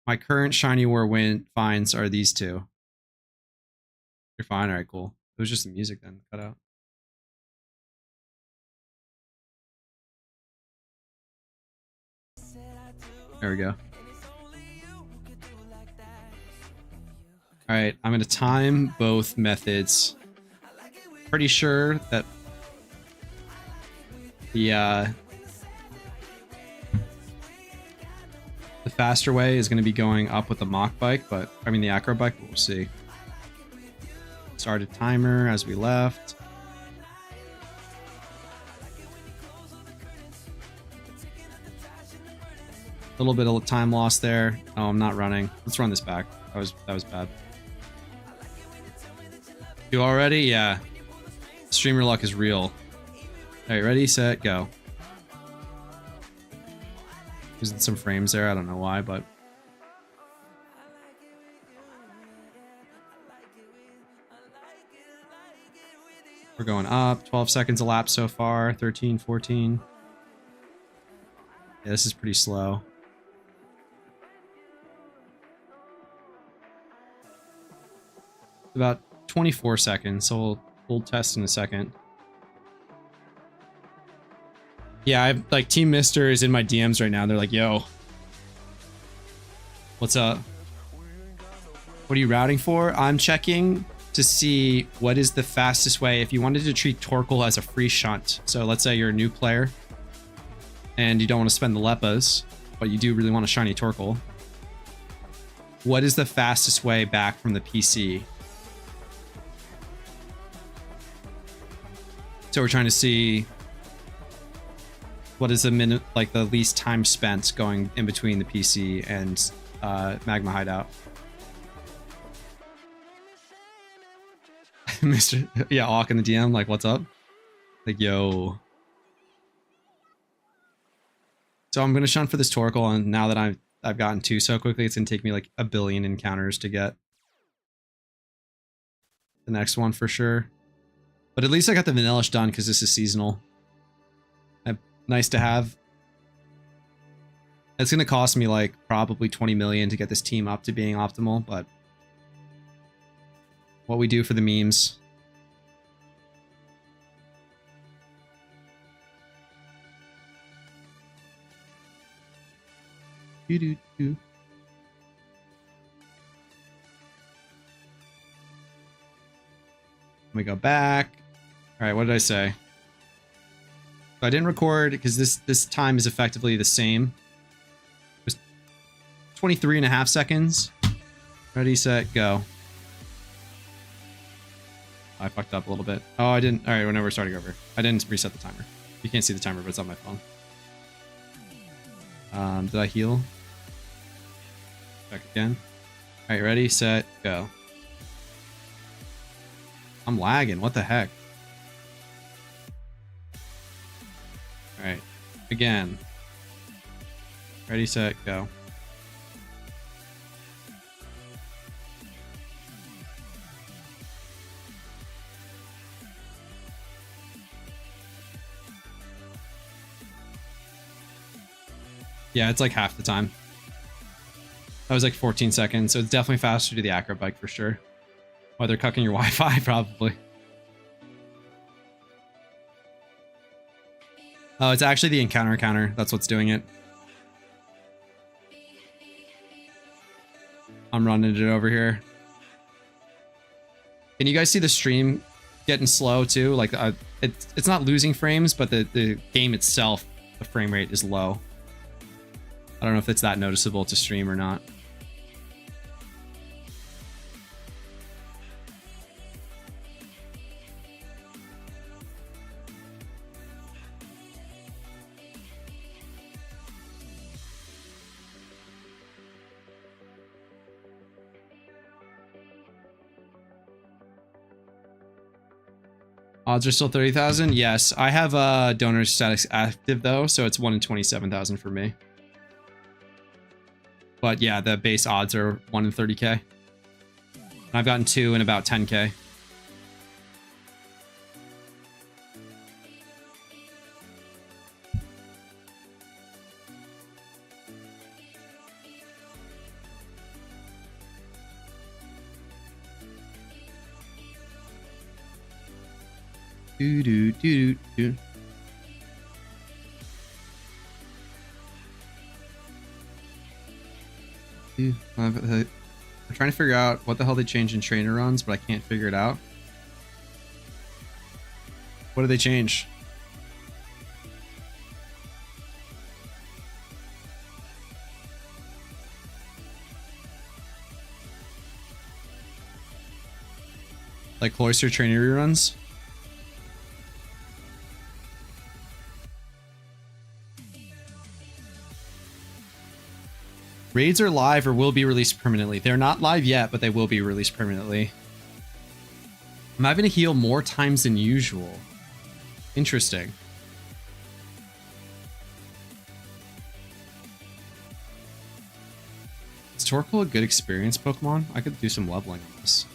My current shiny war finds are these two. You're fine. Alright, cool. It was just the music then. Cut out. There we go. Alright, I'm going to time both methods. Pretty sure that the faster way is going to be going up with the Mach Bike, but I mean the Acro Bike, but we'll see. Started timer as we left. A little bit of time lost there. Oh, I'm not running. Let's run this back. That was bad. You already? Yeah. Streamer luck is real. Alright, ready, set, go. Losing some frames there. I don't know why, but we're going up. 12 seconds elapsed so far. 13, 14. Yeah, this is pretty slow. About 24 seconds, so we'll test in a second. Yeah, I've like Team Mister is in my DMs right now. They're like, yo, what's up? What are you routing for? I'm checking to see what is the fastest way if you wanted to treat Torkoal as a free shunt. So let's say you're a new player and you don't want to spend the Leppas, but you do really want a shiny Torkoal. What is the fastest way back from the PC? So we're trying to see what is the minute, like the least time spent going in between the PC and Magma Hideout. Mr. Yeah, Awk in the DM, like, what's up? Like, yo. So I'm gonna shunt for this Torkoal, and now that I've gotten two so quickly, it's gonna take me like 1 billion encounters to get the next one for sure. But at least I got the Vanillish done because this is seasonal. Nice to have. It's going to cost me like probably 20 million to get this team up to being optimal, but what we do for the memes. Let me go back. All right, what did I say? So I didn't record because this time is effectively the same. It was 23.5 seconds. Ready, set, go. I fucked up a little bit. Oh, I didn't. All right, whenever we're starting over. I didn't reset the timer. You can't see the timer, but it's on my phone. Did I heal? Check again. All right, ready, set, go. I'm lagging. What the heck? All right, again. Ready, set, go. Yeah, it's like half the time. That was like 14 seconds, so it's definitely faster to the Acro Bike for sure. Oh, they're cucking your Wi-Fi, probably. Oh, it's actually the encounter counter. That's what's doing it. I'm running it over here. Can you guys see the stream getting slow too? Like it's not losing frames, but the game itself, the frame rate is low. I don't know if it's that noticeable to stream or not. Odds are still 30,000. Yes, I have donor status active though, so it's 1 in 27,000 for me. But yeah, the base odds are 1 in 30k. I've gotten 2 in about 10k. Do do do do. I'm trying to figure out what the hell they changed in trainer runs, but I can't figure it out. What did they change? Like cloister trainer reruns? Raids are live or will be released permanently. They're not live yet, but they will be released permanently. I'm having to heal more times than usual. Interesting. Is Torkoal a good experience Pokemon? I could do some leveling on this.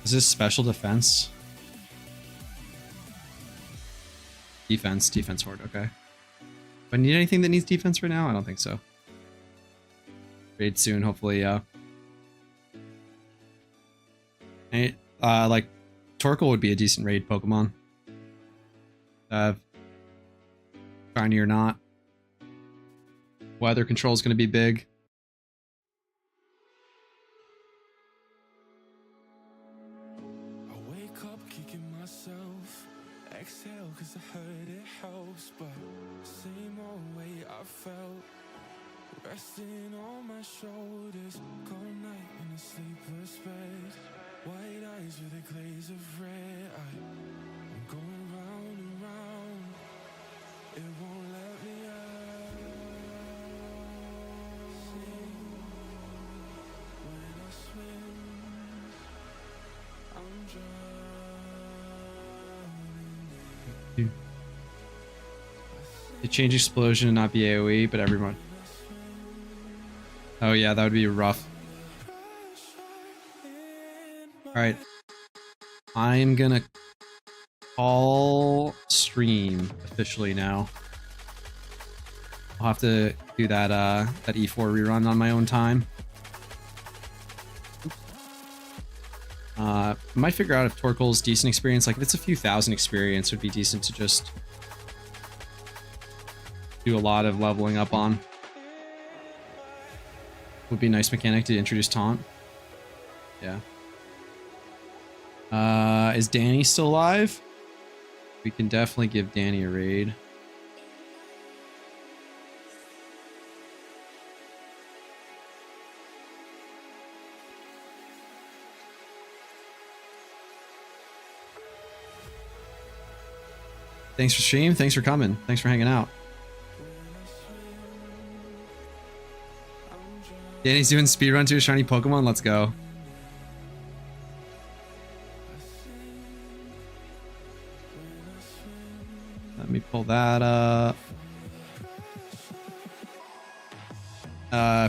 Is this special defense? Defense horde, okay. Do I need anything that needs defense right now? I don't think so. Raid soon, hopefully, yeah. Like, Torkoal would be a decent raid Pokemon. Shiny or not. Weather control is going to be big. Resting on my shoulders, cold night in a sleepless bed, white eyes with a glaze of red. I'm going round and round, it won't let me out. Sing when I swim, I'm drowning. They change explosion and not be AoE, but everyone. Oh yeah, that would be rough. Alright. I'm gonna call stream officially now. I'll have to do that that E4 rerun on my own time. Might figure out if Torkoal's decent experience. Like if it's a few thousand experience, it would be decent to just do a lot of leveling up on. Would be a nice mechanic to introduce taunt. Yeah. Is Danny still alive? We can definitely give Danny a raid. Thanks for stream. Thanks for coming. Thanks for hanging out. Danny's doing speedrun to a shiny Pokemon. Let's go. Let me pull that up.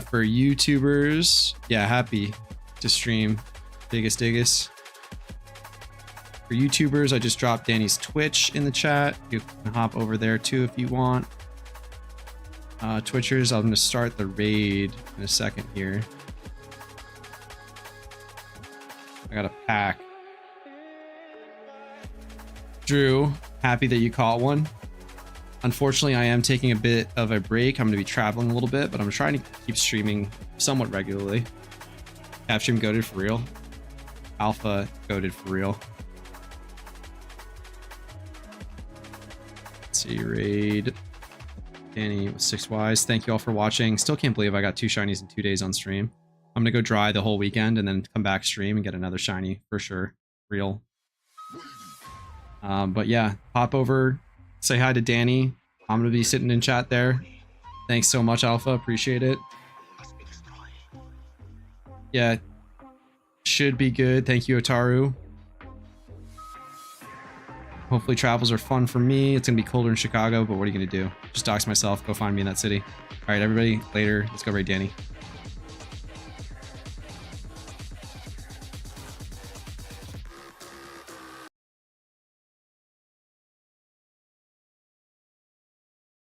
For YouTubers, yeah, happy to stream Diggus. For YouTubers, I just dropped Danny's Twitch in the chat. You can hop over there too if you want. Twitchers, I'm going to start the raid in a second here. I got a pack. Drew, happy that you caught one. Unfortunately, I am taking a bit of a break. I'm going to be traveling a little bit, but I'm trying to keep streaming somewhat regularly. Capstream goated for real. Alpha goated for real. Let's see, raid. Danny with 6 Ys. Thank you all for watching. Still can't believe I got 2 shinies in 2 days on stream. I'm going to go dry the whole weekend and then come back stream and get another shiny for sure. Real. But yeah, pop over, say hi to Danny. I'm going to be sitting in chat there. Thanks so much, Alpha. Appreciate it. Yeah, should be good. Thank you, Otaru. Hopefully travels are fun for me. It's going to be colder in Chicago, but what are you going to do? Just dox myself. Go find me in that city. All right, everybody, later. Let's go raid Danny.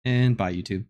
And bye, YouTube.